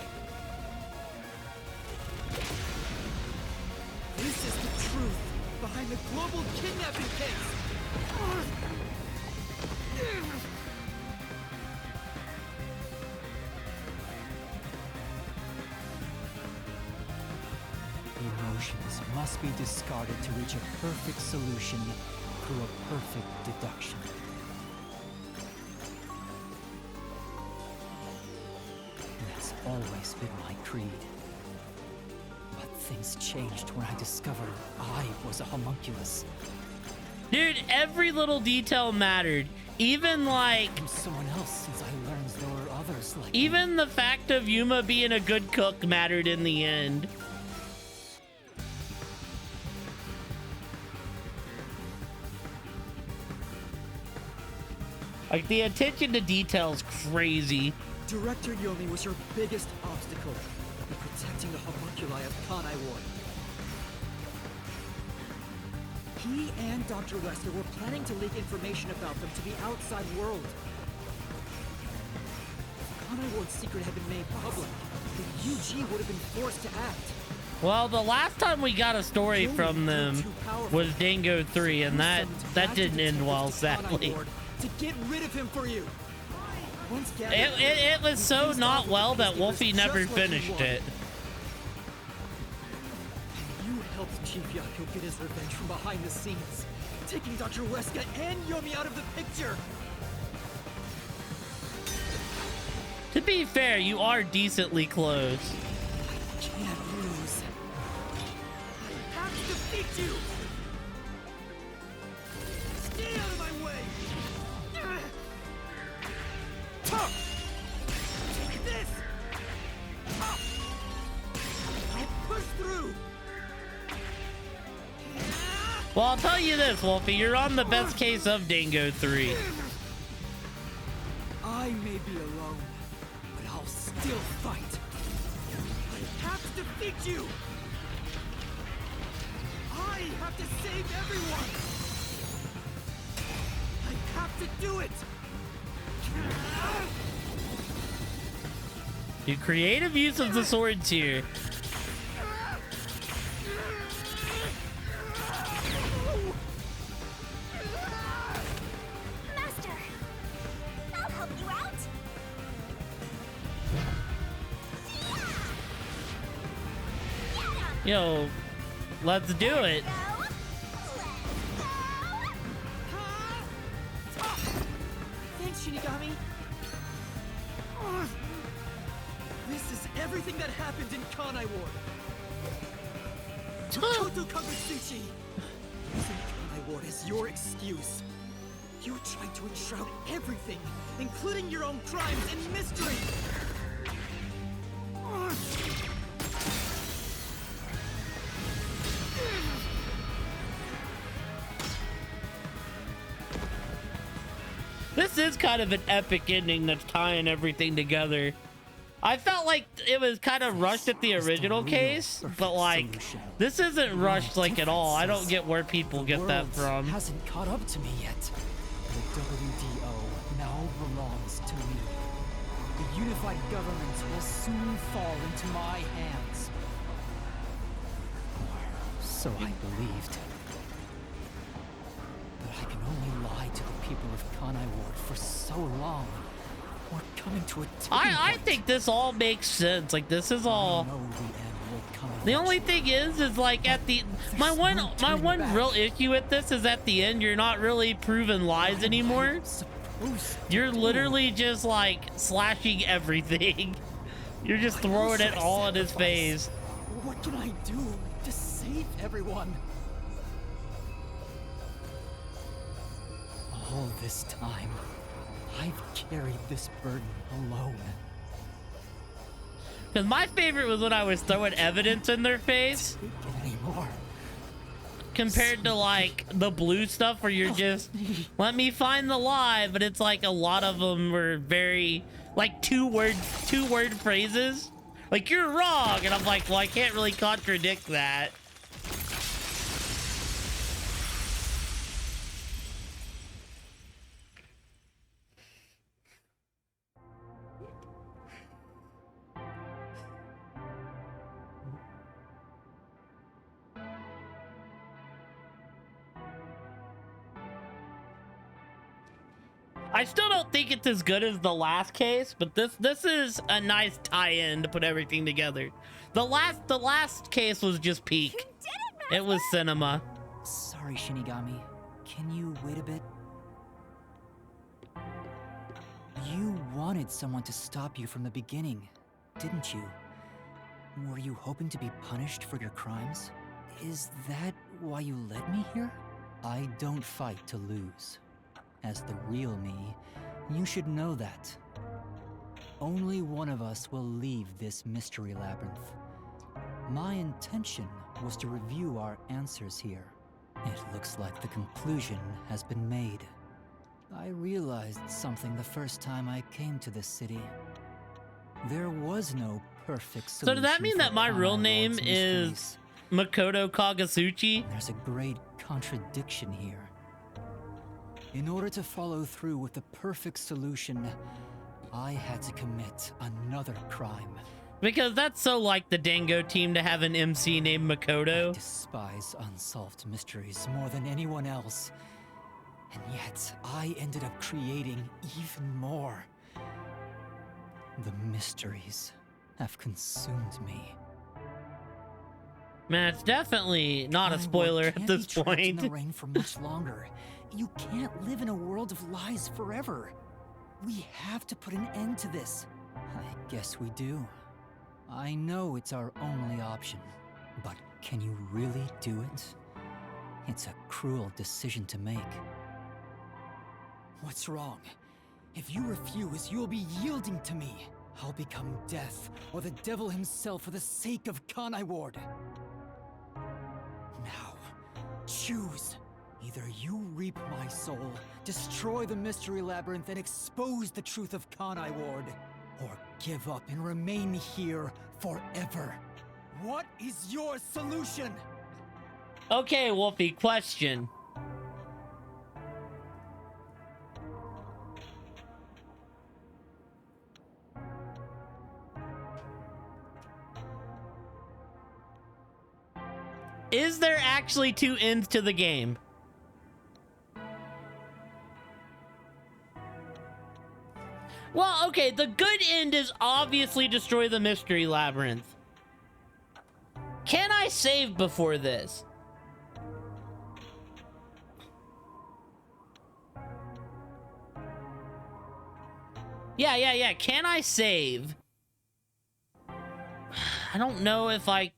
This is the truth behind the global kidnapping case. Emotions must be discarded to reach a perfect solution through a perfect deduction. That's always been my creed. But things changed when I discovered I was a homunculus. Dude, every little detail mattered. Even like... I'm someone else since I learned there were others like even me. the fact of Yuma being a good cook mattered in the end. Like, the attention to detail is crazy. Director Yomi was your biggest obstacle in protecting the homunculi of Kanai Ward. He and Dr. Wesker were planning to leak information about them to the outside world. If Kanai Ward's secret had been made public, the UG would have been forced to act. Well, the last time we got a story from them was Dango 3, and that didn't end well, sadly. To get rid of him for you. It was so not well that Wolfie never finished it. You helped Chief Yako get his revenge from behind the scenes, taking Dr. Wesker and Yomi out of the picture. To be fair, you are decently close. I can't lose. defeat you! Stay out of my way! Take this! I'll push through! Well, I'll tell you this, Wolfie, you're on the best case of Dango 3. I may be alone, but I'll still fight. I have to defeat you! I have to save everyone! I have to do it! Do creative use of the swords here. Master! I'll help you out! Yo, let's do it. Thanks, Shinigami. This is everything that happened in Kanai Ward. Makoto Kagutsuchi! Using Kanai Ward as your excuse. You tried to enshroud everything, including your own crimes, in mystery! This is kind of an epic ending that's tying everything together. I felt like it was kind of rushed at the original case, but like, this isn't rushed like at all. I don't get where people get that from. Hasn't caught up to me yet. The WDO now belongs to me. The unified government will soon fall into my hands. So I believed. But I can only lie to the people of Kanai Ward for so long. We're coming to a tipping I point. think this all makes sense. Like, this is all. I know the end will come The only eventually. thing is like at the my one real issue with this is at the end you're not really proving lies anymore. You're literally just like slashing everything. You're just throwing it all in his face. What can I do to save everyone? All this time, I've carried this burden alone. Because my favorite was when I was throwing evidence in their face. Anymore. Compared to like the blue stuff where you're just, let me find the lie, but it's like a lot of them were very like two word phrases. Like, you're wrong, and I'm like, well, I can't really contradict that. I still don't think it's as good as the last case, but this is a nice tie-in to put everything together. The last case was just peak. You did it, Master! It was cinema. Sorry, Shinigami. Can you wait a bit? You wanted someone to stop you from the beginning, didn't you? Were you hoping to be punished for your crimes? Is that why you led me here? I don't fight to lose. As the real me, you should know that. Only one of us will leave this mystery labyrinth. My intention was to review our answers here. It looks like the conclusion has been made. I realized something the first time I came to this city. There was no perfect solution. So does that mean for that my real Kanai name Ward's is mysteries. Makoto Kagutsuchi? There's a great contradiction here. In order to follow through with the perfect solution, I had to commit another crime. Because that's so like the Dango team to have an MC named Makoto. I despise unsolved mysteries more than anyone else. And yet, I ended up creating even more. The mysteries have consumed me. Man, it's definitely not a Kanai spoiler Ward at can't this be trapped in the point. rain for much longer. You can't live in a world of lies forever. We have to put an end to this. I guess we do. I know it's our only option, but can you really do it? It's a cruel decision to make. What's wrong? If you refuse, you will be yielding to me. I'll become death, or the devil himself for the sake of Kanai Ward. Now, choose. Either you reap my soul, destroy the Mystery Labyrinth, and expose the truth of Kanai Ward, or give up and remain here forever. What is your solution? Okay, Wolfie, question. Is there actually two ends to the game? Well, okay, the good end is obviously destroy the Mystery Labyrinth. Can I save before this? Yeah. Can I save? I don't know if I...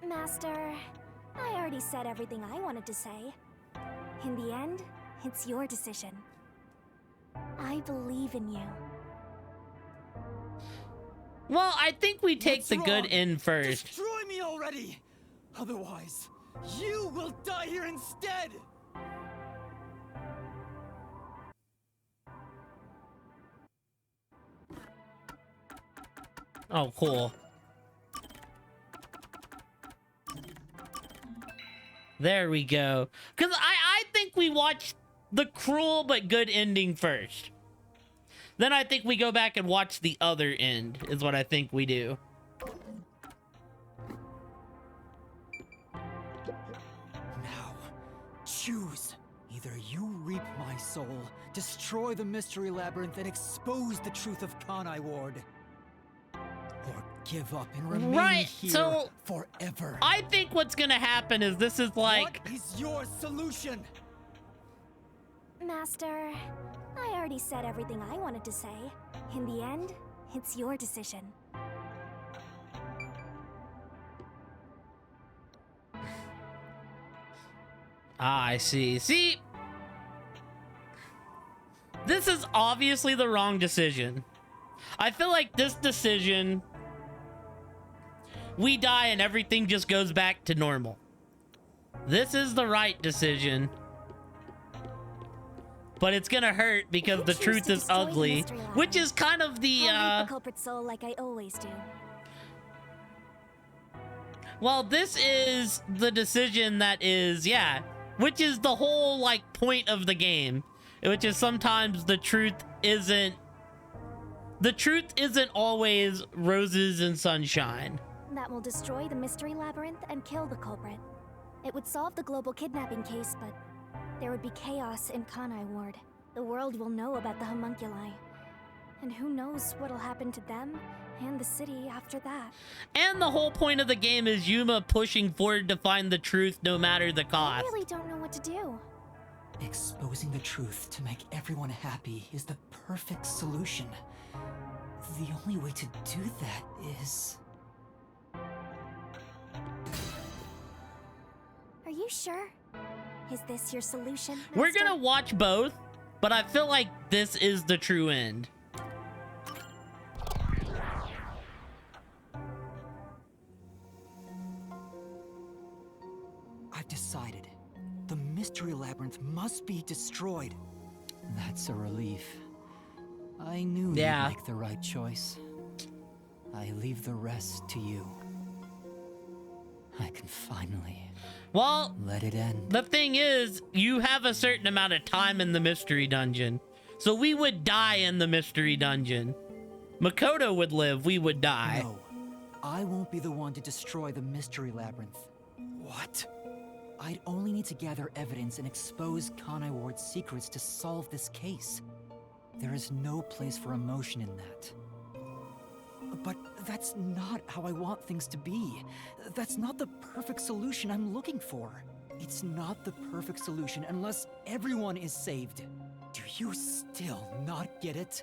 Master, I already said everything I wanted to say. In the end, it's your decision. I believe in you. Well, I think we take What's the good wrong? end first. Destroy me already! Otherwise, you will die here instead! Oh, cool. There we go. Because I think we watch the cruel but good ending first. Then I think we go back and watch the other end, is what I think we do. Now, choose. Either you reap my soul, destroy the Mystery Labyrinth, and expose the truth of Kanai Ward, or give up and remain here so forever. I think what's gonna happen is this is like... What is your solution? Master, I already said everything I wanted to say. In the end, it's your decision. Ah, I see. See? This is obviously the wrong decision. I feel like this decision... we die and everything just goes back to normal. This is the right decision. But it's gonna hurt because the truth is ugly, which is kind of the, I'll reap the culprit's soul like I always do. well, this is the decision that is, yeah, which is the whole, like, point of the game, which is sometimes the truth isn't always roses and sunshine. That will destroy the Mystery Labyrinth and kill the culprit. It would solve the global kidnapping case, but there would be chaos in Kanai Ward. The world will know about the homunculi. And who knows what'll happen to them and the city after that. And the whole point of the game is Yuma pushing forward to find the truth no matter the I cost. really don't know what to do. Exposing the truth to make everyone happy is the perfect solution. The only way to do that is... Are you sure? Is this your solution, We're Master? gonna watch both, but I feel like this is the true end. I've decided. The Mystery Labyrinth must be destroyed. That's a relief. I knew Yeah. you'd make the right choice. I leave the rest to you. I can finally Well, let it end. the thing is, you have a certain amount of time in the mystery dungeon. So we would die in the mystery dungeon. Makoto would live, we would die. No, I won't be the one to destroy the Mystery Labyrinth. What? I'd only need to gather evidence and expose Kanai Ward's secrets to solve this case. There is no place for emotion in that. But that's not how I want things to be. That's not the perfect solution I'm looking for. It's not the perfect solution unless everyone is saved. Do you still not get it?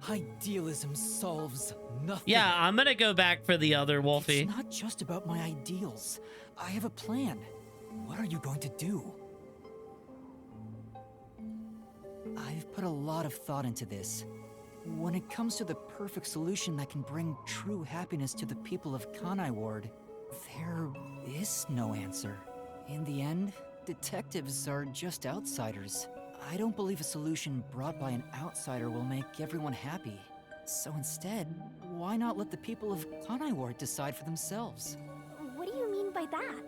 Idealism solves nothing. Yeah, I'm gonna go back for the other Wolfie. It's not just about my ideals. I have a plan. What are you going to do? I've put a lot of thought into this. When it comes to the perfect solution that can bring true happiness to the people of Kanai Ward, there is no answer. In the end, detectives are just outsiders. I don't believe a solution brought by an outsider will make everyone happy. So instead, why not let the people of Kanai Ward decide for themselves? What do you mean by that?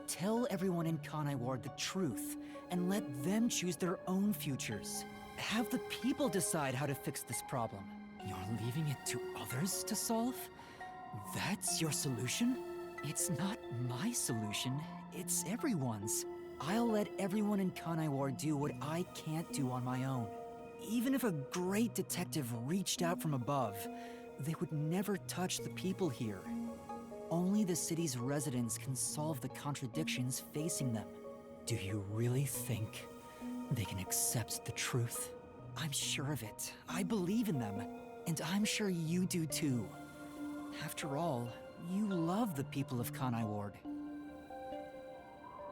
Tell everyone in Kanai Ward the truth, and let them choose their own futures. Have the people decide how to fix this problem. You're leaving it to others to solve? That's your solution? It's not my solution, it's everyone's. I'll let everyone in Kanai Ward do what I can't do on my own. Even if a great detective reached out from above, they would never touch the people here. Only the city's residents can solve the contradictions facing them. Do you really think they can accept the truth? I'm sure of it. I believe in them. And I'm sure you do too. After all, you love the people of Kanai Ward.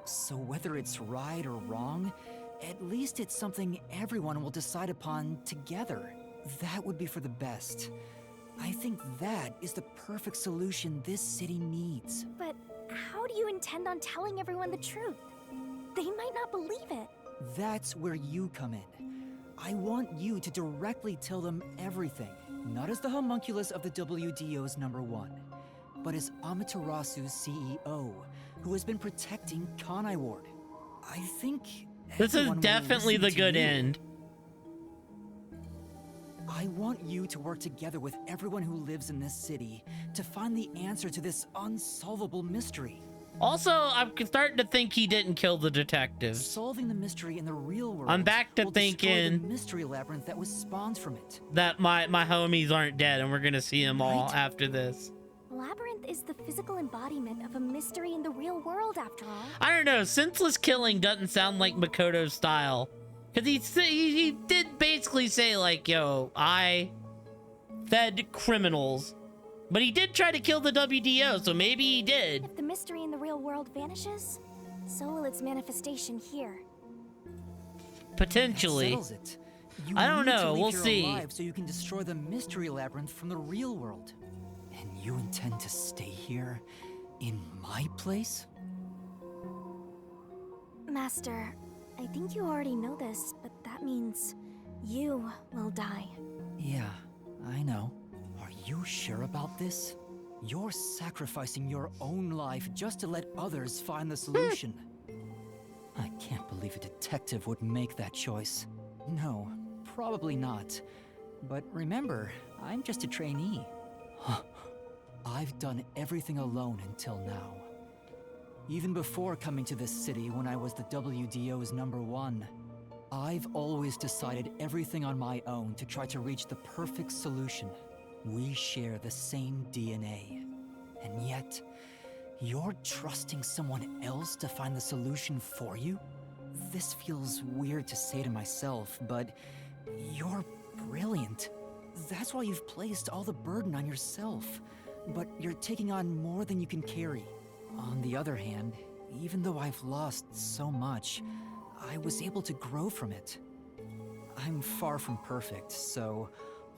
So whether it's right or wrong, at least it's something everyone will decide upon together. That would be for the best. I think that is the perfect solution this city needs. But how do you intend on telling everyone the truth? They might not believe it. That's where you come in. I want you to directly tell them everything. Not as the homunculus of the WDO's #1, but as Amaterasu's CEO, who has been protecting Kanai Ward. I think This is definitely the good end. I want you to work together with everyone who lives in this city to find the answer to this unsolvable mystery. Also, I'm starting to think he didn't kill the detectives. Solving the mystery in the real world. I'm back to will destroy thinking the mystery labyrinth that was spawned from it. that my homies aren't dead, and we're gonna see them all after this. Labyrinth is the physical embodiment of a mystery in the real world, after all. I don't know. Senseless killing doesn't sound like Makoto's style, because he did basically say like, "Yo, I fed criminals," but he did try to kill the WDO, so maybe he did. If the mystery in the real world vanishes, so will its manifestation here. Potentially. That settles it. You I don't need to know. leave We'll here see. alive so you can destroy the mystery labyrinth from the real world. And you intend to stay here in my place? Master, I think you already know this, but that means you will die. Yeah, I know. Are you sure about this? You're sacrificing your own life just to let others find the solution. I can't believe a detective would make that choice. No, probably not. But remember, I'm just a trainee. I've done everything alone until now. Even before coming to this city when I was the WDO's #1, I've always decided everything on my own to try to reach the perfect solution. We share the same DNA. And yet, you're trusting someone else to find the solution for you? This feels weird to say to myself, but you're brilliant. That's why you've placed all the burden on yourself. But you're taking on more than you can carry. On the other hand, even though I've lost so much, I was able to grow from it. I'm far from perfect, so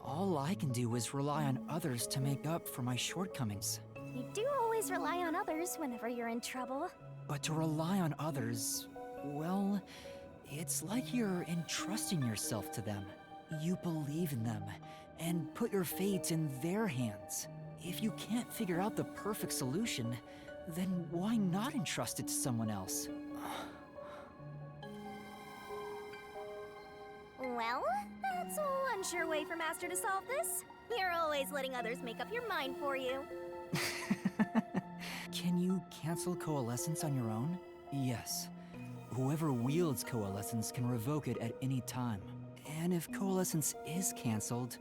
all I can do is rely on others to make up for my shortcomings. You do always rely on others whenever you're in trouble. But to rely on others, well, it's like you're entrusting yourself to them. You believe in them, and put your fate in their hands. If you can't figure out the perfect solution, then why not entrust it to someone else? Well, that's one sure way for Master to solve this. You're always letting others make up your mind for you. Can you cancel coalescence on your own? Yes. Whoever wields coalescence can revoke it at any time. And if coalescence is canceled,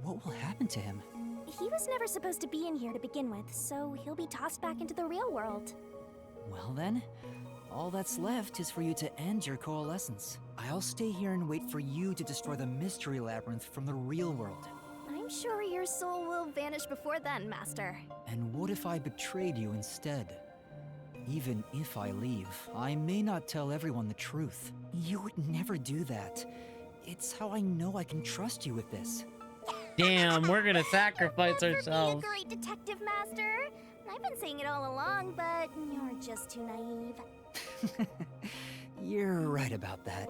what will happen to him? He was never supposed to be in here to begin with, so he'll be tossed back into the real world. Well then, all that's left is for you to end your coalescence. I'll stay here and wait for you to destroy the mystery labyrinth from the real world. I'm sure your soul will vanish before then, Master. And what if I betrayed you instead? Even if I leave, I may not tell everyone the truth. You would never do that. It's how I know I can trust you with this. Damn, we're gonna sacrifice Never ourselves. Be a great detective, Master. I've been saying it all along, but you're just too naive. You're right about that.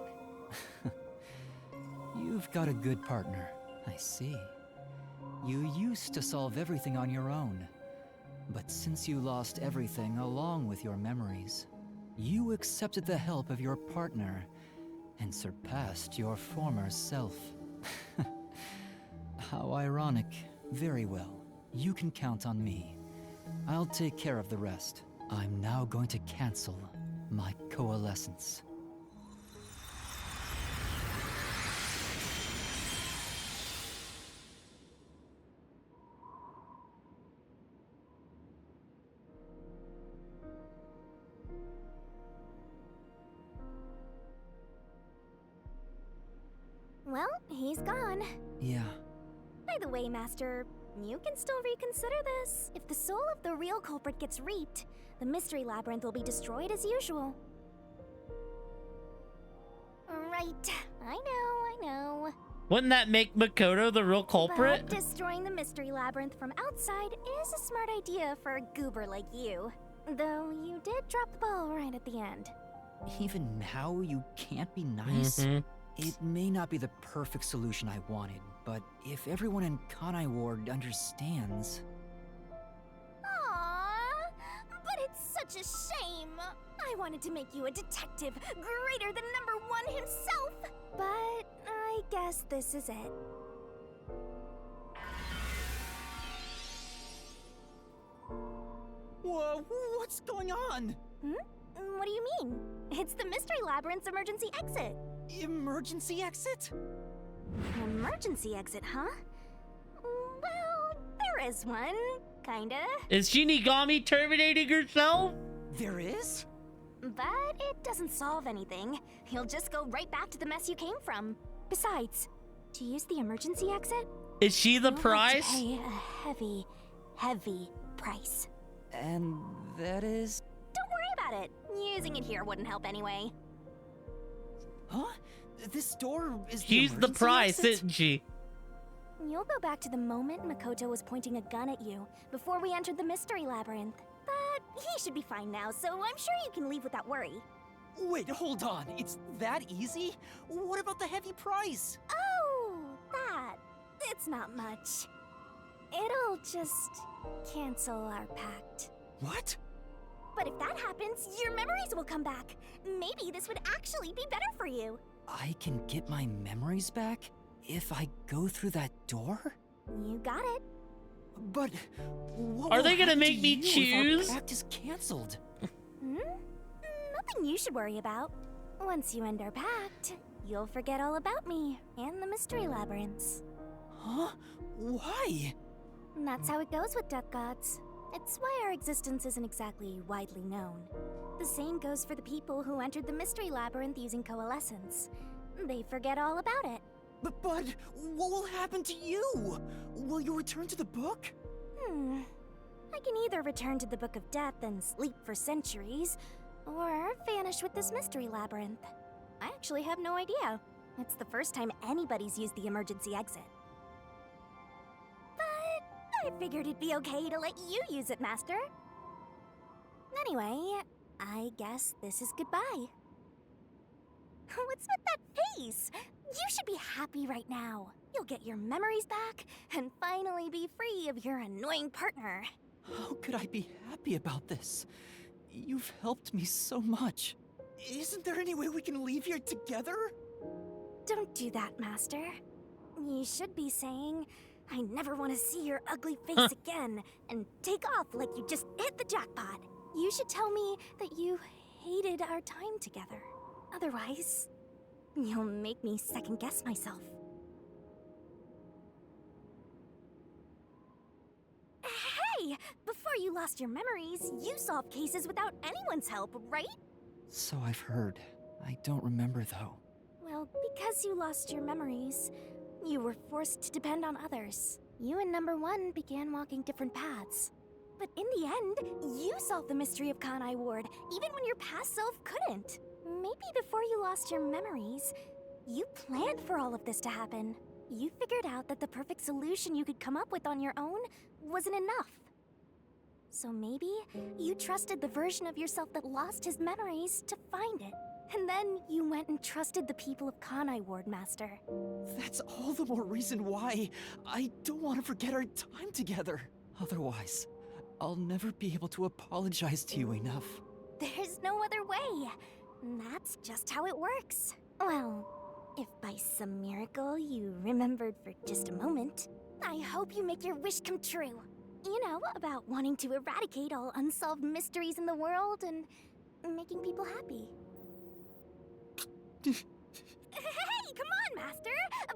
You've got a good partner, I see. You used to solve everything on your own. But since you lost everything along with your memories, you accepted the help of your partner and surpassed your former self. How ironic. Very well. You can count on me. I'll take care of the rest. I'm now going to cancel my coalescence. Well, he's gone. Yeah. By the way, Master, you can still reconsider this. If the soul of the real culprit gets reaped, the mystery labyrinth will be destroyed as usual. Right. I know. Wouldn't that make Makoto the real culprit? But destroying the mystery labyrinth from outside is a smart idea for a goober like you. Though you did drop the ball right at the end. Even now, you can't be nice? Mhm. It may not be the perfect solution I wanted, but if everyone in Kanai Ward understands... Aww, but it's such a shame. I wanted to make you a detective greater than #1 himself. But I guess this is it. Whoa, what's going on? What do you mean? It's the mystery labyrinth's emergency exit. Emergency exit? An emergency exit, huh? Well, there is one, kinda. Is Shinigami terminating herself? There is? But it doesn't solve anything. You'll just go right back to the mess you came from. Besides, to use the emergency exit, Is she the you'll have prize? to pay a heavy, heavy price. And that is... Don't worry about it. Using it here wouldn't help anyway. Huh? This door is She's the emergency prize, exit? isn't she? You'll go back to the moment Makoto was pointing a gun at you before we entered the mystery labyrinth. But he should be fine now, so I'm sure you can leave without worry. Wait, hold on. It's that easy? What about the heavy price? Oh, that. It's not much. It'll just cancel our pact. What? But if that happens, your memories will come back. Maybe this would actually be better for you. I can get my memories back if I go through that door? You got it. But what Are will they gonna happen make to me you if choose? our pact is canceled? Nothing you should worry about. Once you end our pact, you'll forget all about me and the mystery labyrinths. Huh? Why? And that's how it goes with duck gods. It's why our existence isn't exactly widely known. The same goes for the people who entered the mystery labyrinth using coalescence. They forget all about it. But what will happen to you? Will you return to the book? I can either return to the Book of Death and sleep for centuries, or vanish with this mystery labyrinth. I actually have no idea. It's the first time anybody's used the emergency exit. But I figured it'd be okay to let you use it, Master. Anyway, I guess this is goodbye. What's with that face? You should be happy right now. You'll get your memories back and finally be free of your annoying partner. How could I be happy about this? You've helped me so much. Isn't there any way we can leave here together? Don't do that, Master. You should be saying, I never want to see your ugly face again, and take off like you just hit the jackpot. You should tell me that you hated our time together. Otherwise, you'll make me second-guess myself. Hey! Before you lost your memories, you solved cases without anyone's help, right? So I've heard. I don't remember, though. Well, because you lost your memories, you were forced to depend on others. You and Number 1 began walking different paths. But in the end, you solved the mystery of Kanai Ward, even when your past self couldn't. Maybe before you lost your memories, you planned for all of this to happen. You figured out that the perfect solution you could come up with on your own wasn't enough. So maybe you trusted the version of yourself that lost his memories to find it. And then you went and trusted the people of Kanai Ward, Master. That's all the more reason why I don't want to forget our time together. Otherwise, I'll never be able to apologize to you enough. There's no other way. That's just how it works. Well, if by some miracle you remembered for just a moment, I hope you make your wish come true. You know, about wanting to eradicate all unsolved mysteries in the world and making people happy. Hey, come on, Master!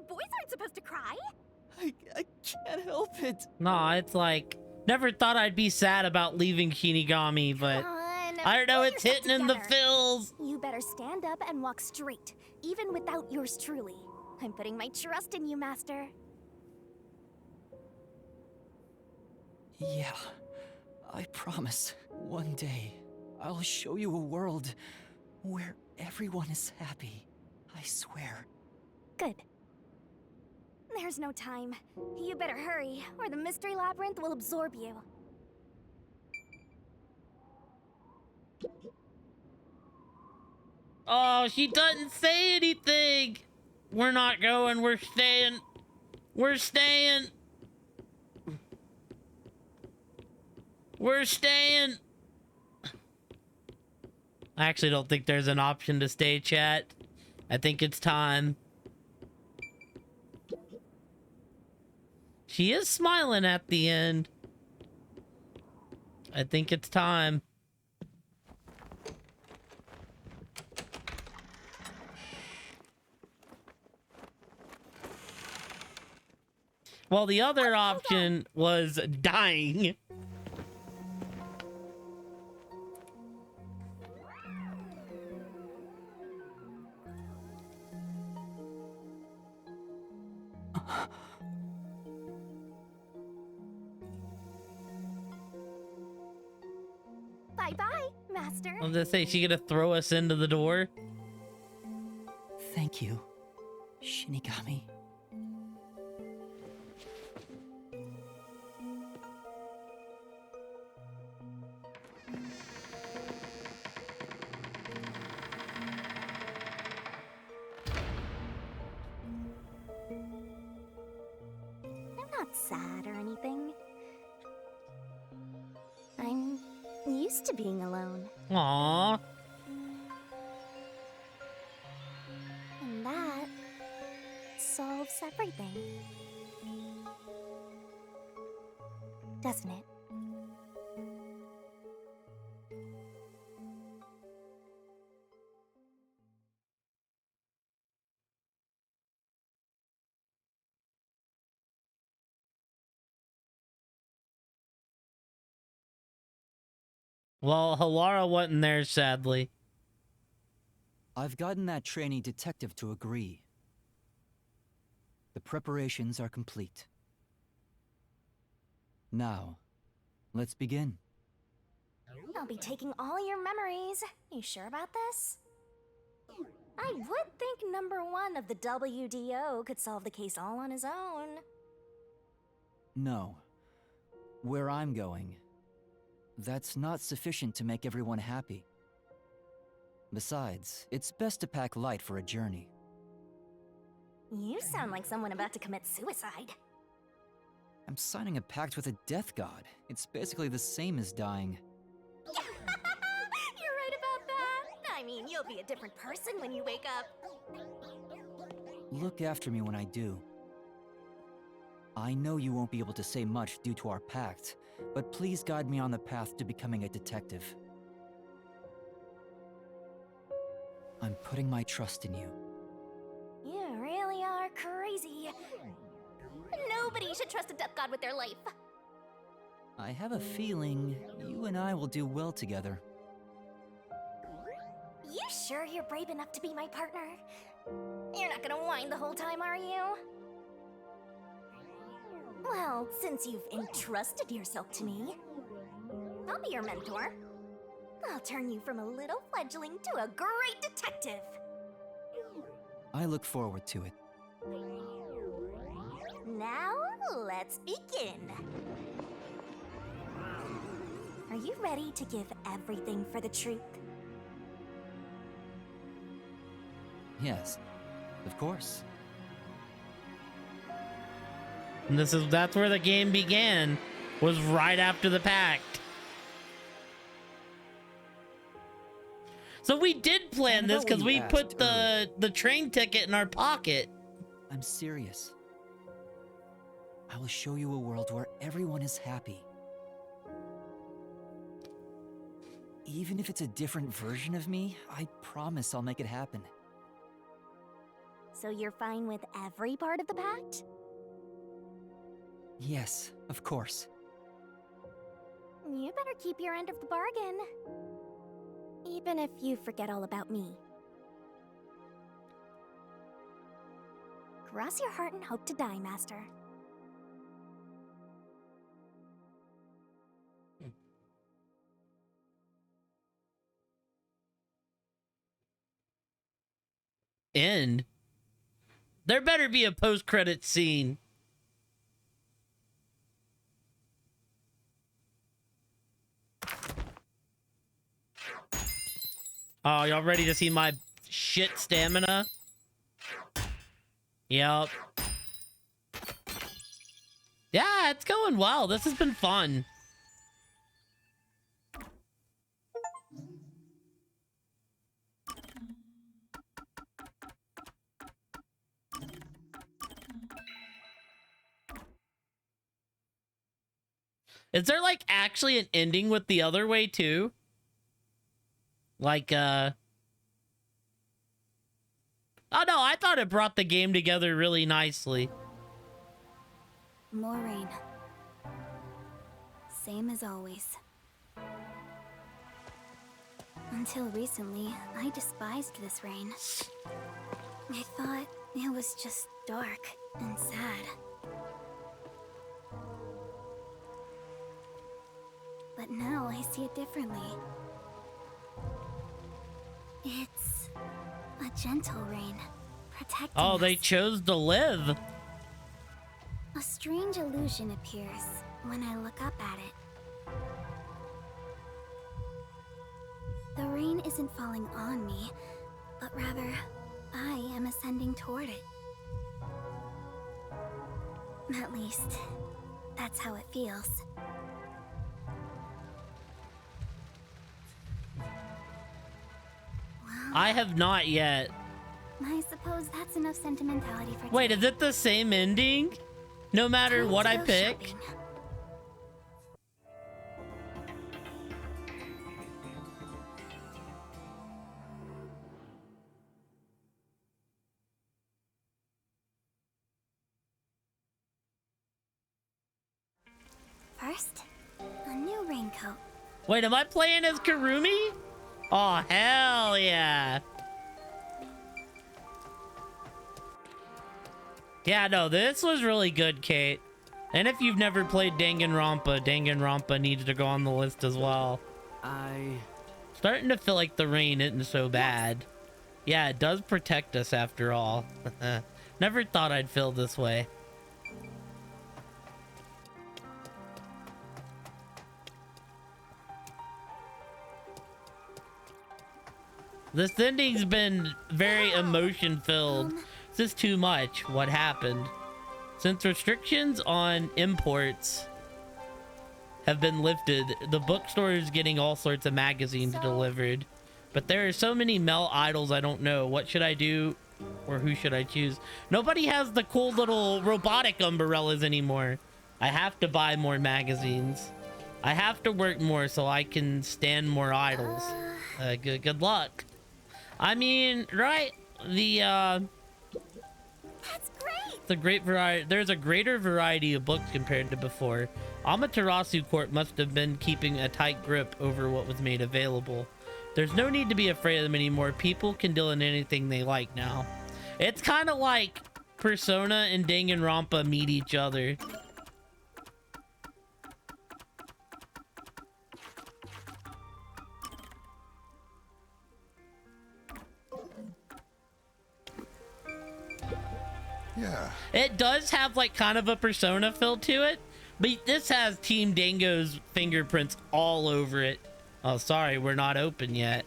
Boys aren't supposed to cry! I can't help it. Nah, it's like, never thought I'd be sad about leaving Shinigami, but I don't know, it's hitting in the feels. You better stand up and walk straight, even without yours truly. I'm putting my trust in you, Master. Yeah, I promise. One day, I'll show you a world where everyone is happy. I swear. Good. There's no time. You better hurry, or the mystery labyrinth will absorb you. Oh, she doesn't say anything. We're not going, we're staying. We're staying. We're staying. I actually don't think there's an option to stay, chat. I think it's time. She is smiling at the end. I think it's time. Well, the other option was dying. Bye-bye, Master. I was gonna say, she gonna throw us into the door? Thank you, Shinigami. I'm not sad or anything. I'm used to being alone. Aww. And that solves everything. Doesn't it? Well, Hawara wasn't there, sadly. I've gotten that trainee detective to agree. The preparations are complete. Now, let's begin. I'll be taking all your memories. You sure about this? I would think number 1 of the WDO could solve the case all on his own. No. Where I'm going, that's not sufficient to make everyone happy. Besides, it's best to pack light for a journey. You sound like someone about to commit suicide. I'm signing a pact with a death god. It's basically the same as dying. You're right about that. I mean, you'll be a different person when you wake up. Look after me when I do. I know you won't be able to say much due to our pact, but please guide me on the path to becoming a detective. I'm putting my trust in you. You really are crazy. Nobody should trust a death god with their life. I have a feeling you and I will do well together. You sure you're brave enough to be my partner? You're not gonna whine the whole time, are you? Well, since you've entrusted yourself to me, I'll be your mentor. I'll turn you from a little fledgling to a great detective. I look forward to it. Now, let's begin. Are you ready to give everything for the truth? Yes, of course. And that's where the game began, was right after the pact. So we did plan this because we put the train ticket in our pocket. I'm serious. I will show you a world where everyone is happy. Even if it's a different version of me, I promise I'll make it happen. So you're fine with every part of the pact? Yes, of course. You better keep your end of the bargain. Even if you forget all about me. Cross your heart and hope to die, Master. End? There better be a post-credit scene. Oh, y'all ready to see my shit stamina? Yep. Yeah, it's going well. This has been fun. Is there like actually an ending with the other way too? Like, oh no, I thought it brought the game together really nicely. More rain. Same as always. Until recently, I despised this rain. I thought it was just dark and sad. But now I see it differently. It's a gentle rain, protecting us. They chose to live. A strange illusion appears when I look up at it. The rain isn't falling on me, but rather, I am ascending toward it. At least, that's how it feels. I have not yet. I suppose that's enough sentimentality for Wait, today. is it the same ending? No matter Time what to I go pick? shopping. First, a new raincoat. Wait, am I playing as Karumi? Oh, hell yeah. Yeah, no, this was really good, Kate. And if you've never played Danganronpa needs to go on the list as well. Starting to feel like the rain isn't so bad. Yeah, it does protect us after all. Never thought I'd feel this way. This ending's been very emotion-filled. This is too much. What happened? Since restrictions on imports have been lifted, the bookstore is getting all sorts of magazines delivered. But there are so many male idols, I don't know. What should I do? Or who should I choose? Nobody has the cool little robotic umbrellas anymore. I have to buy more magazines. I have to work more so I can stand more idols. Good luck. I mean, right? That's great. There's a greater variety of books compared to before. Amaterasu Court must have been keeping a tight grip over what was made available. There's no need to be afraid of them anymore. People can deal in anything they like now. It's kind of like Persona and Danganronpa meet each other. Yeah. It does have like kind of a Persona feel to it, but this has Team Dango's fingerprints all over it. Oh, sorry, we're not open yet.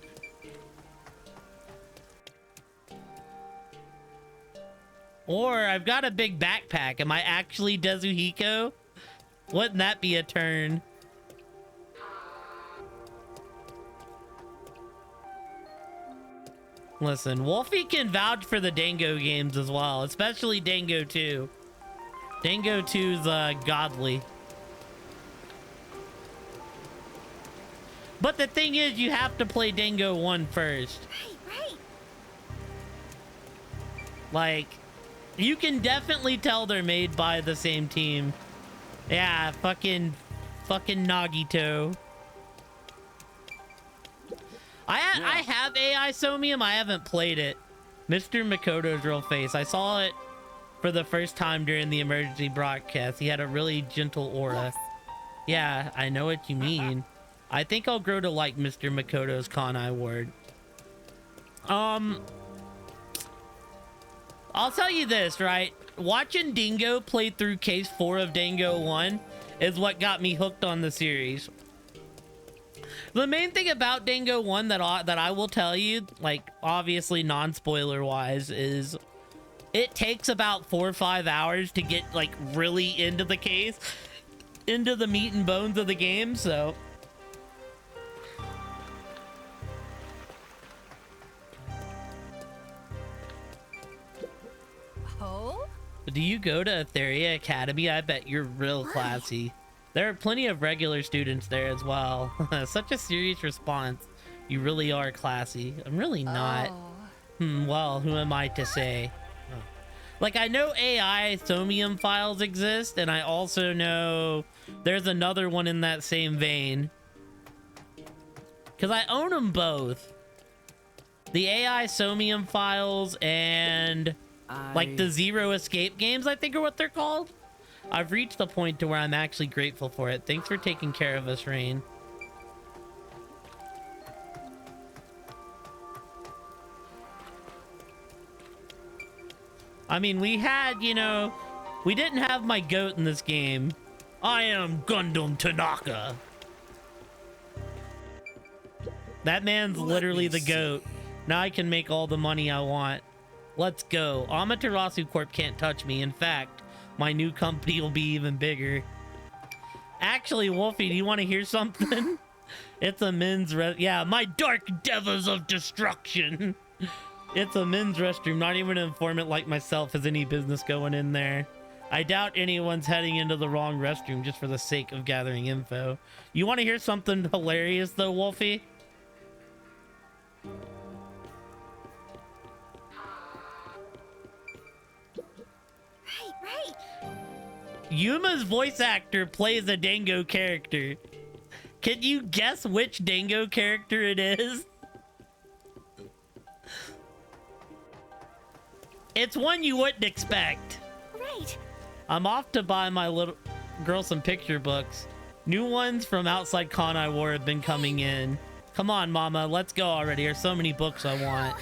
Or I've got a big backpack. Am I actually Dezuhiko? Wouldn't that be a turn? Listen, Wolfie can vouch for the Dango games as well, especially Dango 2. Dango 2's godly. But the thing is, you have to play Dango 1 first. Right. Like, you can definitely tell they're made by the same team. Yeah, fucking Nagito. I have AI Somium. I haven't played it. Mr. Makoto's real face. I saw it for the first time during the emergency broadcast. He had a really gentle aura. Yes. Yeah, I know what you mean. I think I'll grow to like Mr. Makoto's Kanai word. I'll tell you this, right? Watching Dingo play through Case 4 of Dango 1 is what got me hooked on the series. The main thing about Dango 1 that I will tell you, like, obviously non-spoiler wise, is it takes about 4 or 5 hours to get, like, really into the case, into the meat and bones of the game, so... Oh? Do you go to Etheria Academy? I bet you're real classy. There are plenty of regular students there as well. Such a serious response. You really are classy. I'm really not. Well, who am I to say? Like, I know AI Somium files exist, and I also know there's another one in that same vein. Because I own them both. The AI Somium files and... like the Zero Escape games, I think are what they're called. I've reached the point to where I'm actually grateful for it. Thanks for taking care of us, Rain. I mean, we had, you know, we didn't have my goat in this game. I am Gundam Tanaka. That man's literally the goat. Now I can make all the money I want. Let's go. Amaterasu Corp can't touch me. In fact, my new company will be even bigger. Actually, Wolfie, do you want to hear something? It's a men's yeah, my dark devils of destruction. It's a men's restroom. Not even an informant like myself has any business going in there. I doubt anyone's heading into the wrong restroom just for the sake of gathering info. You want to hear something hilarious though, Wolfie? Right. Yuma's voice actor plays a Dango character. Can you guess which Dango character it is? It's one you wouldn't expect. Right. I'm off to buy my little girl some picture books. New ones from outside Kanai War have been coming in. Come on, Mama, let's go already. There's so many books I want.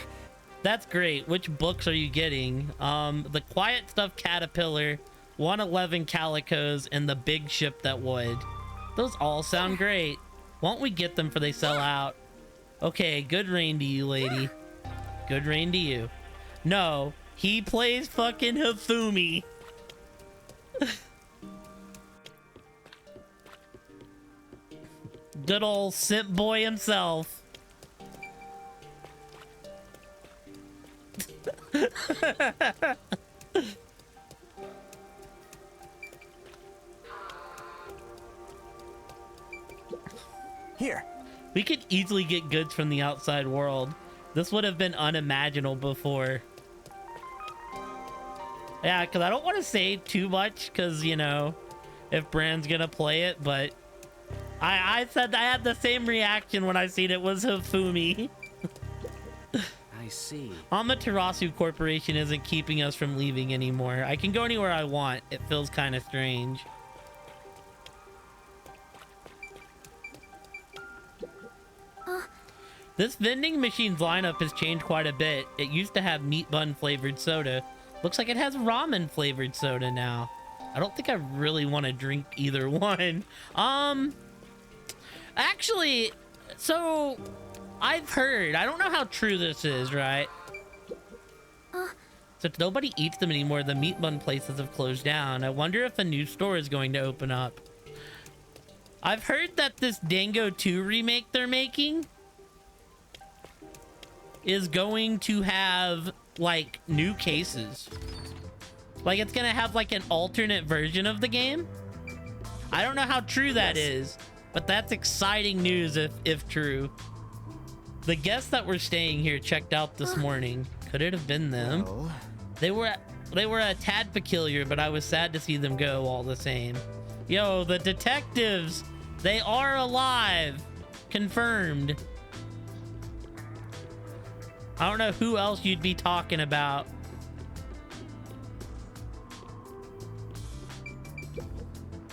That's great. Which books are you getting? The Quiet Stuff Caterpillar, 111 Calicos, and The Big Ship That Would. Those all sound great. Won't we get them for they sell out? Okay, good rain to you, lady. Good rain to you. No, he plays fucking Hifumi. Good old simp boy himself. Here. We could easily get goods from the outside world. This would have been unimaginable before. Yeah, because I don't want to say too much, because, you know, if Brand's gonna play it, but I said I had the same reaction when I seen it was Hifumi. I see. Amaterasu Corporation isn't keeping us from leaving anymore. I can go anywhere I want. It feels kind of strange. This vending machine's lineup has changed quite a bit. It used to have meat bun flavored soda. Looks like it has ramen flavored soda now. I don't think I really want to drink either one. Actually, so I've heard, I don't know how true this is, right? Since nobody eats them anymore, the meat bun places have closed down. I wonder if a new store is going to open up. I've heard that this Dango 2 remake they're making is going to have like new cases. Like it's gonna have like an alternate version of the game. I don't know how true that is, but that's exciting news if true. The guests that were staying here checked out this morning. Could it have been them? Well, They were a tad peculiar, but I was sad to see them go all the same. Yo, the detectives, they are alive. Confirmed. I don't know who else you'd be talking about.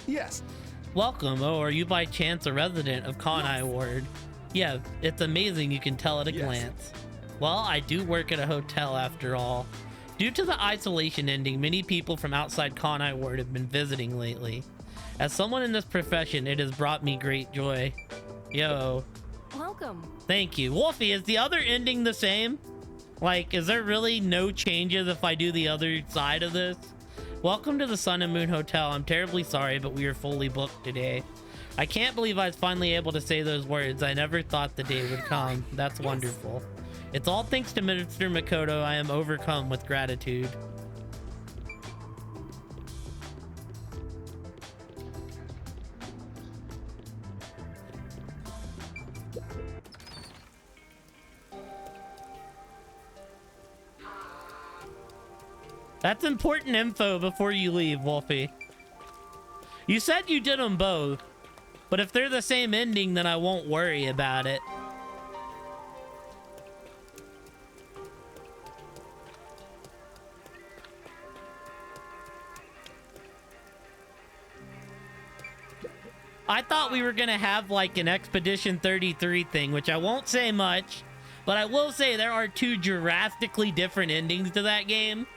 Yes. Welcome. Oh, are you by chance a resident of Conai Ward? Yeah, it's amazing you can tell at a glance. Well, I do work at a hotel after all. Due to the isolation ending, many people from outside Conai Ward have been visiting lately. As someone in this profession, it has brought me great joy. Yo. Welcome. Thank you. Wolfie, is the other ending the same? Like, is there really no changes if I do the other side of this? Welcome to the Sun and Moon Hotel. I'm terribly sorry, but we are fully booked today. I can't believe I was finally able to say those words. I never thought the day would come. That's wonderful. It's all thanks to Mr. Makoto. I am overcome with gratitude. That's important info before you leave, Wolfie. You said you did them both, but if they're the same ending, then I won't worry about it. I thought we were gonna have like an Expedition 33 thing, which I won't say much, but I will say there are two drastically different endings to that game.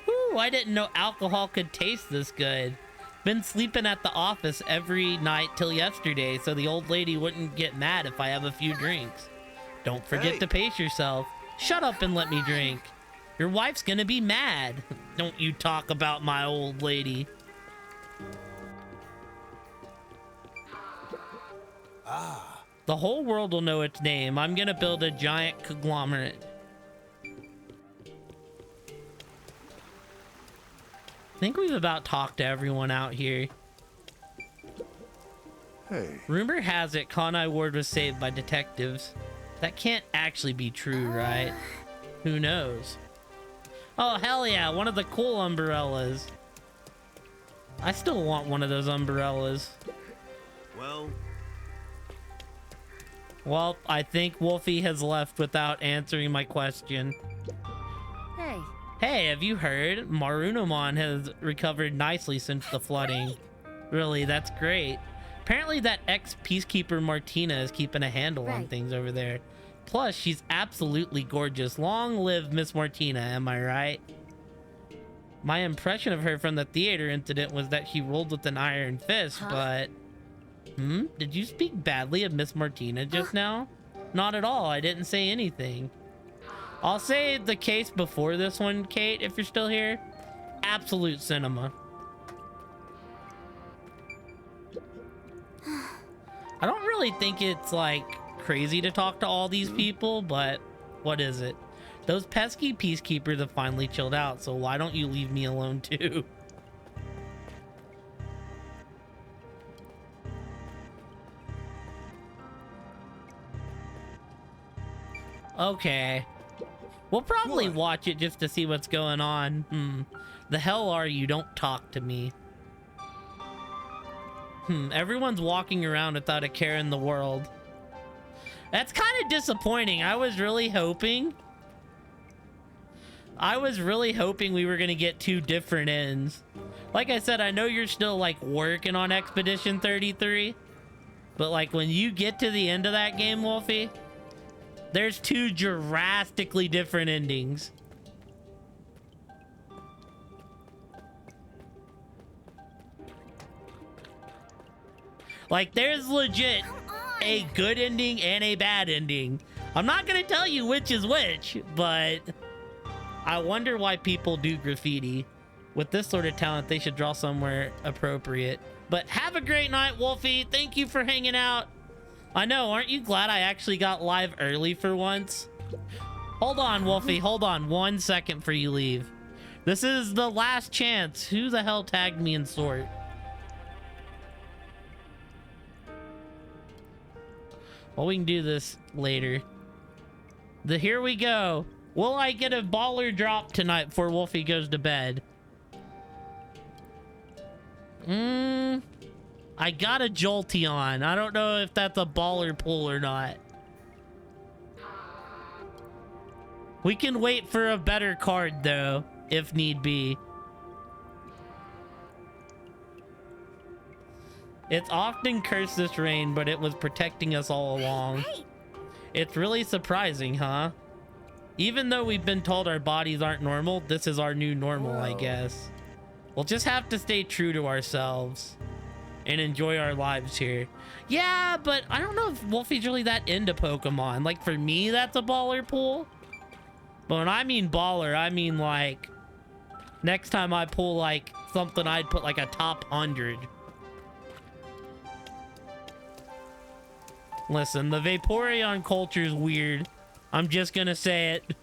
Whew, I didn't know alcohol could taste this good. Been sleeping at the office every night till yesterday, so the old lady wouldn't get mad if I have a few drinks. Don't forget to pace yourself. Shut up and let me drink. Your wife's gonna be mad. Don't you talk about my old lady. The whole world will know its name. I'm gonna build a giant conglomerate. I think we've about talked to everyone out here. Hey. Rumor has it Conai Ward was saved by detectives. That can't actually be true, right? Who knows? Oh, hell yeah, one of the cool umbrellas. I still want one of those umbrellas. Well, I think Wolfie has left without answering my question. Hey. Hey, have you heard? Marunamon has recovered nicely since the flooding. Really, that's great. Apparently that ex-peacekeeper Martina is keeping a handle on things over there. Plus, she's absolutely gorgeous. Long live Miss Martina, am I right? My impression of her from the theater incident was that she ruled with an iron fist, but... Did you speak badly of Miss Martina just now? Not at all. I didn't say anything. I'll say the case before this one, Kate, if you're still here. Absolute cinema. I don't really think it's like crazy to talk to all these people, but what is it? Those pesky peacekeepers have finally chilled out, so why don't you leave me alone too? Okay. We'll probably watch it just to see what's going on. The hell are you? Don't talk to me. Everyone's walking around without a care in the world. That's kind of disappointing. I was really hoping we were gonna get two different ends. Like I said, I know you're still like working on Expedition 33, but like when you get to the end of that game, Wolfie, there's two drastically different endings. Like, there's legit a good ending and a bad ending. I'm not gonna tell you which is which, but I wonder why people do graffiti. With this sort of talent, they should draw somewhere appropriate. But have a great night, Wolfie. Thank you for hanging out. I know, aren't you glad I actually got live early for once? Hold on, Wolfie. Hold on 1 second before you leave. This is the last chance. Who the hell tagged me in sort? Well, we can do this later. Here we go. Will I get a baller drop tonight before Wolfie goes to bed? I got a Jolteon. I don't know if that's a baller pull or not. We can wait for a better card though, if need be. It's often cursed this rain, but it was protecting us all along. Hey. It's really surprising, huh? Even though we've been told our bodies aren't normal, this is our new normal, I guess. We'll just have to stay true to ourselves and enjoy our lives here. Yeah, but I don't know if Wolfie's really that into Pokemon. Like, for me, that's a baller pull. But when I mean baller, I mean, like, next time I pull, like, something, I'd put, like, a top 100. Listen, the Vaporeon culture is weird. I'm just gonna say it.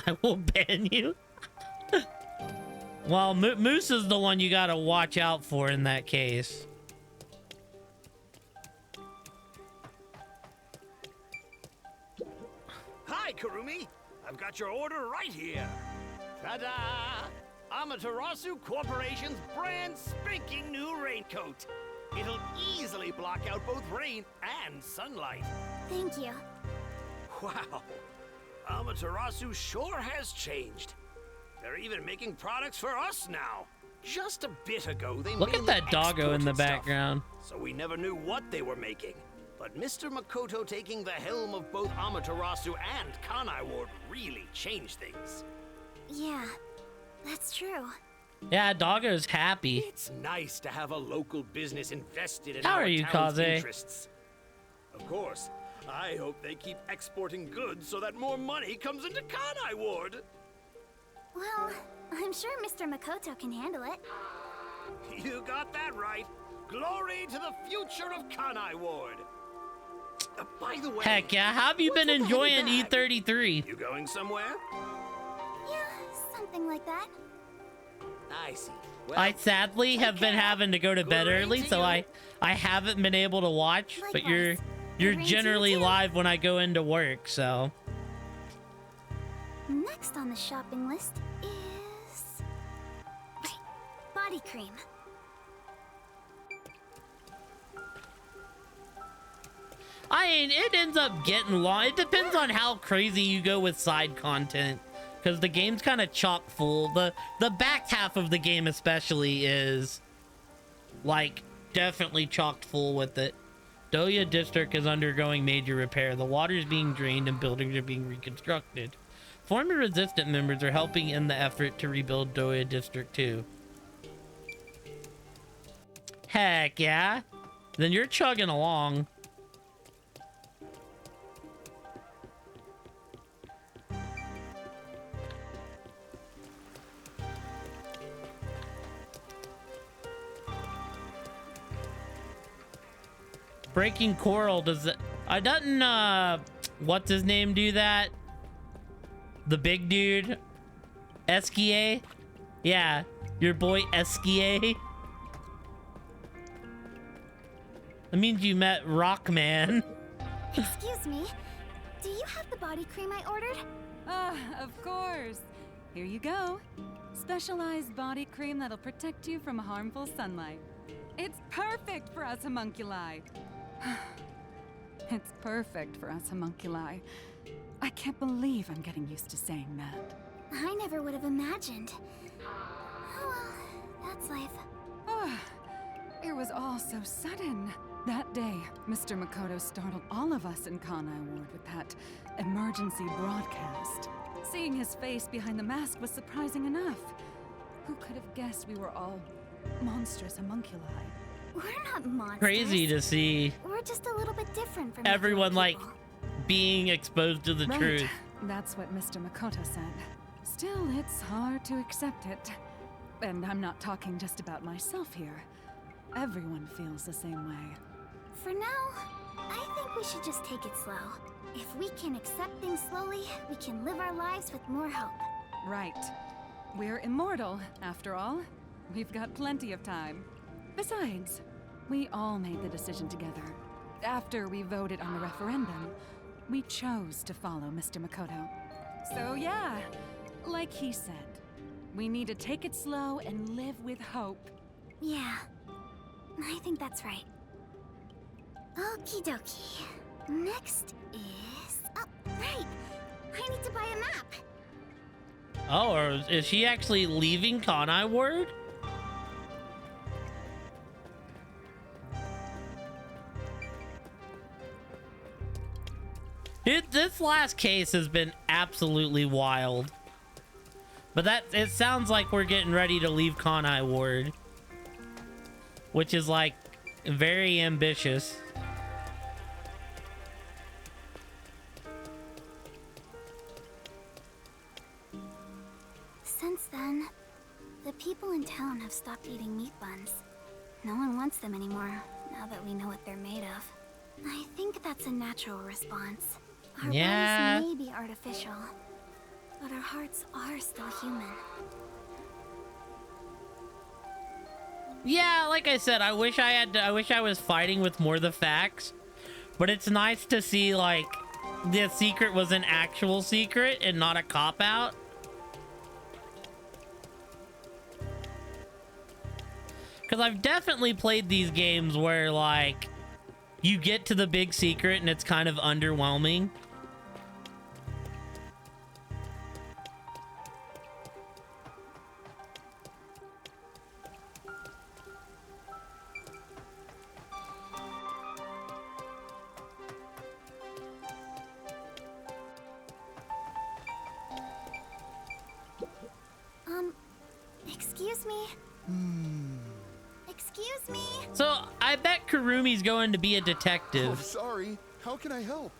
I will ban you. Well, Moose is the one you gotta watch out for in that case. Hi, Kurumi. I've got your order right here. Ta-da! Amaterasu Corporation's brand spanking new raincoat. It'll easily block out both rain and sunlight. Thank you. Wow. Amaterasu sure has changed. They're even making products for us now. Just a bit ago, they Look at that doggo in the background. So we never knew what they were making. But Mr. Makoto taking the helm of both Amaterasu and Kanai Ward really changed things. Yeah, that's true. Yeah, doggo's happy. It's nice to have a local business invested in How our are you, town's Kaze? interests. Of course, I hope they keep exporting goods so that more money comes into Kanai Ward. Well, I'm sure Mr. Makoto can handle it. You got that right. Glory to the future of Kanai Ward. By the way, Heck yeah, how have you been what's with the enjoying heavy bag? E33? You going somewhere? Yeah, something like that. I see. Well, I sadly have been having to go to bed Glory early, to so you. I haven't been able to watch, but you're Glory to you generally too. live when I go into work, so. Next on the shopping list is... Right, body cream. I mean, it ends up getting long. It depends on how crazy you go with side content, because the game's kind of chock full. The back half of the game especially is, like, definitely chock full with it. Doya District is undergoing major repair. The water is being drained and buildings are being reconstructed. Former resistant members are helping in the effort to rebuild Doya District 2. Heck yeah. Then you're chugging along. Breaking Coral does it. I doesn't what's his name do that? The big dude, Esquier. Yeah, your boy Esquier. That means you met Rockman. Excuse me, do you have the body cream I ordered? Of course. Here you go. Specialized body cream that'll protect you from harmful sunlight. It's perfect for us homunculi. It's perfect for us homunculi. I can't believe I'm getting used to saying that. I never would have imagined. Oh well, that's life. It was all so sudden. That day, Mr. Makoto startled all of us in Kanai Ward with that emergency broadcast. Seeing his face behind the mask was surprising enough. Who could have guessed we were all monstrous homunculi? We're not monsters. Crazy to see We're just a little bit different from everyone regular like people. being exposed to the Right. truth. That's what Mr. Makoto said. Still, it's hard to accept it. And I'm not talking just about myself here. Everyone feels the same way. For now, I think we should just take it slow. If we can accept things slowly, we can live our lives with more hope. Right. We're immortal, after all. We've got plenty of time. Besides, we all made the decision together. After we voted on the referendum, we chose to follow Mr. Makoto. So yeah, like he said, we need to take it slow and live with hope. Yeah, I think that's right. Okie dokie. Next is... Oh, right! I need to buy a map! Oh, or is she actually leaving Kanai Ward? This last case has been absolutely wild. But it sounds like we're getting ready to leave Kanai Ward. Which is like very ambitious. Since then, the people in town have stopped eating meat buns. No one wants them anymore, now that we know what they're made of. I think that's a natural response. Our Yeah. bodies may be artificial, but our hearts are still human. Yeah, like I said, I wish I was fighting with more of the facts. But it's nice to see like the secret was an actual secret and not a cop-out. Because I've definitely played these games where, like, you get to the big secret and it's kind of underwhelming. Excuse me? Excuse me? So, I bet Kurumi's going to be a Oh, detective. sorry. How can I help?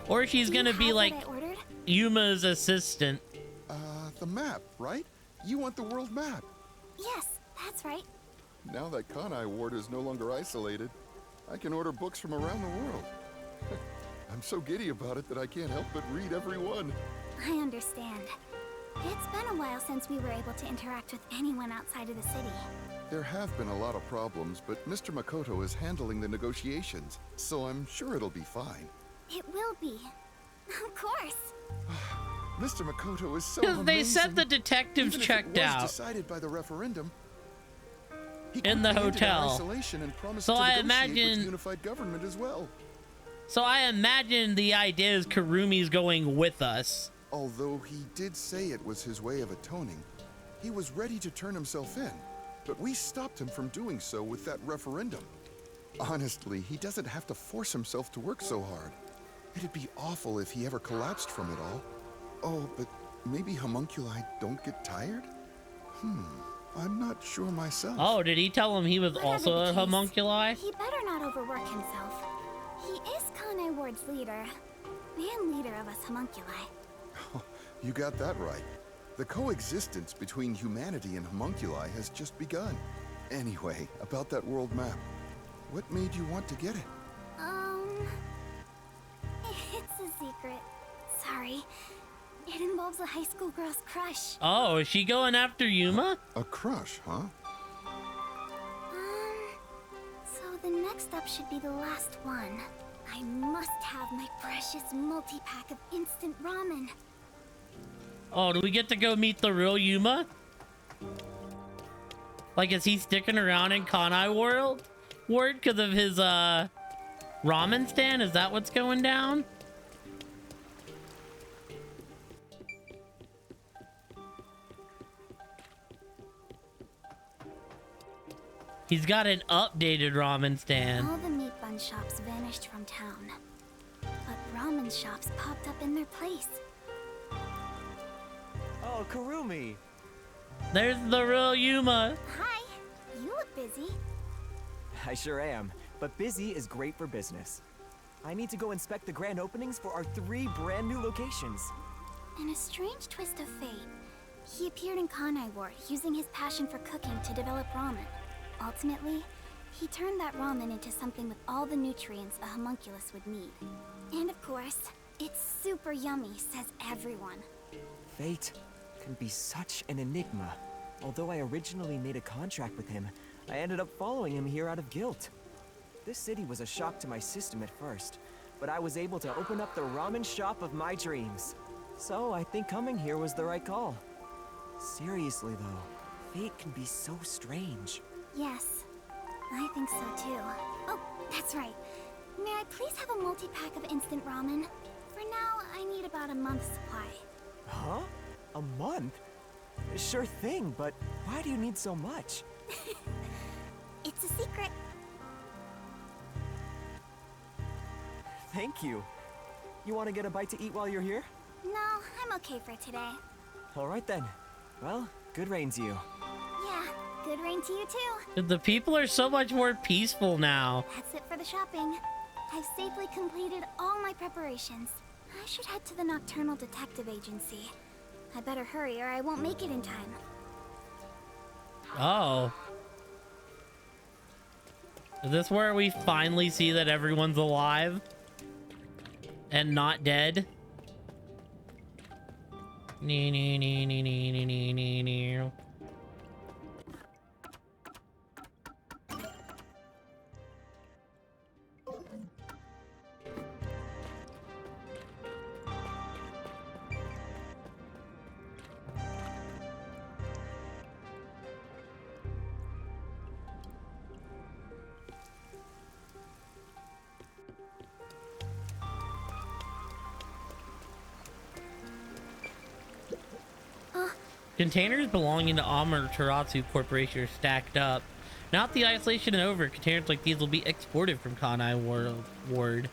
Or she's Do going to you be have like what I ordered? Yuma's assistant. The map, right? You want the world map. Yes, that's right. Now that Kanai Ward is no longer isolated, I can order books from around the world. I'm so giddy about it that I can't help but read every one. I understand. It's been a while since we were able to interact with anyone outside of the city. There have been a lot of problems, but Mr. Makoto is handling the negotiations, so I'm sure it'll be fine. It will be. Of course. Mr. Makoto is so Because amazing. they said the detectives Even if checked it was out decided by the referendum, he in the quickly ended our hotel. isolation and promised So to I negotiate with imagine- the unified government as well. So I imagine the idea is Kurumi's going with us. Although he did say it was his way of atoning, he was ready to turn himself in, but we stopped him from doing so with that referendum. Honestly, he doesn't have to force himself to work so hard. It'd be awful if he ever collapsed from it all. Oh, but maybe homunculi don't get tired? I'm not sure myself. Oh, did he tell him he was Whatever also the a case, homunculi? He better not overwork himself. He is Kanai Ward's leader, and leader of us homunculi. You got that right. The coexistence between humanity and homunculi has just begun. Anyway, about that world map. What made you want to get it? It's a secret. Sorry. It involves a high school girl's crush. Oh, is she going after Yuma? A crush, huh? So the next step should be the last one. I must have my precious multi-pack of instant ramen. Oh, do we get to go meet the real Yuma? Like, is he sticking around in Kanai Ward because of his ramen stand? Is that what's going down? He's got an updated ramen stand. All the meat bun shops vanished from town. But ramen shops popped up in their place. Oh, Kurumi! There's the real Yuma. Hi, you look busy. I sure am, but busy is great for business. I need to go inspect the grand openings for our 3 brand new locations. In a strange twist of fate, he appeared in Kanai Ward using his passion for cooking to develop ramen. Ultimately, he turned that ramen into something with all the nutrients a homunculus would need. And of course, it's super yummy, says everyone. Fate can be such an enigma. Although I originally made a contract with him, I ended up following him here out of guilt. This city was a shock to my system at first, but I was able to open up the ramen shop of my dreams. So I think coming here was the right call. Seriously though, fate can be so strange. Yes, I think so too. Oh, that's right. May I please have a multi-pack of instant ramen? For now, I need about a month's supply. Huh? A month? Sure thing, but why do you need so much? It's a secret. Thank you. You want to get a bite to eat while you're here? No, I'm okay for today. All right then. Well, good rain to you. Yeah, good rain to you too. The people are so much more peaceful now. That's it for the shopping. I've safely completed all my preparations. I should head to the Nocturnal Detective Agency. I better hurry or I won't make it in time. Oh. Is this where we finally see that everyone's alive? And not dead? Nee, nee, nee, nee, nee, nee, nee, nee, nee. Containers belonging to Amaterasu Corporation are stacked up. Now that the isolation is over, containers like these will be exported from Kanai Ward.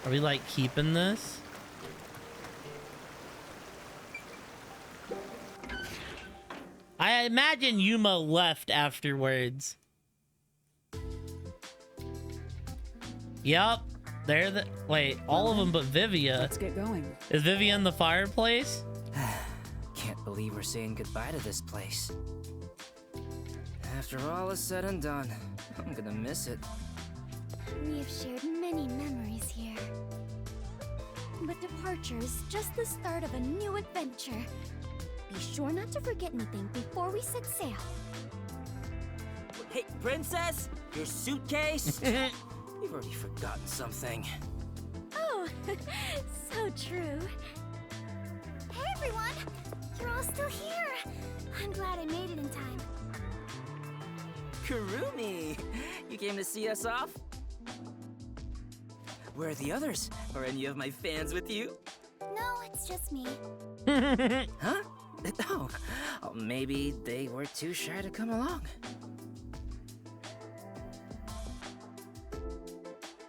Are we like keeping this? I imagine Yuma left afterwards. Yup. They're the wait, all of them but Vivia. Let's get going. Is Vivia in the fireplace? Can't believe we're saying goodbye to this place. After all is said and done, I'm gonna miss it. We have shared many memories here. But departure is just the start of a new adventure. Be sure not to forget anything before we set sail. Hey, princess! Your suitcase? You've already forgotten something. Oh, so true. Hey everyone! You're all still here! I'm glad I made it in time. Kurumi! You came to see us off? Where are the others? Are any of my fans with you? No, it's just me. Huh? Oh, maybe they were too shy to come along.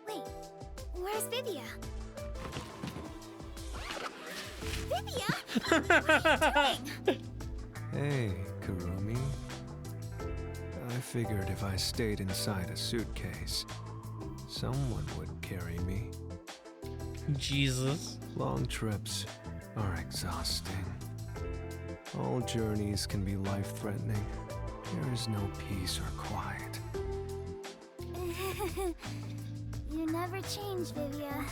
Wait, where's Vivia? Vivia? What are you doing? Hey, Kurumi. I figured if I stayed inside a suitcase, someone would carry me. Jesus. Long trips are exhausting. All journeys can be life-threatening. There is no peace or quiet. You never change, Vivia.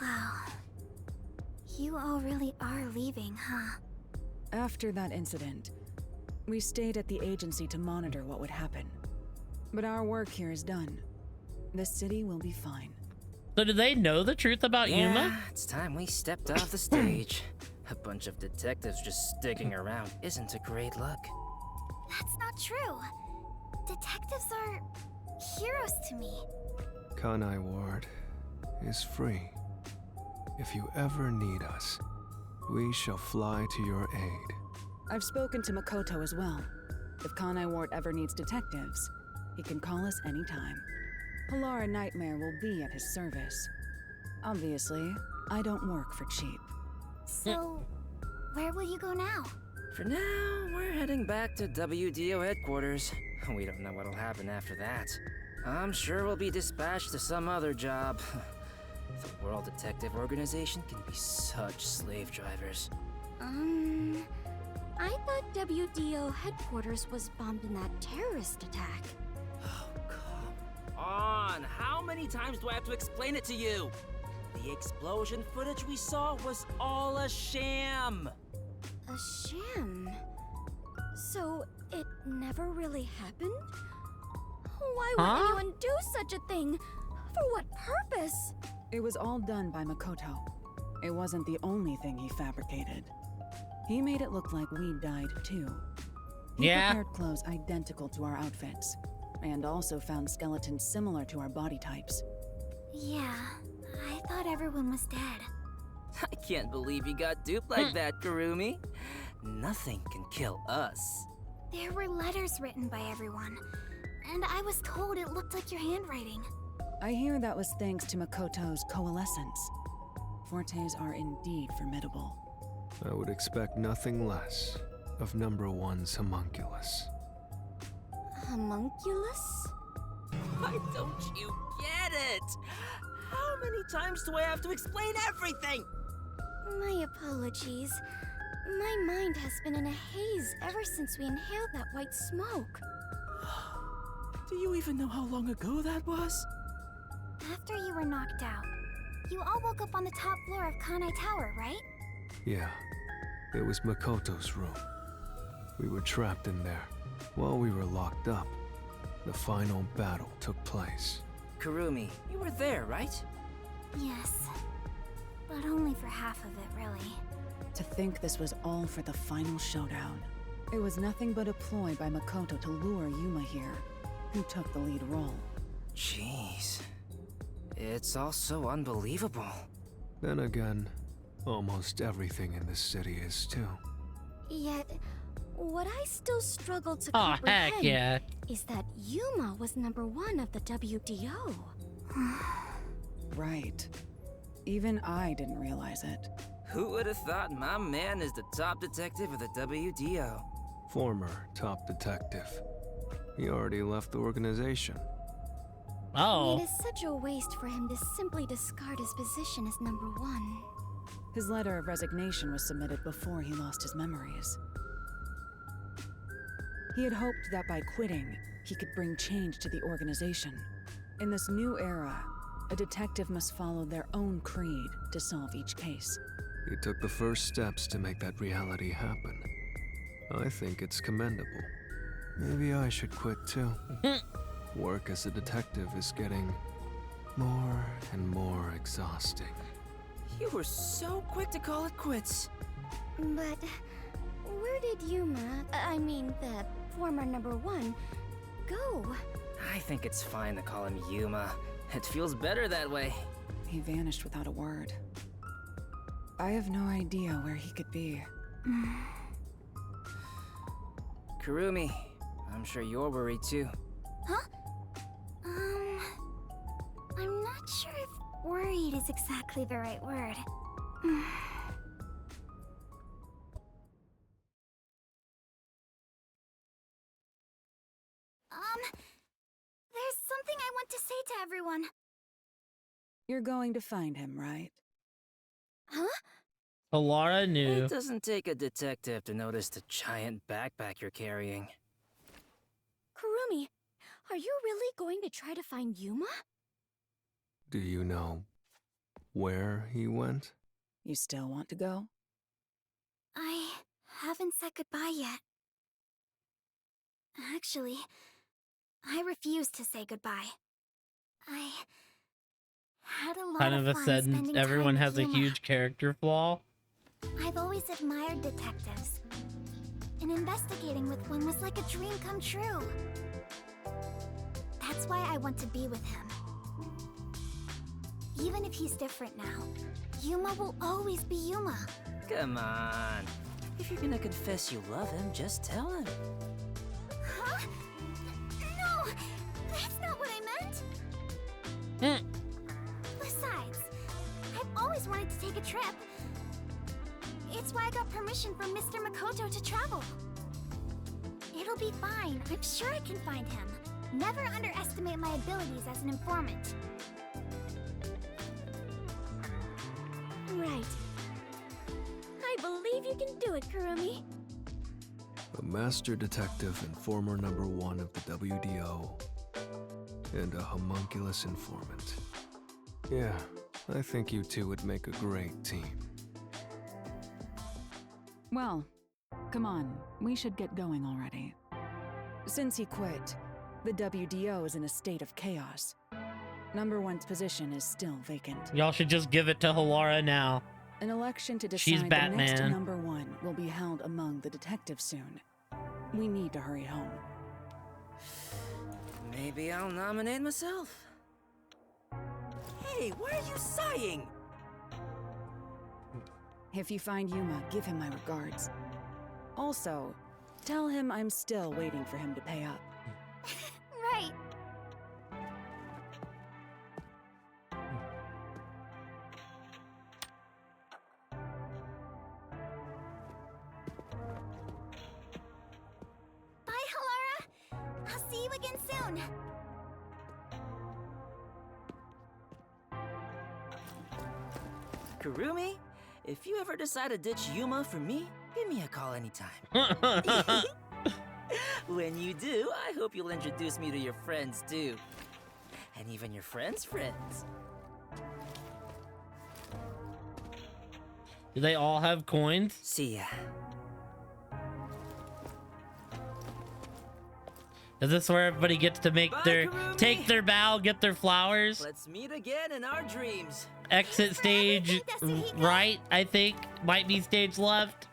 Wow. You all really are leaving, huh? After that incident, we stayed at the agency to monitor what would happen. But our work here is done. The city will be fine. So do they know the truth about Yuma? It's time we stepped off the stage. A bunch of detectives just sticking around isn't a great look. That's not true. Detectives are heroes to me. Kanai Ward is free. if you ever need us, we shall fly to your aid. I've spoken to Makoto as well. If Kanai Ward ever needs detectives, he can call us anytime. Polara Nightmare will be at his service. Obviously, I don't work for cheap. So, where will you go now? For now, we're heading back to WDO headquarters. We don't know what'll happen after that. I'm sure we'll be dispatched to some other job. The World Detective Organization can be such slave drivers. I thought WDO headquarters was bombed in that terrorist attack. Oh, come on! How many times do I have to explain it to you? The explosion footage we saw was all a sham! A sham? So, it never really happened? Why would anyone do such a thing? For what purpose? It was all done by Makoto. It wasn't the only thing he fabricated. He made it look like we died too. He prepared clothes identical to our outfits, and also found skeletons similar to our body types. Yeah, I thought everyone was dead. I can't believe you got duped like that, Kurumi. Nothing can kill us. There were letters written by everyone, and I was told it looked like your handwriting. I hear that was thanks to Makoto's coalescence. Fortes are indeed formidable. I would expect nothing less of number one's homunculus. Homunculus? Why don't you get it? How many times do I have to explain everything? My apologies. My mind has been in a haze ever since we inhaled that white smoke. Do you even know how long ago that was? After you were knocked out, you all woke up on the top floor of Kanai Tower, right? Yeah, it was Makoto's room. We were trapped in there. While we were locked up, the final battle took place. Kurumi, you were there, right? Yes, but only for half of it, really. To think this was all for the final showdown. It was nothing but a ploy by Makoto to lure Yuma here, who took the lead role. Jeez. It's all so unbelievable. Then again, almost everything in this city is too. Yet, what I still struggle to comprehend is that Yuma was number one of the WDO. Right. Even I didn't realize it. Who would have thought my man is the top detective of the WDO? Former top detective. He already left the organization. It is such a waste for him to simply discard his position as number one. His letter of resignation was submitted before he lost his memories. He had hoped that by quitting, he could bring change to the organization. In this new era, a detective must follow their own creed to solve each case. He took the first steps to make that reality happen. I think it's commendable. Maybe I should quit too. Work as a detective is getting more and more exhausting. You were so quick to call it quits. But where did Yuma, I mean the former number one, go? I think it's fine to call him Yuma. It feels better that way. He vanished without a word. I have no idea where he could be. Kurumi, I'm sure you're worried too. Huh? I'm not sure if worried is exactly the right word. There's something I want to say to everyone. You're going to find him, right? Huh? Polara knew. It doesn't take a detective to notice the giant backpack you're carrying. Kurumi, are you really going to try to find Yuma? Do you know where he went? You still want to go? I haven't said goodbye yet. Actually, I refuse to say goodbye. I had a lot Kind of a fun sudden, spending everyone time has with a Yuma. huge character flaw. I've always admired detectives, and investigating with one was like a dream come true. That's why I want to be with him. Even if he's different now, Yuma will always be Yuma. Come on. If you're gonna confess you love him, just tell him. Huh? No! That's not what I meant! Besides, I've always wanted to take a trip. It's why I got permission from Mr. Makoto to travel. It'll be fine. I'm sure I can find him. Never underestimate my abilities as an informant. Right. I believe you can do it, Kurumi. A master detective and former #1 of the WDO. And a homunculus informant. Yeah, I think you two would make a great team. Well, come on. We should get going already. Since he quit, the WDO is in a state of chaos. #1's position is still vacant. Y'all should just give it to Halara now. An election to She's decide the next Batman. #1 will be held among the detectives soon. We need to hurry home. Maybe I'll nominate myself. Hey, why are you sighing? If you find Yuma, give him my regards. Also, tell him I'm still waiting for him to pay up. Right. Bye, Halara. I'll see you again soon. Kurumi, if you ever decide to ditch Yuma for me, give me a call anytime. When you do, I hope you'll introduce me to your friends too. And even your friends' friends. Do they all have coins? See ya. Is this where everybody gets to make take their bow, get their flowers? Let's meet again in our dreams. Exit stage right, I think. Might be stage left.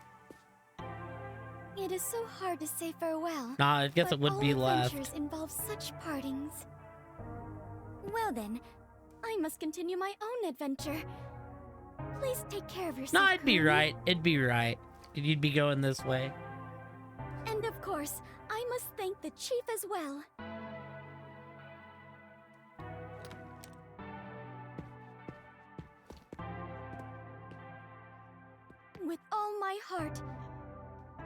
It is so hard to say farewell. Nah, I guess it would be left. Adventures involve such partings. Well then, I must continue my own adventure. Please take care of yourself. No, it'd be Kurumi. right. It'd be right. You'd be going this way. And of course, I must thank the chief as well. With all my heart.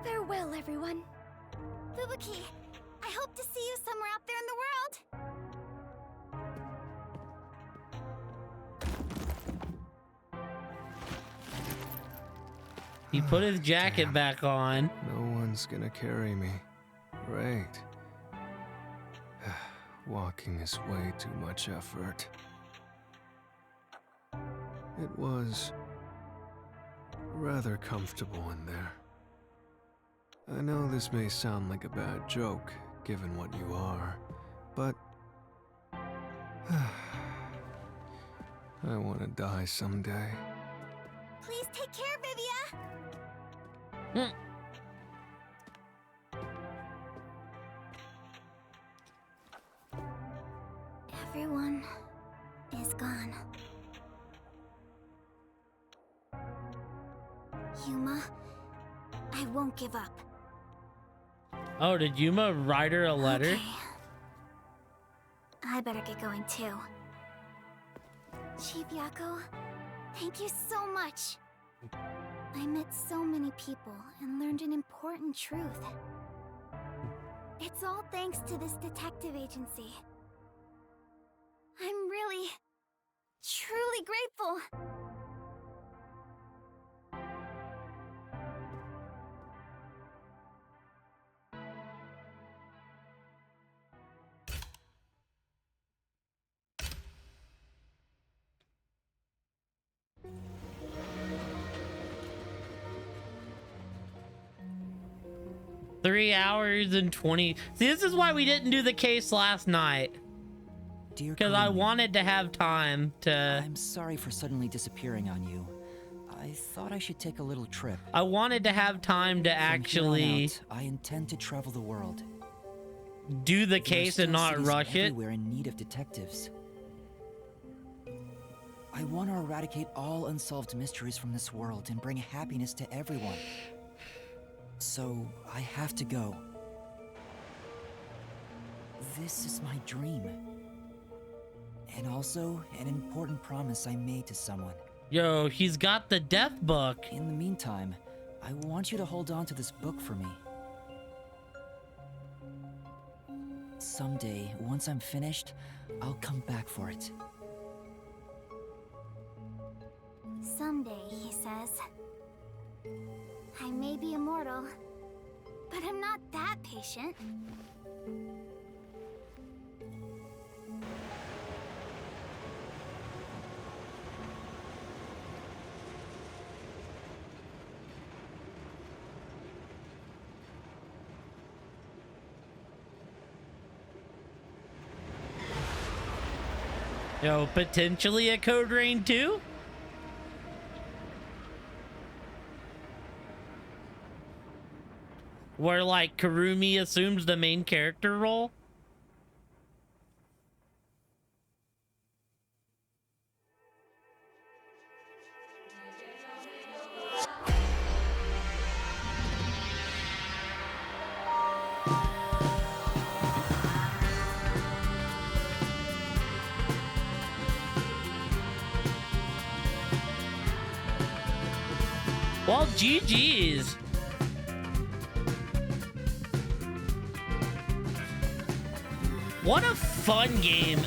Farewell, everyone. Fubuki, I hope to see you somewhere out there in the world. He put his jacket back on. No one's gonna carry me. Great. Walking is way too much effort. It was rather comfortable in there. I know this may sound like a bad joke, given what you are, but I want to die someday. Please take care, Vivia. Everyone is gone. Yuma, I won't give up. Oh, did Yuma write her a letter? Okay. I better get going too. Chief Yako, thank you so much. I met so many people and learned an important truth. It's all thanks to this detective agency. I'm really, truly grateful. Three hours and 20. See, this is why we didn't do the case last night. Because I wanted to have time to... I'm sorry for suddenly disappearing on you. I thought I should take a little trip. I wanted to have time to From here on actually out, I intend to travel the world. do the There are case still and not cities rush it. everywhere in need of detectives. I want to eradicate all unsolved mysteries from this world and bring happiness to everyone. So, I have to go. This is my dream. And also, an important promise I made to someone. Yo, he's got the death book. In the meantime, I want you to hold on to this book for me. Someday, once I'm finished, I'll come back for it. Someday, he says. I may be immortal, but I'm not that patient. Yo, potentially a Code Rain 2? Where, like, Karumi assumes the main character role? Well, GG's. What a fun game.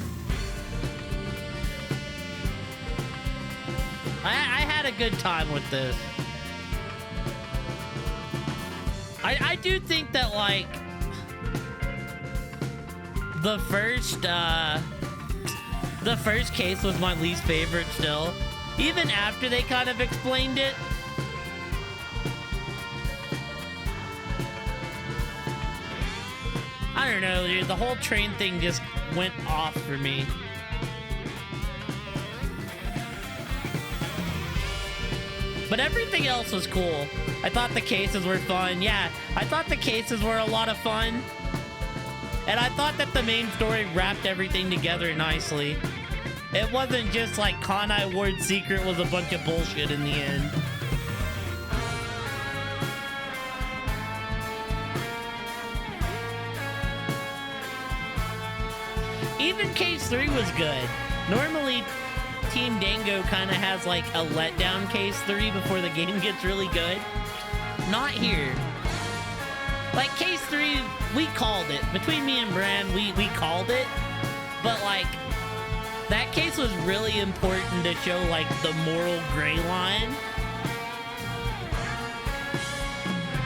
I had a good time with this. I do think that, like, the first case was my least favorite still. Even after they kind of explained it. I don't know, dude. The whole train thing just went off for me. But everything else was cool. I thought the cases were fun. Yeah, I thought the cases were a lot of fun. And I thought that the main story wrapped everything together nicely. It wasn't just like Kanai Ward's secret was a bunch of bullshit in the end. Even case 3 was good. Normally, Team Dango kind of has like a letdown case 3 before the game gets really good. Not here. Like case 3, we called it. Between me and Bran, we called it. But like, that case was really important to show like the moral gray line.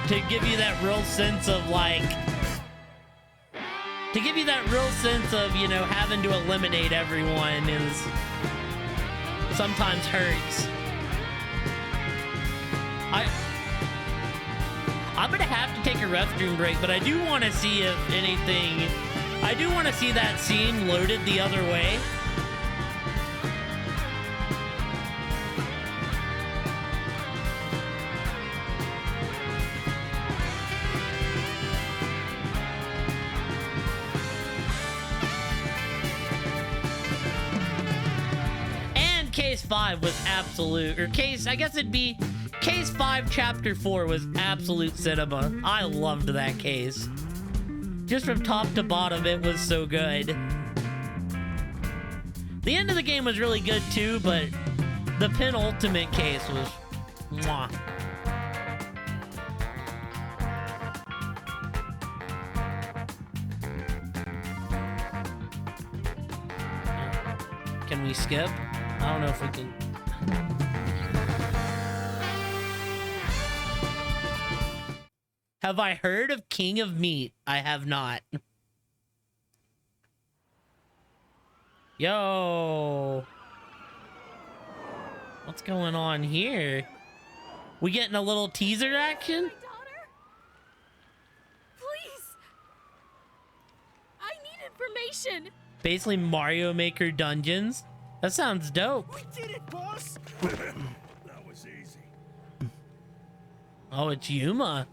To give you that real sense of like, to give you that real sense of, you know, having to eliminate everyone is sometimes hurts. I'm gonna have to take a restroom break, but I do want to see if anything, I do want to see that scene loaded the other way. Case 5 was absolute, or case, I guess it'd be case 5 chapter 4 was absolute cinema. I loved that case. Just from top to bottom, it was so good. The end of the game was really good too, but the penultimate case was mwah. Can we skip? I don't know if we can. Have I heard of King of Meat? I have not. Yo. What's going on here? We getting a little teaser action? Please. I need information. Basically Mario Maker dungeons. That sounds dope. We did it, boss! That was easy. Oh, it's Yuma.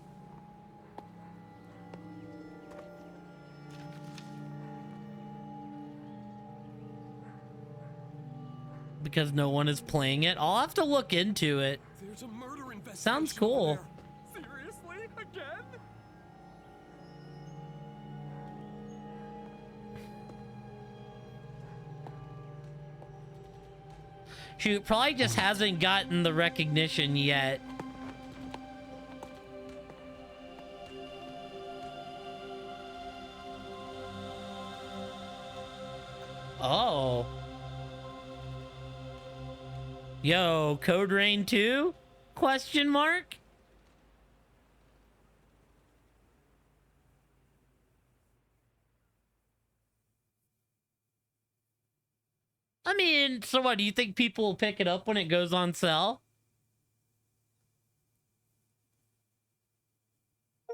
because no one is playing it. I'll have to look into it. There's a murder investigation. Sounds cool. Seriously? Again? Shoot, probably just hasn't gotten the recognition yet. Oh. Yo, Code Rain 2? Question mark? I mean, so what, do you think people will pick it up when it goes on sale?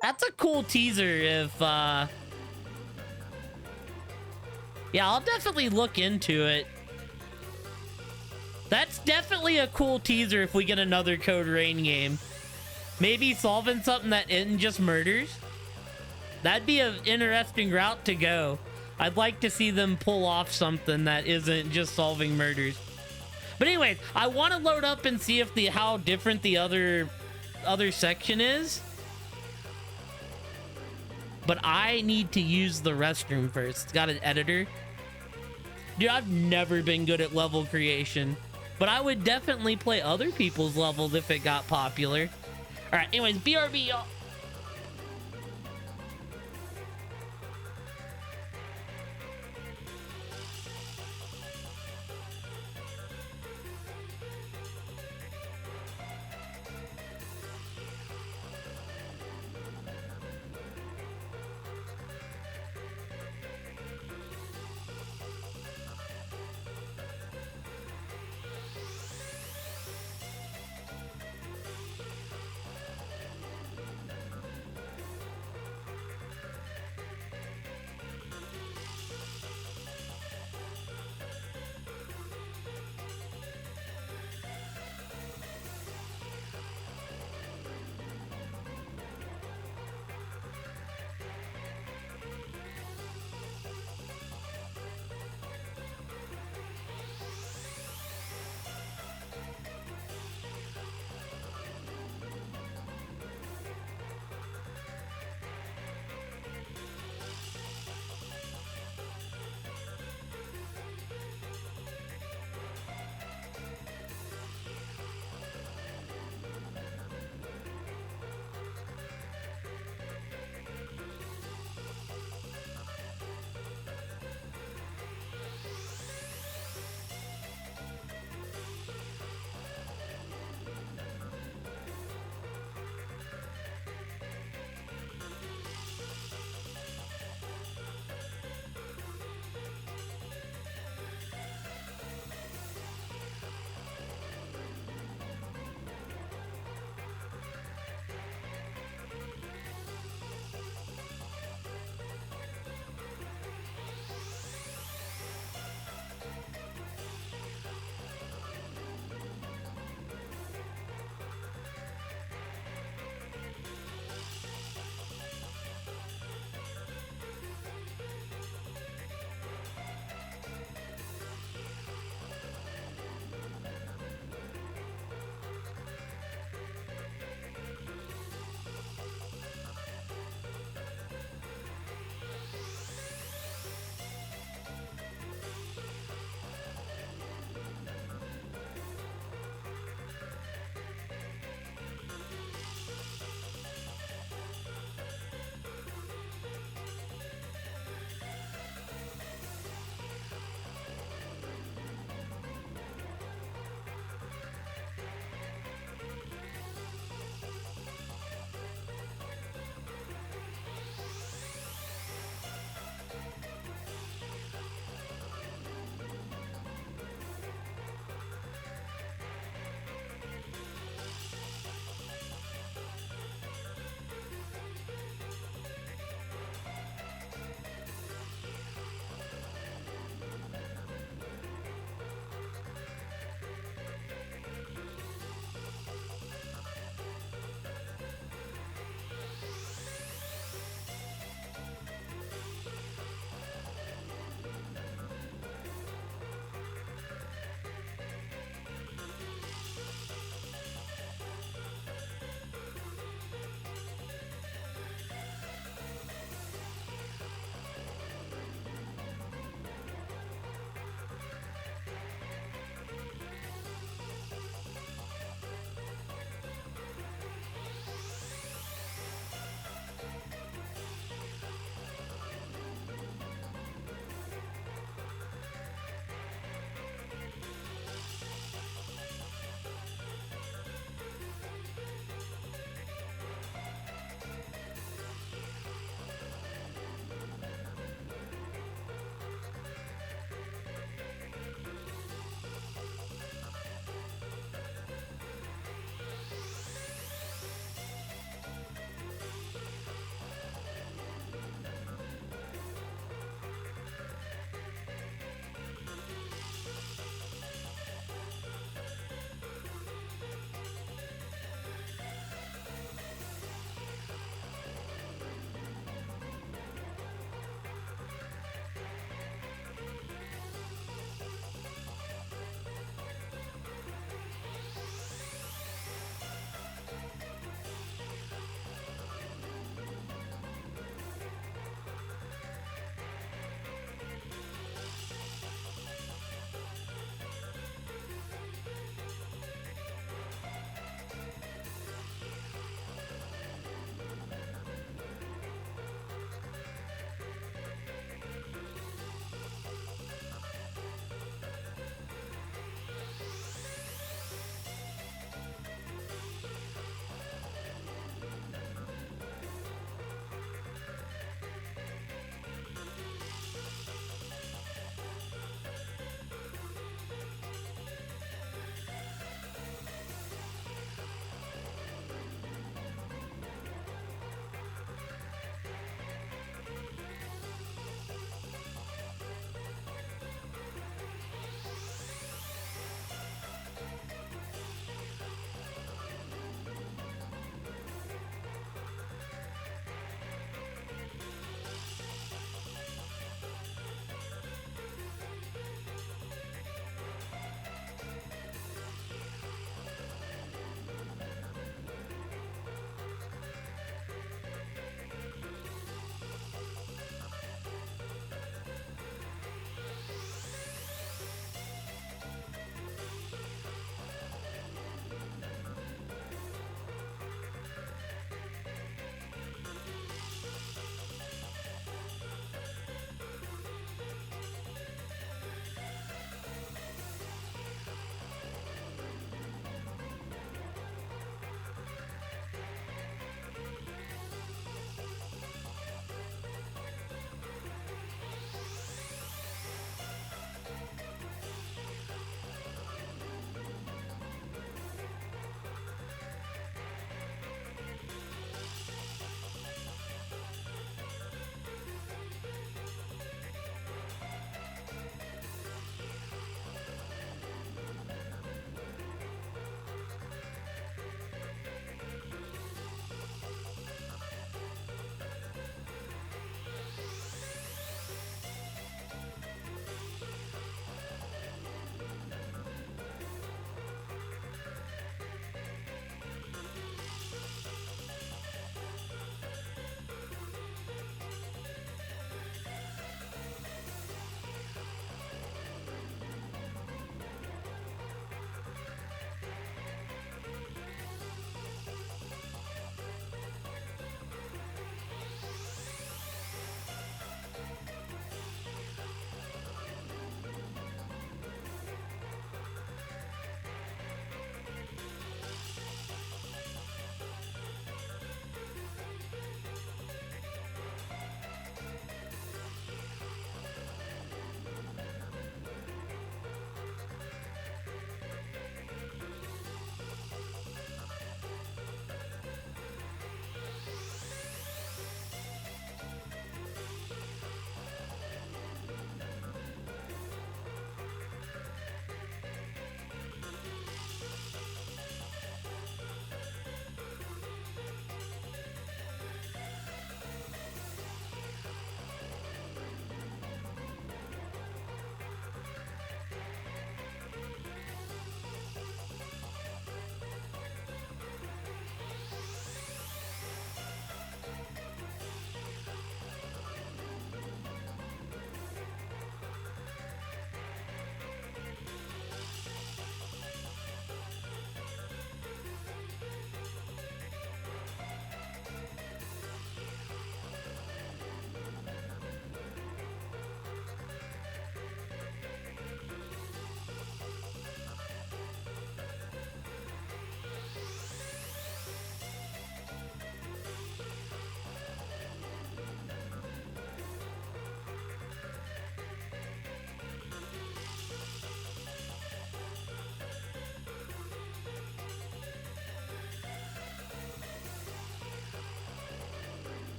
That's a cool teaser if, yeah, I'll definitely look into it. That's definitely a cool teaser if we get another Code Rain game. Maybe solving something that isn't just murders. That'd be an interesting route to go. I'd like to see them pull off something that isn't just solving murders. But anyways, I want to load up and see if how different the other section is. But I need to use the restroom first. It's got an editor. Dude, I've never been good at level creation. But I would definitely play other people's levels if it got popular. Alright, anyways, BRB, y'all.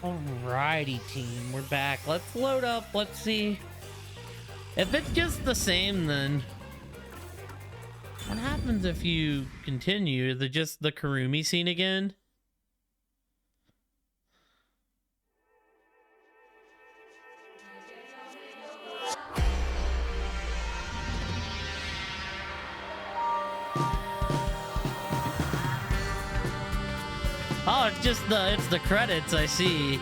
Alrighty, team, we're back. Let's load up. Let's see if it's just the same. Then what happens if you continue? Is it just the Karumi scene again? Oh, it's just the credits, I see.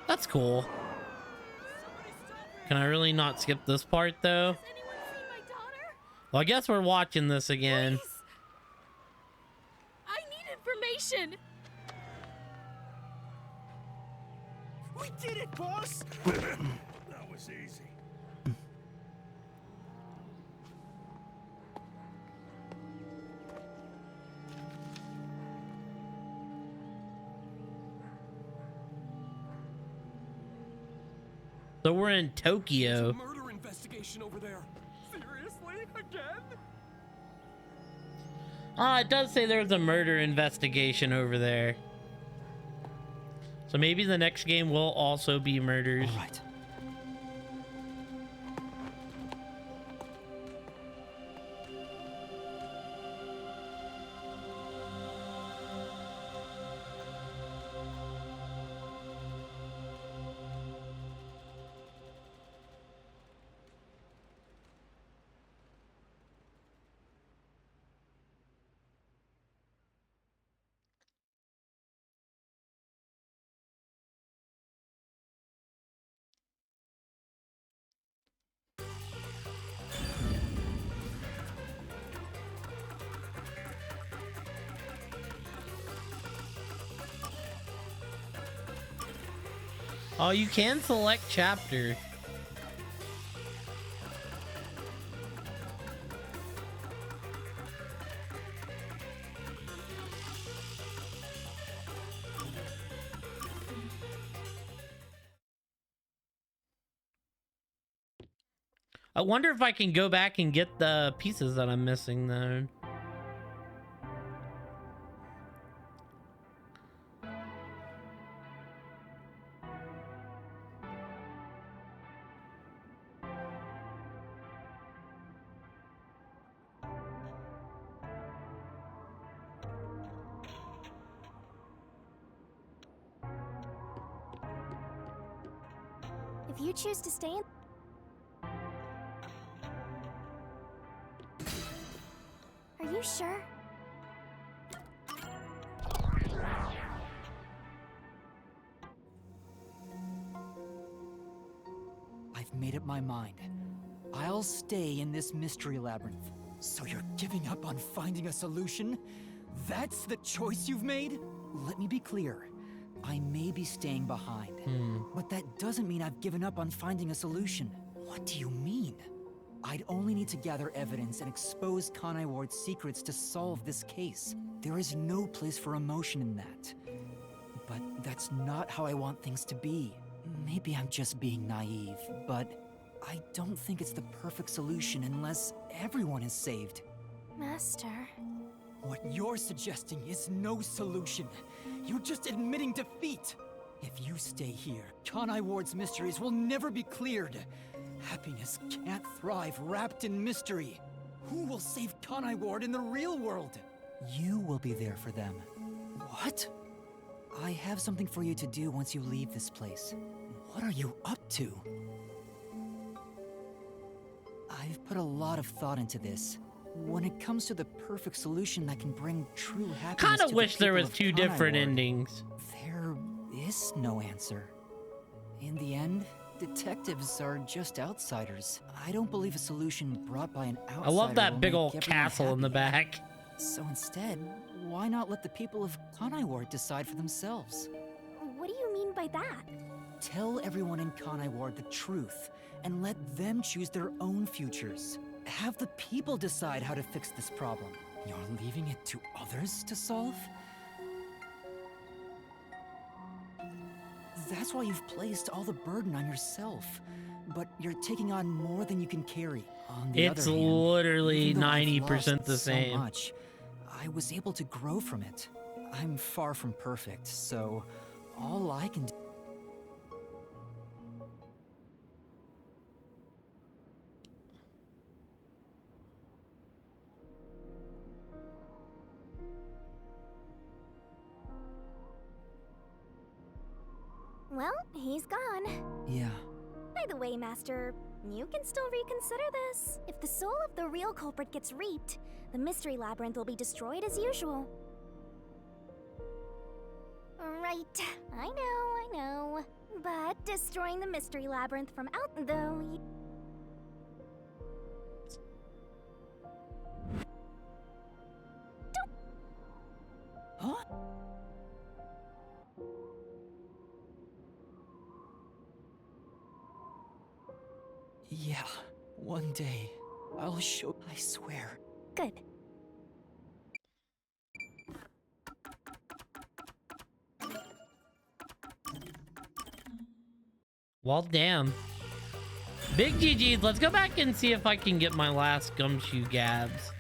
That's cool. Can I really not skip this part though? Well, I guess we're watching this again. Please. I need information. We did it, boss! That was easy. So we're in Tokyo. There's a murder investigation over there. Seriously? Again? Ah, it does say there's a murder investigation over there. So maybe the next game will also be murders. All right. Oh, you can select chapter. I wonder if I can go back and get the pieces that I'm missing then. If you choose to stay in... Are you sure? I've made up my mind. I'll stay in this mystery labyrinth. So you're giving up on finding a solution? That's the choice you've made? Let me be clear. I may be staying behind, but that doesn't mean I've given up on finding a solution. What do you mean? I'd only need to gather evidence and expose Kanai Ward's secrets to solve this case. There is no place for emotion in that. But that's not how I want things to be. Maybe I'm just being naive, but I don't think it's the perfect solution unless everyone is saved. Master... What you're suggesting is no solution. You're just admitting defeat. If you stay here, Kanai Ward's mysteries will never be cleared. Happiness can't thrive wrapped in mystery. Who will save Kanai Ward in the real world? You will be there for them. What? I have something for you to do once you leave this place. What are you up to? I've put a lot of thought into this. When it comes to the perfect solution that can bring true happiness, kind of wish there was two different endings. There is no answer. In the end, detectives are just outsiders. I don't believe a solution brought by an outsider. I love that will big make old everyone castle in the happy. back. So instead, why not let the people of Kanai Ward decide for themselves? What do you mean by that? Tell everyone in Kanai Ward the truth, and let them choose their own futures. Have the people decide how to fix this problem. You're leaving it to others to solve? That's why you've placed all the burden on yourself. but you're taking on more than you can carry. On the It's other hand, literally even though I've 90% lost the same. So much, I was able to grow from it. I'm far from perfect, so all I can do. Well, he's gone. Yeah. By the way, Master, you can still reconsider this. If the soul of the real culprit gets reaped, the mystery labyrinth will be destroyed as usual. Right, I know. But destroying the mystery labyrinth from out, though, Huh? Yeah, one day, I'll show. I swear. Good. Well, damn. Big GG's. Let's go back and see if I can get my last gumshoe gabs.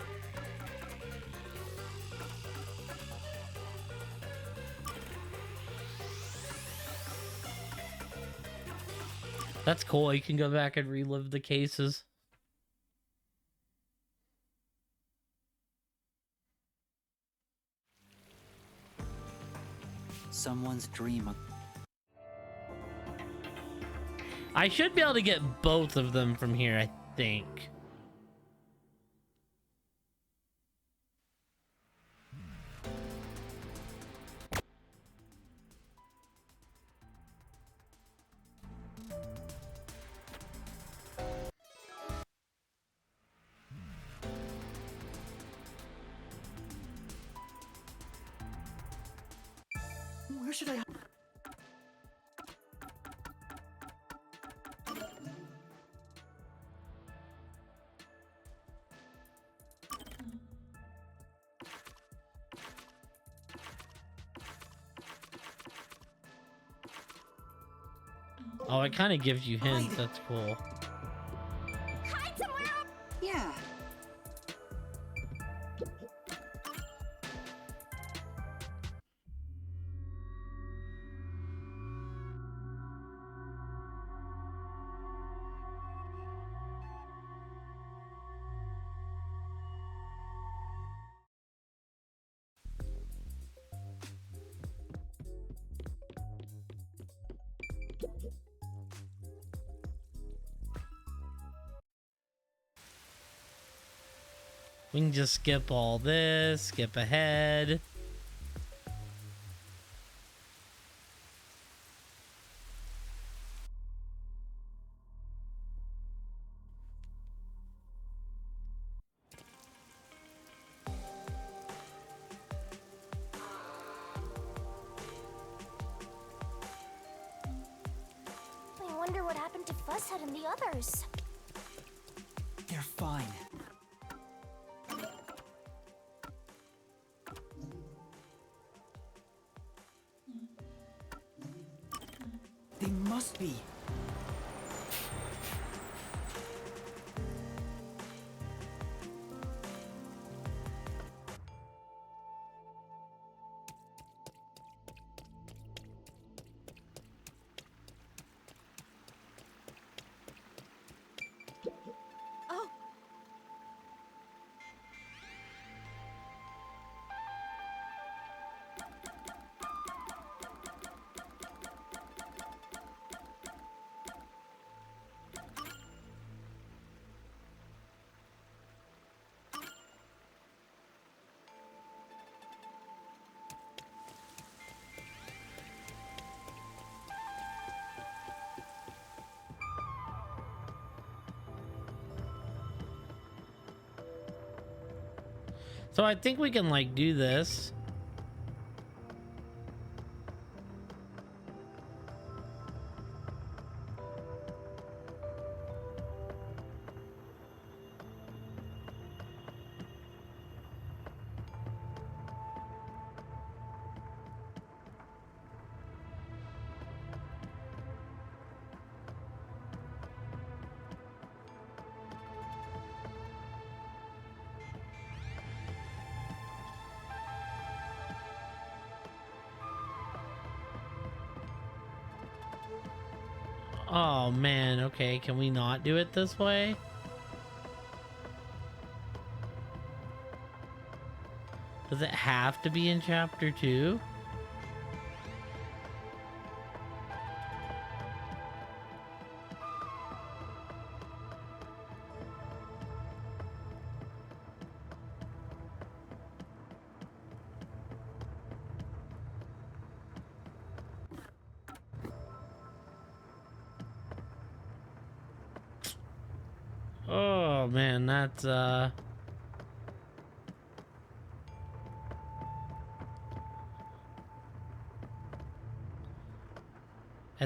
That's cool. You can go back and relive the cases. Someone's dream. I should be able to get both of them from here, I think. Where should I? Oh, it kind of gives you hints. That's cool. Hide somewhere up! Yeah. We can just skip all this, skip ahead. I wonder what happened to Fuzzhead and the others. They're fine. They must be. Oh. So I think we can like do this. Oh man, okay, can we not do it this way? Does it have to be in chapter 2? Oh man, that's I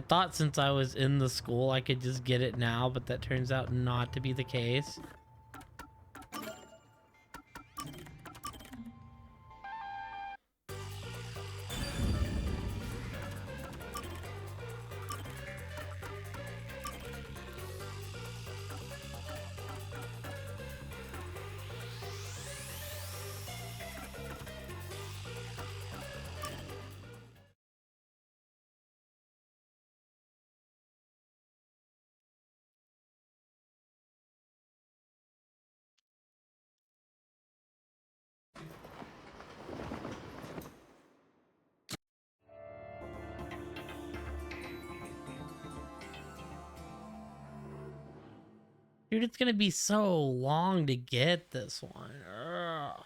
thought since I was in the school I could just get it now, but that turns out not to be the case. Dude, it's gonna be so long to get this one. Ugh.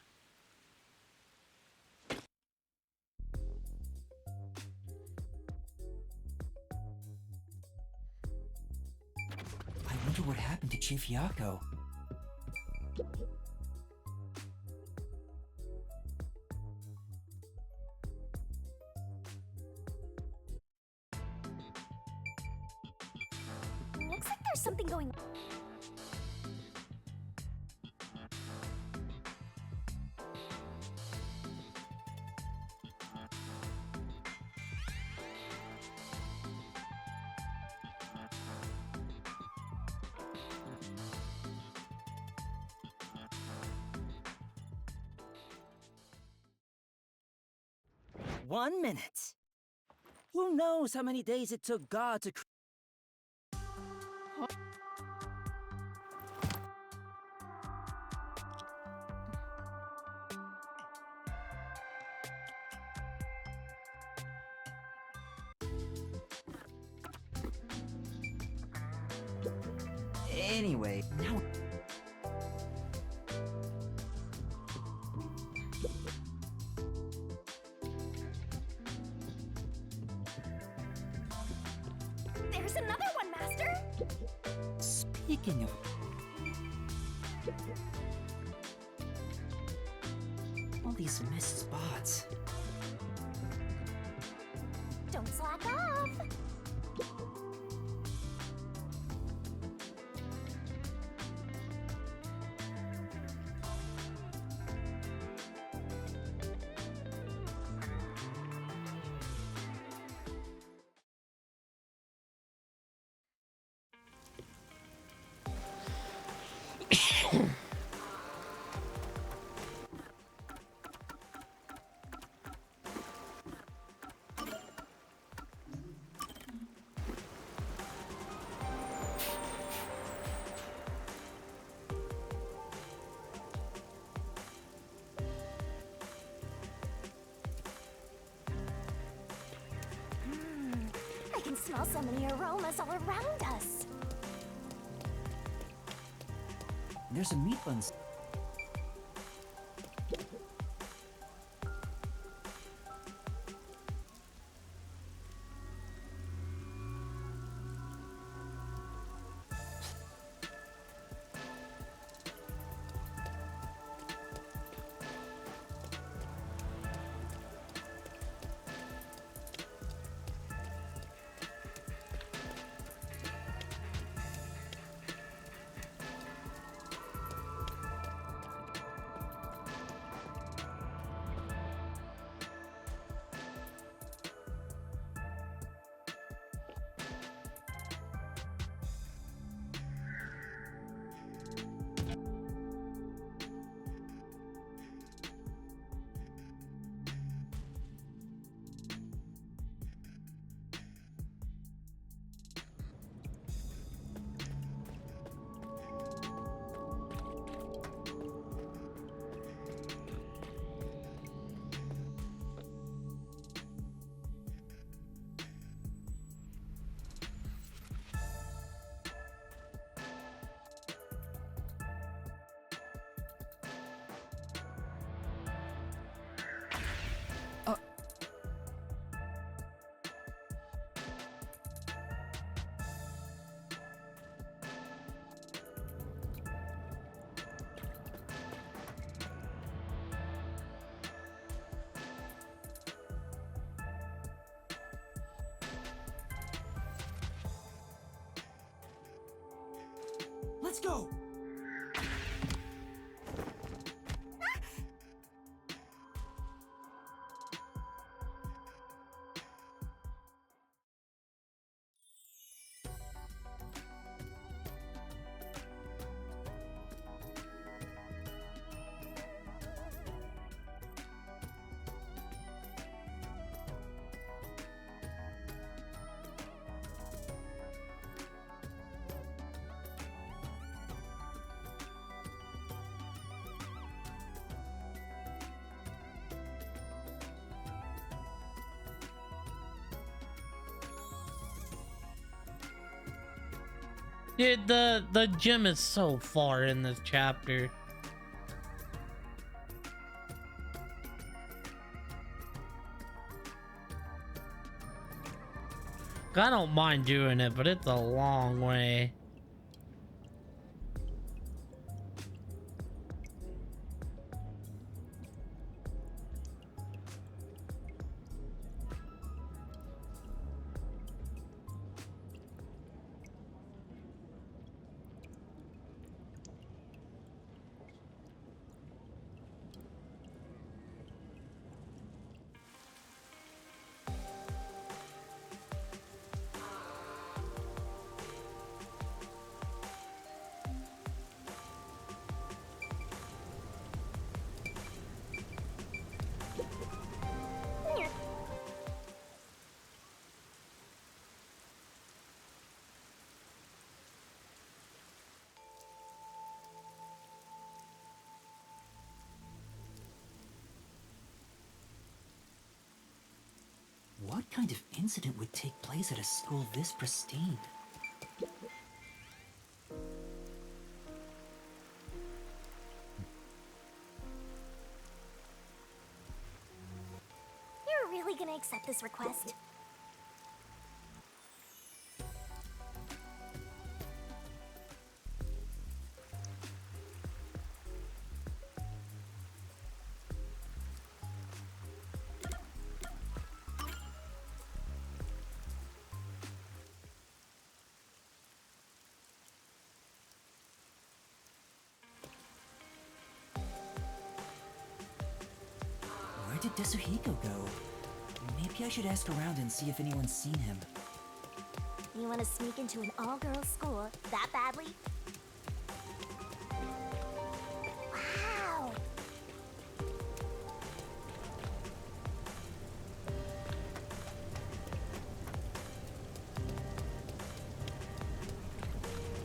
I wonder what happened to Chief Yako. Looks like there's something going on. One minute. Who knows how many days it took God to Anyway, now... There's another one, Master! Speaking of... all these missed spots. Don't slack off! I can smell so many aromas all around us. There's a meat bun. Let's go! Dude, the gym is so far in this chapter. I don't mind doing it, but it's a long way. What kind of incident would take place at a school this pristine? You're really gonna accept this request? Where did Desuhiko go? Maybe I should ask around and see if anyone's seen him. You wanna sneak into an all-girls school that badly? Wow!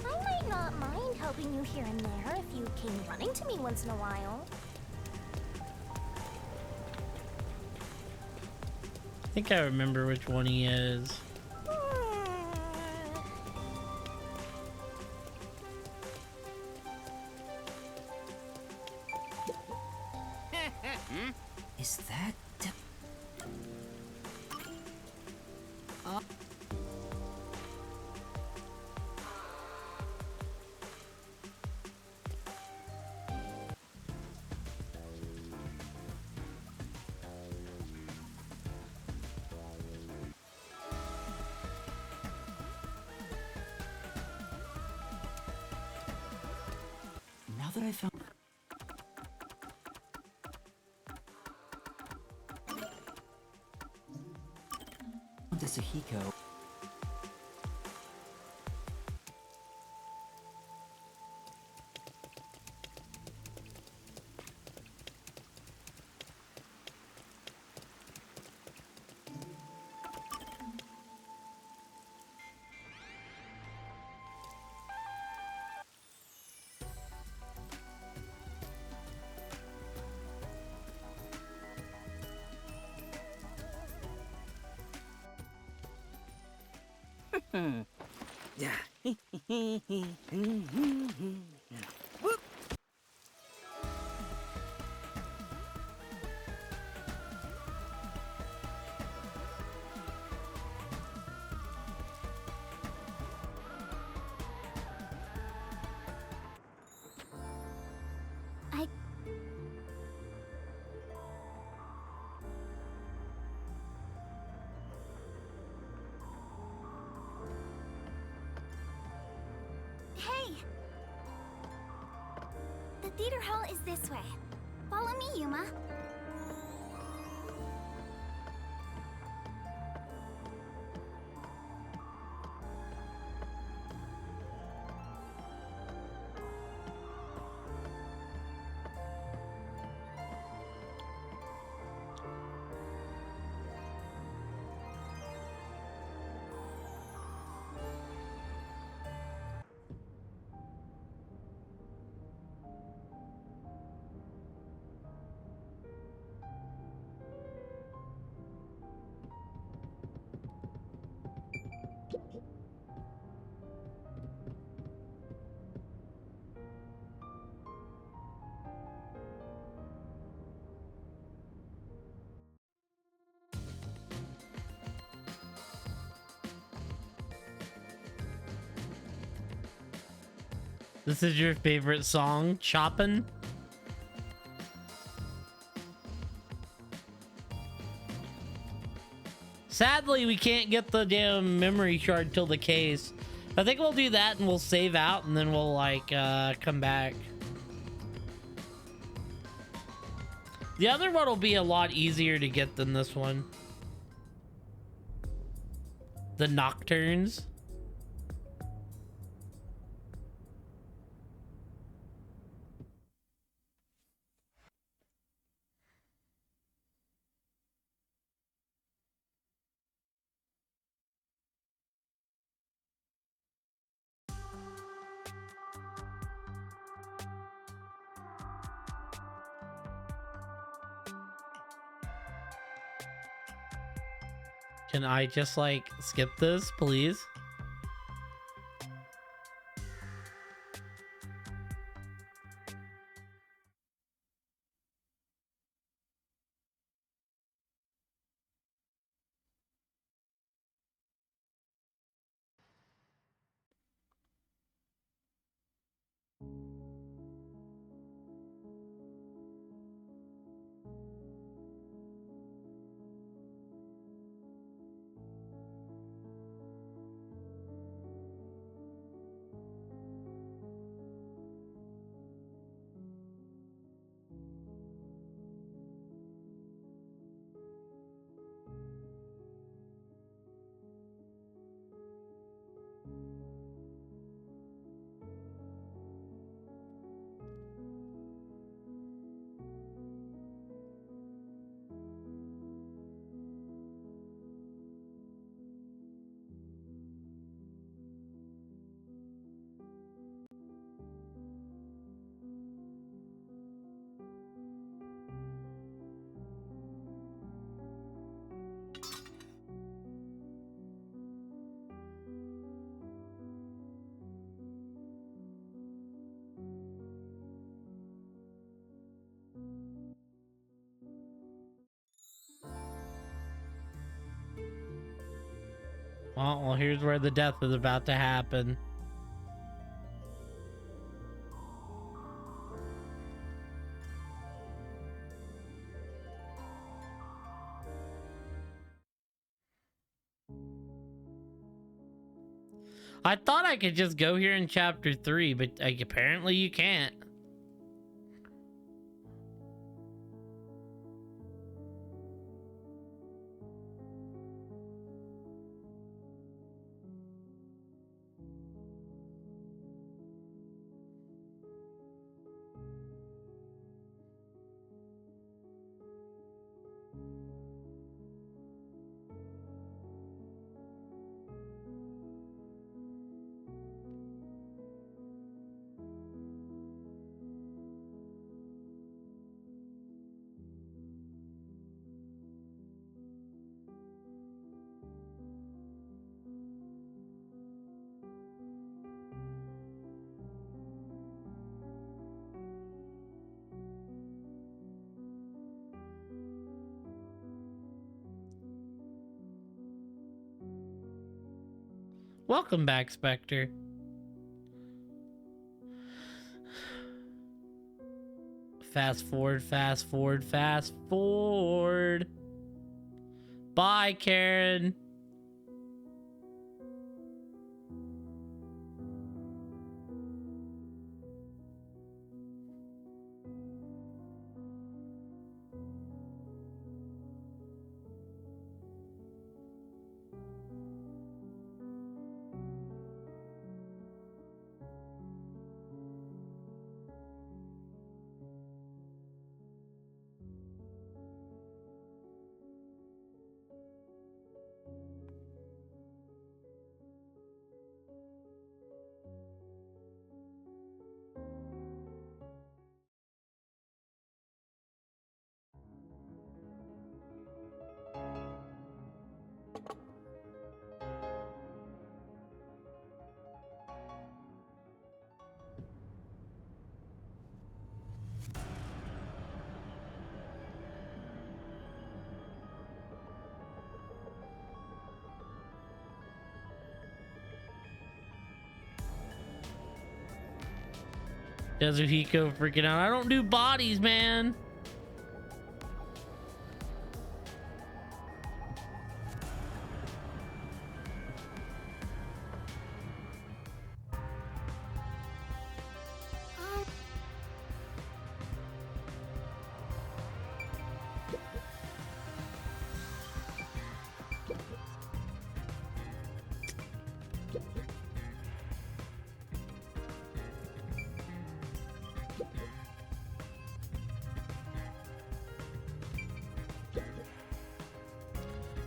I might not mind helping you here and there if you came running to me once in a while. I think I remember which one he is. Is that now that I found Desuhiko? Yeah. Hey! theater hall is this way. Follow me, Yuma. This is your favorite song, Choppin'? Sadly, we can't get the damn memory shard till the case. I think we'll do that and we'll save out and then we'll like come back. The other one will be a lot easier to get than this one. The Nocturnes. Can I just like skip this, please? Well, here's where the death is about to happen. I thought I could just go here in chapter 3, but like, apparently you can't. Welcome back, Spectre. Fast forward, fast forward, fast forward. Bye, Karen. Kazuhiko freaking out. I don't do bodies, man.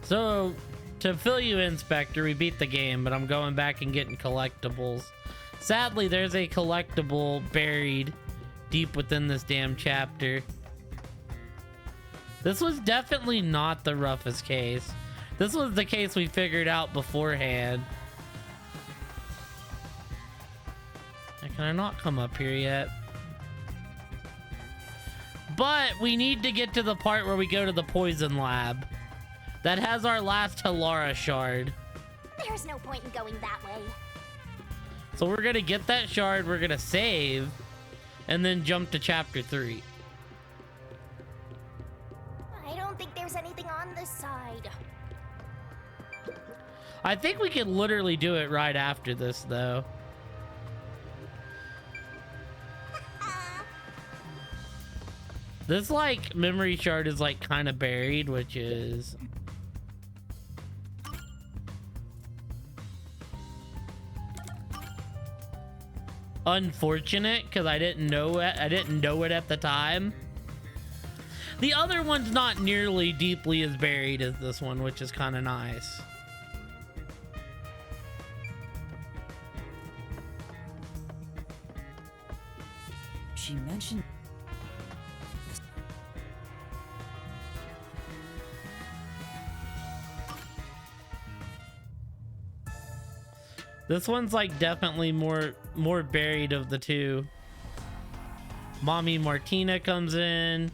So, to fill you in, Spectre, we beat the game, but I'm going back and getting collectibles. Sadly, there's a collectible buried deep within this damn chapter. This was definitely not the roughest case. This was the case we figured out beforehand. Can I not come up here yet? But we need to get to the part where we go to the poison lab. That has our last Halara shard. There's no point in going that way. So we're gonna get that shard, we're gonna save, and then jump to chapter 3. I don't think there's anything on this side. I think we can literally do it right after this, though. This, like, memory shard is, like, kind of buried, which is... unfortunate, because I didn't know it at the time. The other one's not nearly deeply as buried as this one, which is kind of nice. She mentioned... This one's like definitely more buried of the two. Mommy Martina comes in.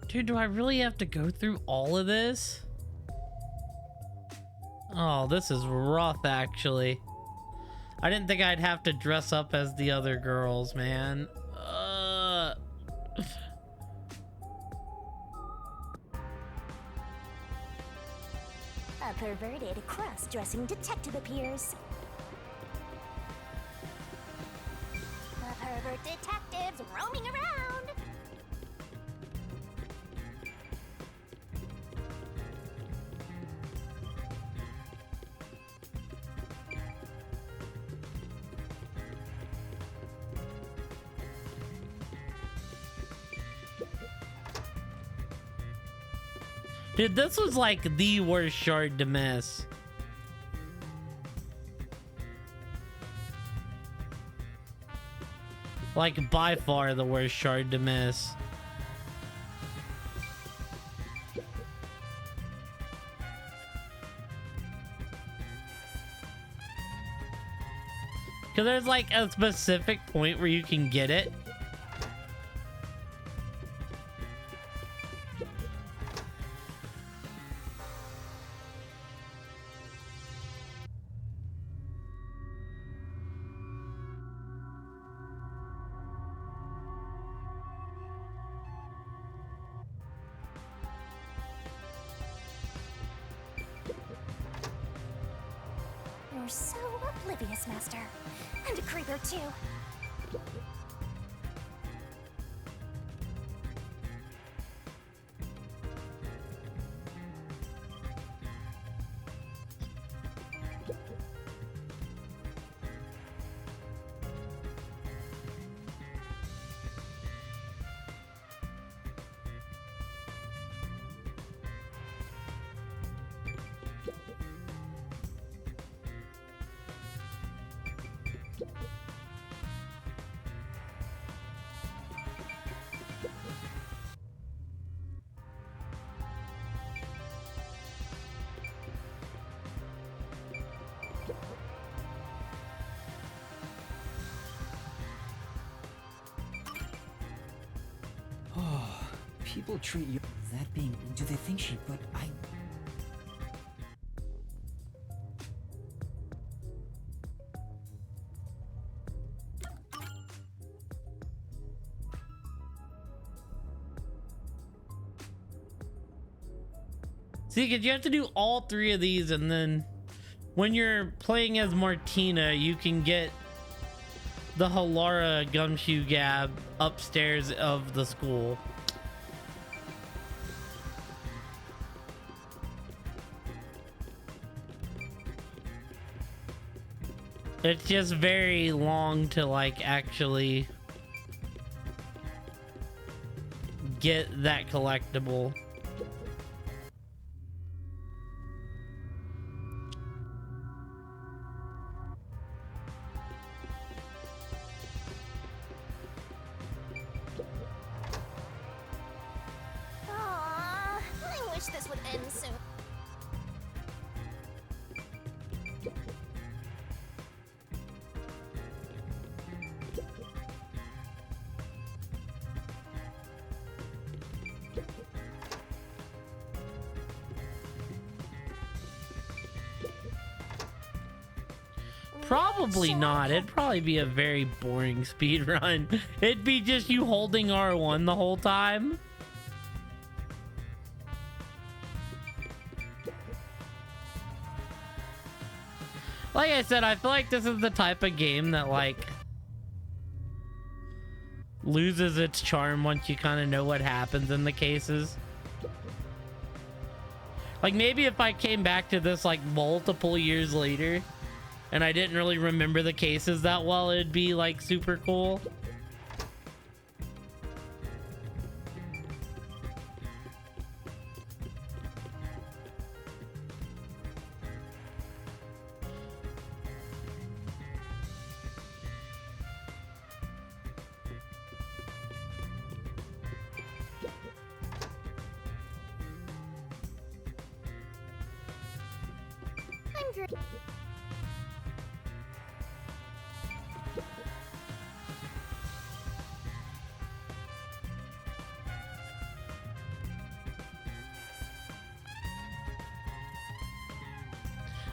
Dude, do I really have to go through all of this? Oh, this is rough, actually. I didn't think I'd have to dress up as the other girls, man. A perverted cross-dressing detective appears. The pervert detectives roaming around. Dude, this was like the worst shard to miss. Like by far the worst shard to miss. Because there's like a specific point where you can get it. so oblivious, Master. And a creeper, too. People treat you... That being... Do they think she... But I... See, because you have to do all 3 of these, and then when you're playing as Martina, you can get the Halara Gumshoe Gab upstairs of the school. It's just very long to like actually get that collectible. Aww, I wish this would end soon. Probably not. It'd probably be a very boring speed run. It'd be just you holding R1 the whole time. Like I said, I feel like this is the type of game that like loses its charm once you kind of know what happens in the cases. Like maybe if I came back to this like multiple years later and I didn't really remember the cases that well, it'd be like super cool. I'm great.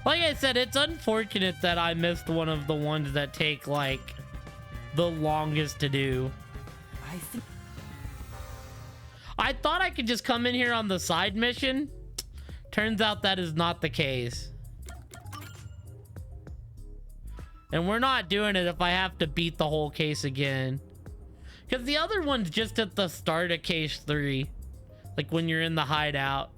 Like I said, it's unfortunate that I missed one of the ones that take like the longest to do. I thought I could just come in here on the side mission. Turns out that is not the case. And we're not doing it if I have to beat the whole case again. Because the other one's just at the start of case 3. Like when you're in the hideout.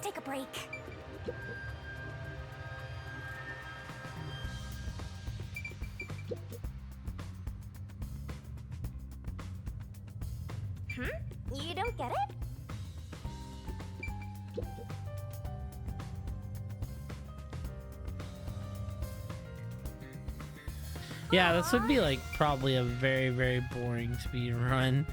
take a break. You don't get it? Yeah, this would be like probably a very, very boring speed run.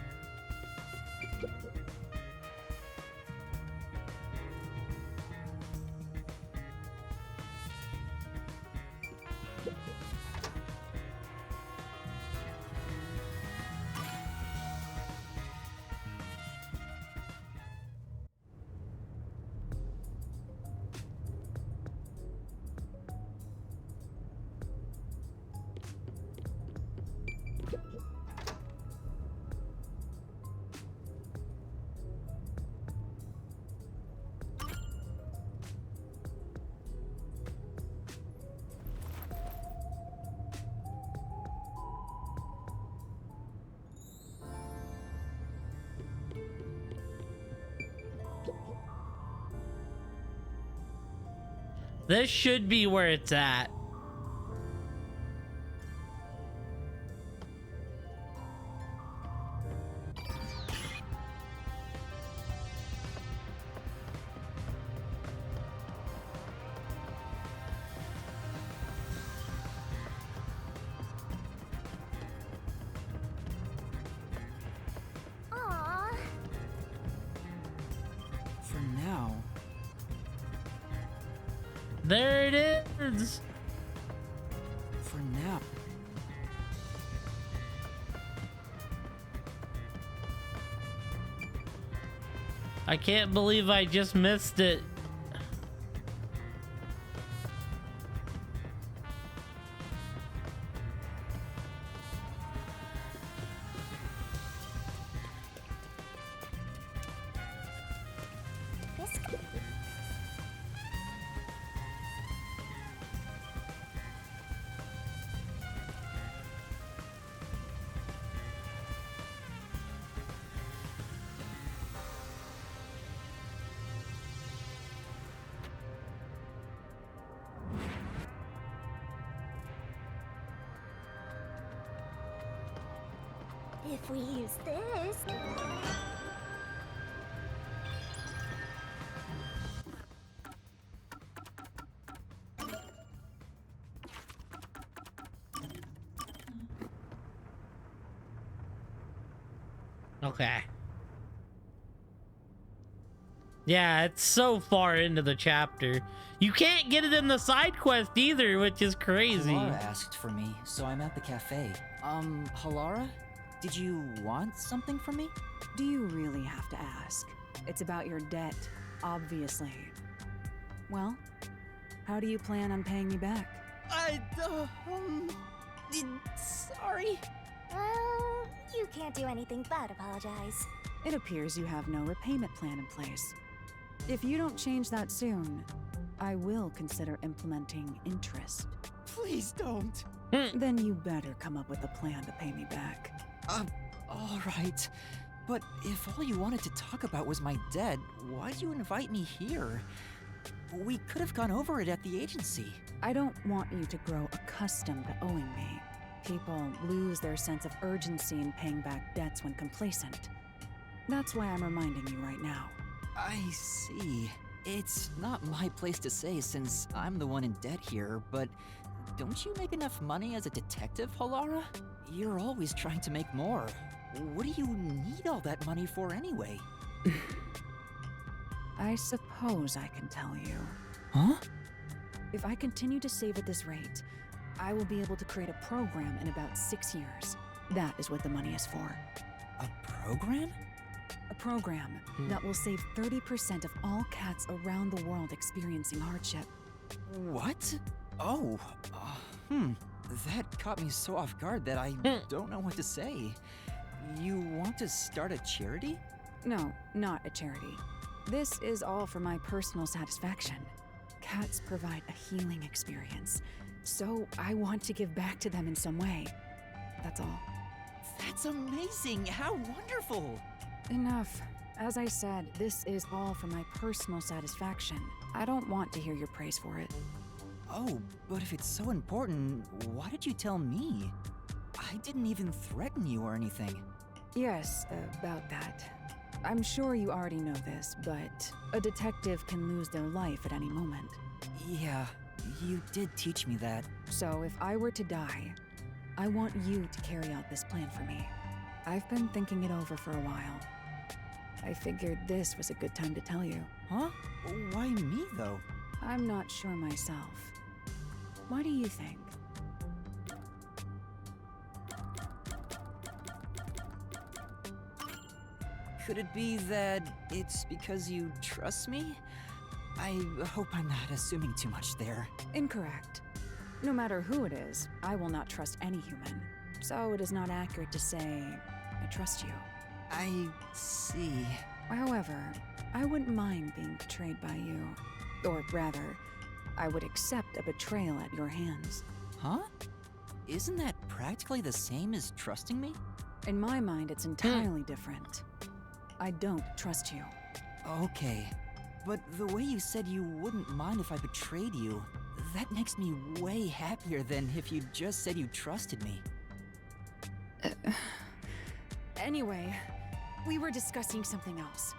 This should be where it's at. Aww. For now. There it is. For now. I can't believe I just missed it. If we use this... Okay. Yeah, it's so far into the chapter. You can't get it in the side quest either, which is crazy. Halara asked for me, so I'm at the cafe. Halara? Did you want something from me? Do you really have to ask? It's about your debt, obviously. Well, how do you plan on paying me back? Sorry. Well, you can't do anything but apologize. It appears you have no repayment plan in place. If you don't change that soon, I will consider implementing interest. Please don't. Then you better come up with a plan to pay me back. All right. But if all you wanted to talk about was my debt, why'd you invite me here? We could have gone over it at the agency. I don't want you to grow accustomed to owing me. People lose their sense of urgency in paying back debts when complacent. That's why I'm reminding you right now. I see. It's not my place to say since I'm the one in debt here, but don't you make enough money as a detective, Halara? You're always trying to make more. What do you need all that money for anyway? I suppose I can tell you. Huh? If I continue to save at this rate, I will be able to create a program in about 6 years. That is what the money is for. A program? A program that will save 30% of all cats around the world experiencing hardship. What? Oh, that caught me so off guard that I don't know what to say. You want to start a charity? No, not a charity. This is all for my personal satisfaction. Cats provide a healing experience, so I want to give back to them in some way. That's all. That's amazing! How wonderful! Enough. As I said, this is all for my personal satisfaction. I don't want to hear your praise for it. Oh, but if it's so important, why did you tell me? I didn't even threaten you or anything. Yes, about that. I'm sure you already know this, but a detective can lose their life at any moment. Yeah, you did teach me that. So if I were to die, I want you to carry out this plan for me. I've been thinking it over for a while. I figured this was a good time to tell you. Huh? Why me, though? I'm not sure myself. What do you think? Could it be that it's because you trust me? I hope I'm not assuming too much there. Incorrect. No matter who it is, I will not trust any human. So it is not accurate to say, I trust you. I see. However, I wouldn't mind being betrayed by you. Or rather, I would accept a betrayal at your hands. Huh? Isn't that practically the same as trusting me? In my mind, it's entirely different. I don't trust you. Okay. But the way you said you wouldn't mind if I betrayed you, that makes me way happier than if you just said you trusted me. Anyway, we were discussing something else.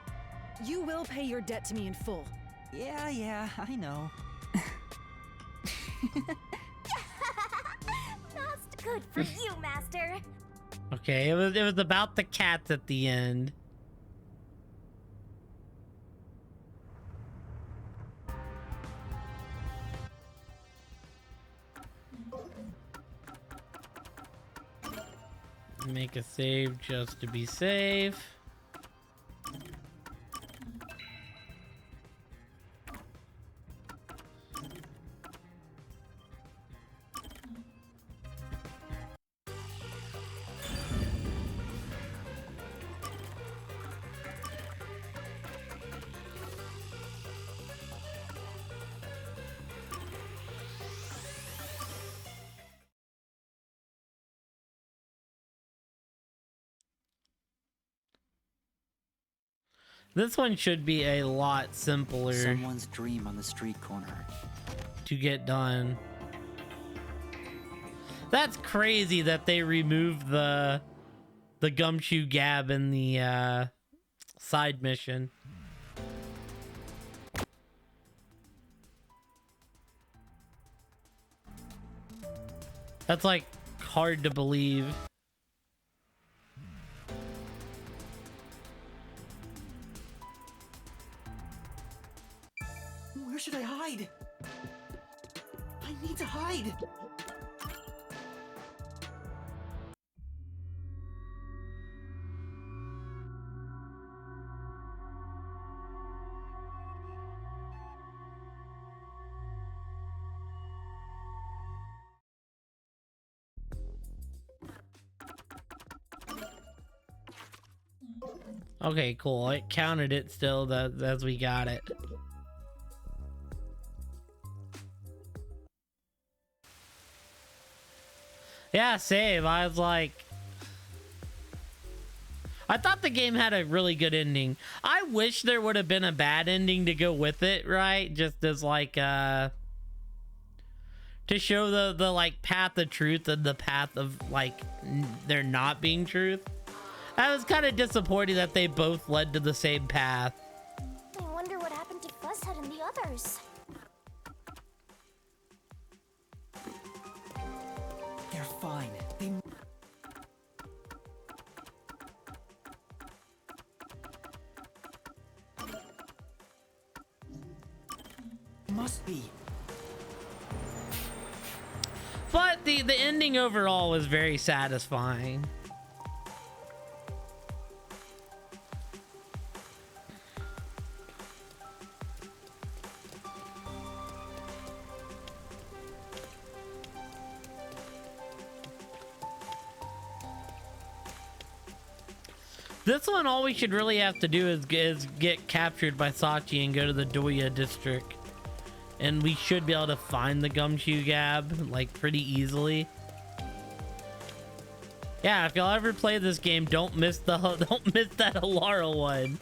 You will pay your debt to me in full. Yeah, I know. That's good for you, Master. Okay, it was about the cats at the end. Make a save just to be safe. This one should be a lot simpler. Someone's dream on the street corner. To get done. That's crazy that they removed the gumshoe gab in the side mission. That's like hard to believe. Where should I hide? I need to hide! Okay, cool. It counted it still as we got it. Yeah, save. I was like, I thought the game had a really good ending. I wish there would have been a bad ending to go with it, right? Just as like to show the like path of truth and the path of like there not being truth. I was kind of disappointed that they both led to the same path. I wonder what happened to Fuzzhead and the others. They're fine. They... must be. But the ending overall was very satisfying. This one, all we should really have to do is get captured by Sachi and go to the Doya district. And we should be able to find the gumshoe gab, like, pretty easily. Yeah, if y'all ever play this game, don't miss that Alara one.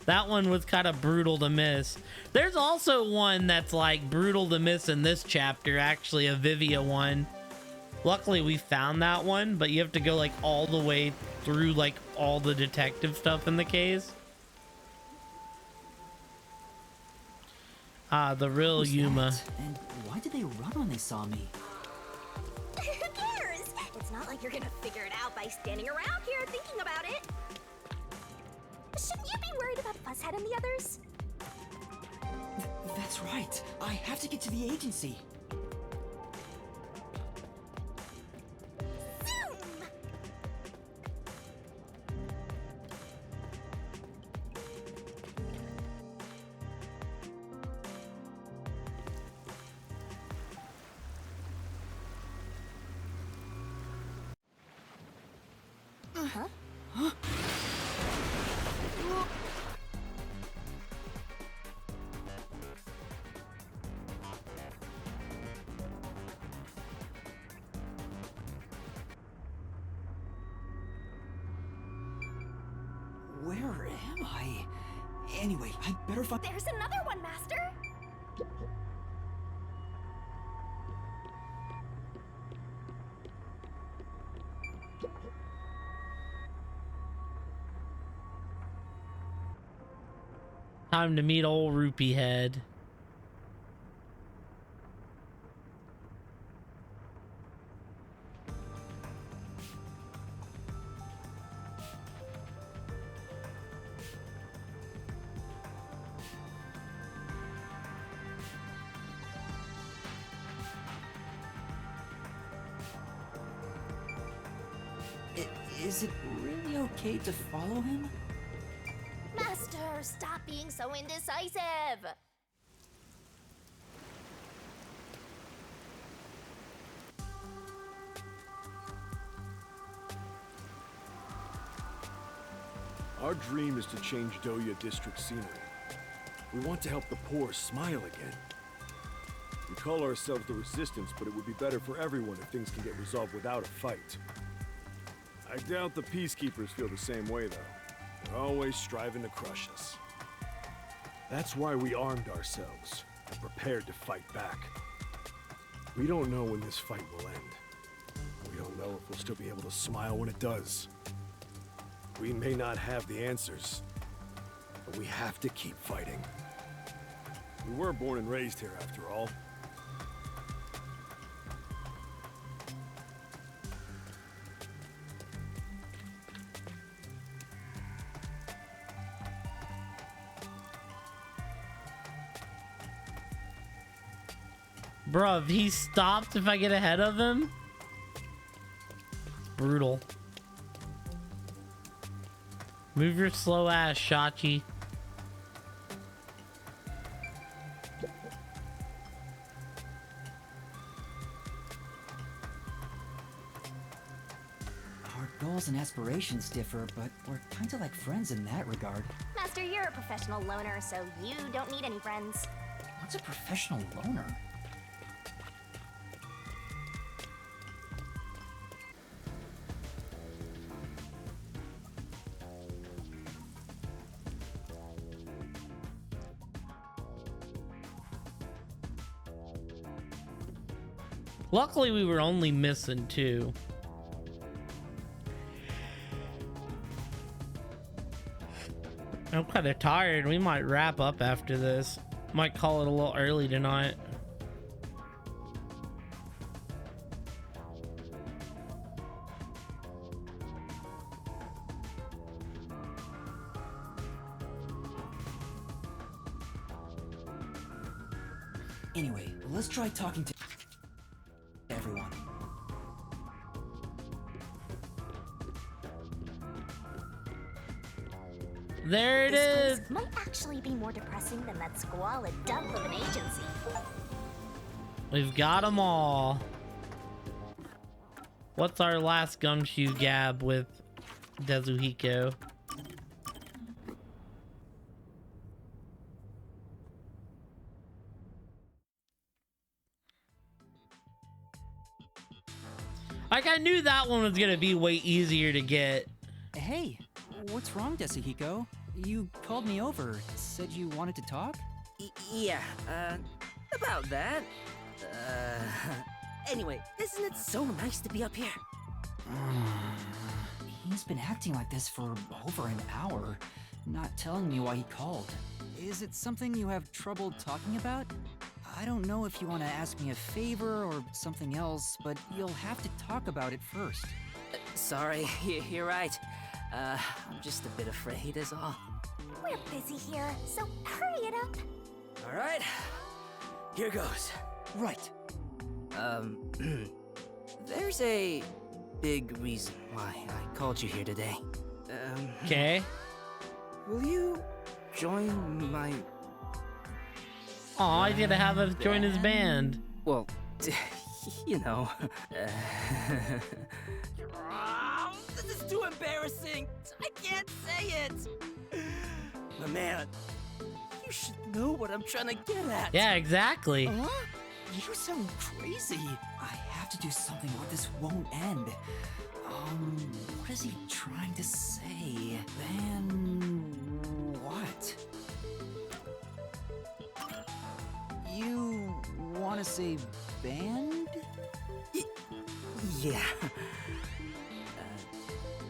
That one was kind of brutal to miss. There's also one that's like brutal to miss in this chapter, actually, a Vivia one. Luckily, we found that one, but you have to go like all the way through like all the detective stuff in the case. Ah, the real Yuma. And why did they run when they saw me? Who cares? It's not like you're gonna figure it out by standing around here thinking about it. Shouldn't you be worried about Fuzzhead and the others? That's right. I have to get to the agency. Where am I? Anyway, I better find— There's another one, Master! Time to meet old Rupee Head. Is it really okay to follow him? Master, stop being so indecisive! Our dream is to change Doya District scenery. We want to help the poor smile again. We call ourselves the Resistance, but it would be better for everyone if things can get resolved without a fight. I doubt the Peacekeepers feel the same way, though. They're always striving to crush us. That's why we armed ourselves and prepared to fight back. We don't know when this fight will end. We don't know if we'll still be able to smile when it does. We may not have the answers, but we have to keep fighting. We were born and raised here, after all. Bruv, he stopped if I get ahead of him? It's brutal. Move your slow ass, Shachi. Our goals and aspirations differ, but we're kinda like friends in that regard. Master, you're a professional loner, so you don't need any friends. What's a professional loner? Luckily, we were only missing 2. I'm kind of tired. We might wrap up after this. Might call it a little early tonight. Anyway, let's try talking to everyone. There it This is. place might actually be more depressing than that squalid dump of an agency. We've got them all. What's our last gumshoe gab with Dezuhiko? Like, I knew that one was gonna be way easier to get. Hey, what's wrong, Desahiko? You called me over, said you wanted to talk? Yeah, about that. Anyway, isn't it so nice to be up here? He's been acting like this for over an hour, not telling me why he called. Is it something you have trouble talking about? I don't know if you want to ask me a favor or something else, but you'll have to talk about it first. Sorry, you're right. I'm just a bit afraid is all. We're busy here, so hurry it up. All right, here goes. Right. There's a big reason why I called you here today. Okay. Will you join my... Aw, he's gonna have us join his band. Well, you know. This is too embarrassing. I can't say it. But man, you should know what I'm trying to get at. Yeah, exactly. Huh? You sound crazy. I have to do something or this won't end. What is he trying to say? What? You want to say band? Yeah.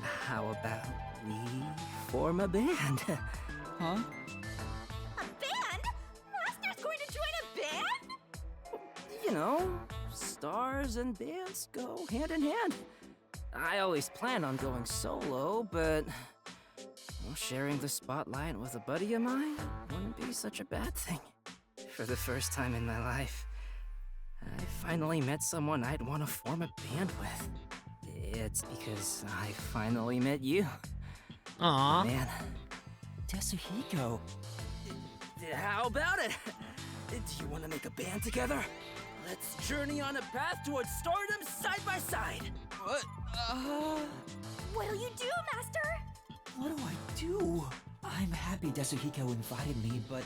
How about we form a band? Huh? A band? Master's going to join a band? You know, stars and bands go hand in hand. I always plan on going solo, but well, sharing the spotlight with a buddy of mine wouldn't be such a bad thing. For the first time in my life, I finally met someone I'd want to form a band with. It's because I finally met you. Aww. Man. Tetsuhiko. How about it? Do you want to make a band together? Let's journey on a path towards stardom side by side. What? What'll you do, Master? What do I do? I'm happy Tetsuhiko invited me, but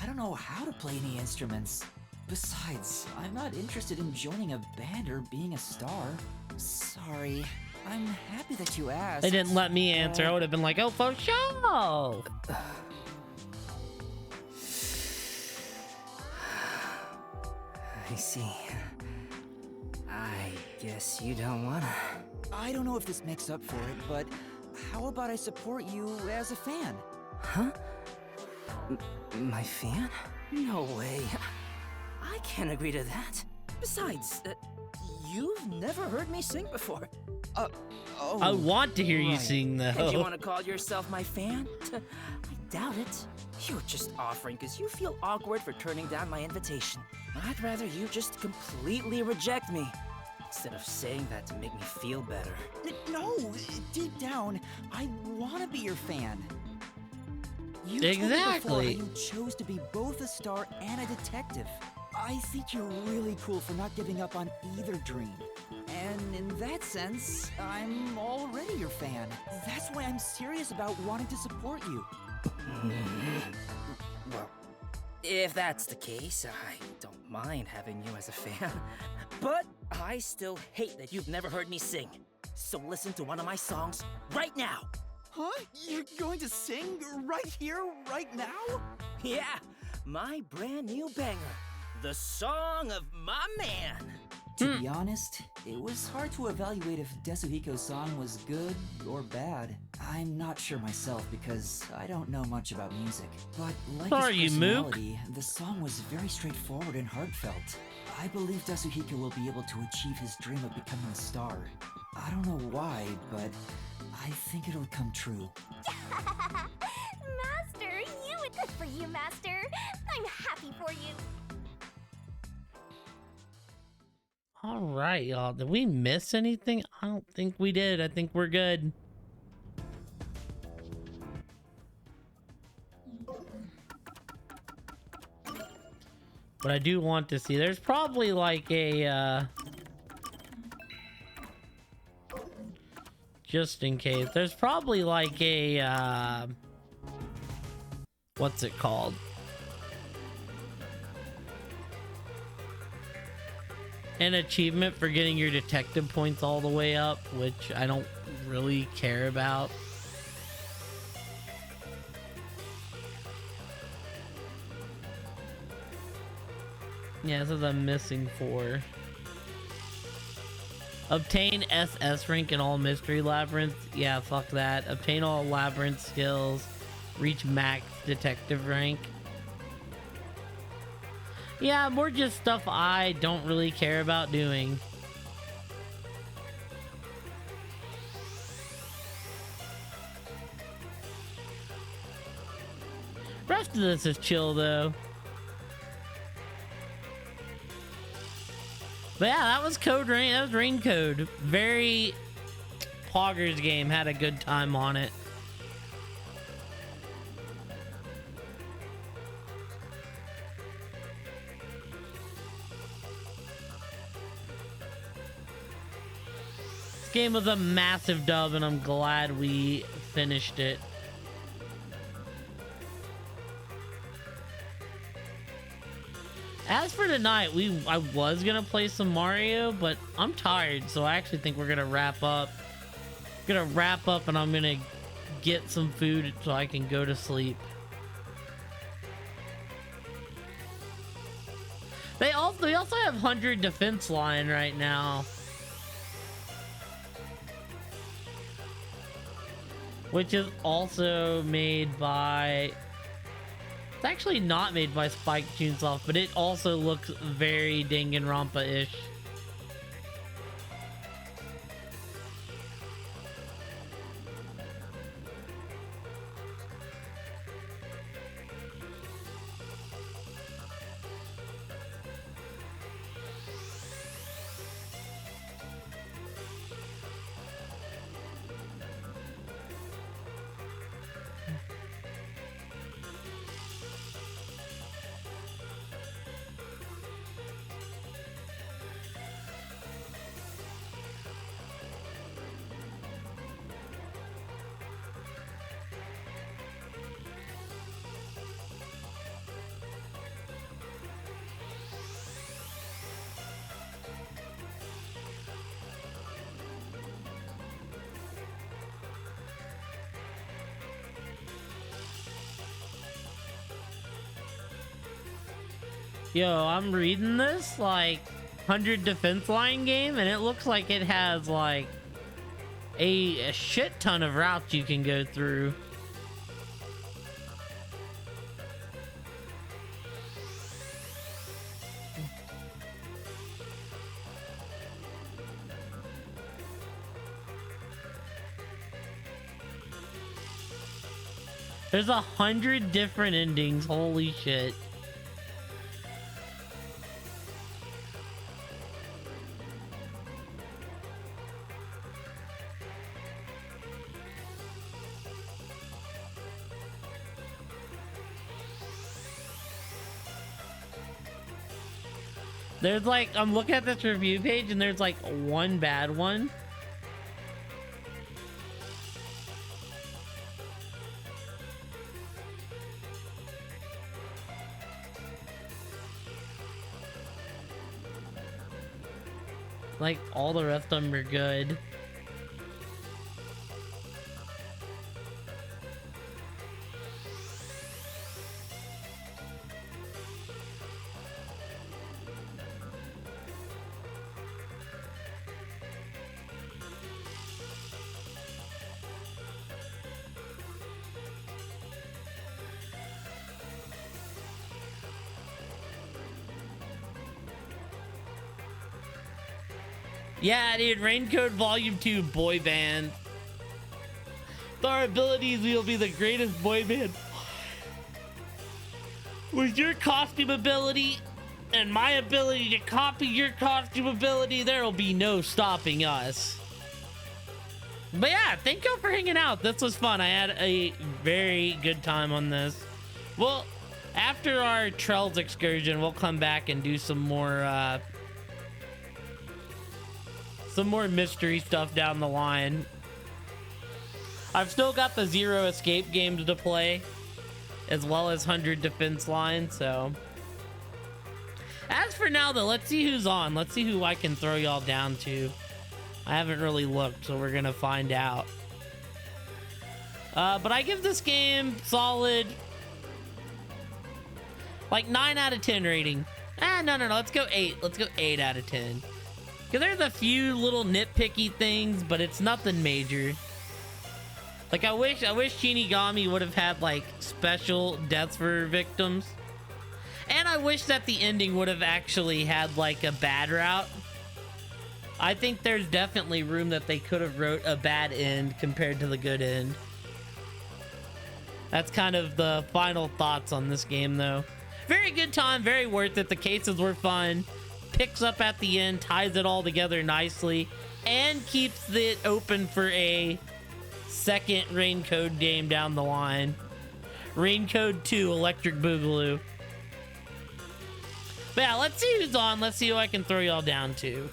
I don't know how to play any instruments. Besides, I'm not interested in joining a band or being a star. Sorry. I'm happy that you asked. They didn't let me answer. I would have been like, oh, for sure. I see. I guess you don't wanna. I don't know if this makes up for it, but how about I support you as a fan? Huh? My fan? No way. I can't agree to that. Besides, you've never heard me sing before. Oh, I want to hear you sing, though. And you want to call yourself my fan? I doubt it. You're just offering because you feel awkward for turning down my invitation. I'd rather you just completely reject me instead of saying that to make me feel better. No, deep down, I want to be your fan. You Exactly. told me before how you chose to be both a star and a detective. I think you're really cool for not giving up on either dream. And in that sense, I'm already your fan. That's why I'm serious about wanting to support you. Well, if that's the case, I don't mind having you as a fan. But I still hate that you've never heard me sing. So listen to one of my songs right now. Huh? You're going to sing right here, right now? Yeah, my brand new banger. The song of my man. To be honest, it was hard to evaluate if Tetsuhiko's song was good or bad. I'm not sure myself because I don't know much about music. But like his personality, the song was very straightforward and heartfelt. I believe Tetsuhiko will be able to achieve his dream of becoming a star. I don't know why, but I think it'll come true. Master, good for you, Master. I'm happy for you. All right, y'all. Did we miss anything? I don't think we did. I think we're good. But I do want to see. There's probably like a just in case. There's probably like a what's it called? an achievement for getting your detective points all the way up, which I don't really care about. Yeah, this is I'm missing 4. Obtain SS rank in all mystery labyrinths. Yeah, fuck that. Obtain all labyrinth skills. Reach max detective rank. Yeah, more just stuff I don't really care about doing. Rest of this is chill though. But yeah, that was Code Rain. That was Rain Code. Very Poggers game. Had a good time on it. This game was a massive dub, and I'm glad we finished it. As for tonight, I was gonna play some Mario, but I'm tired, so I actually think we're gonna wrap up. And I'm gonna get some food so I can go to sleep. They also have 100 defense line right now, which is also made by. It's actually not made by Spike Chunsoft, but it also looks very Danganronpa-ish. Yo, I'm reading this, like, 100 defense line game, and it looks like it has, like, a shit ton of routes you can go through. There's 100 different endings, holy shit. There's like, I'm looking at this review page and there's like one bad one. Like all the rest of them are good. Yeah, dude, Raincoat Volume 2 boy band. With our abilities, we'll be the greatest boy band. With your costume ability and my ability to copy your costume ability, there will be no stopping us. But yeah, thank you for hanging out. This was fun. I had a very good time on this. Well, after our Trails excursion, we'll come back and do some more mystery stuff down the line. I've still got the Zero Escape games to play, as well as 100 defense line, so. As for now, though, let's see who's on. Let's see who I can throw y'all down to. I haven't really looked, so we're gonna find out. But I give this game solid, like 9 out of 10 rating. No. Let's go 8. Let's go 8 out of 10. Because there's a few little nitpicky things, but it's nothing major. Like, I wish Shinigami would have had, like, special deaths for victims. And I wish that the ending would have actually had, like, a bad route. I think there's definitely room that they could have wrote a bad end compared to the good end. That's kind of the final thoughts on this game, though. Very good time, very worth it. The cases were fun. Picks up at the end, ties it all together nicely, and keeps it open for a second Raincode game down the line. Raincode 2 Electric Boogaloo. But yeah, let's see who's on. Let's see who I can throw y'all down to.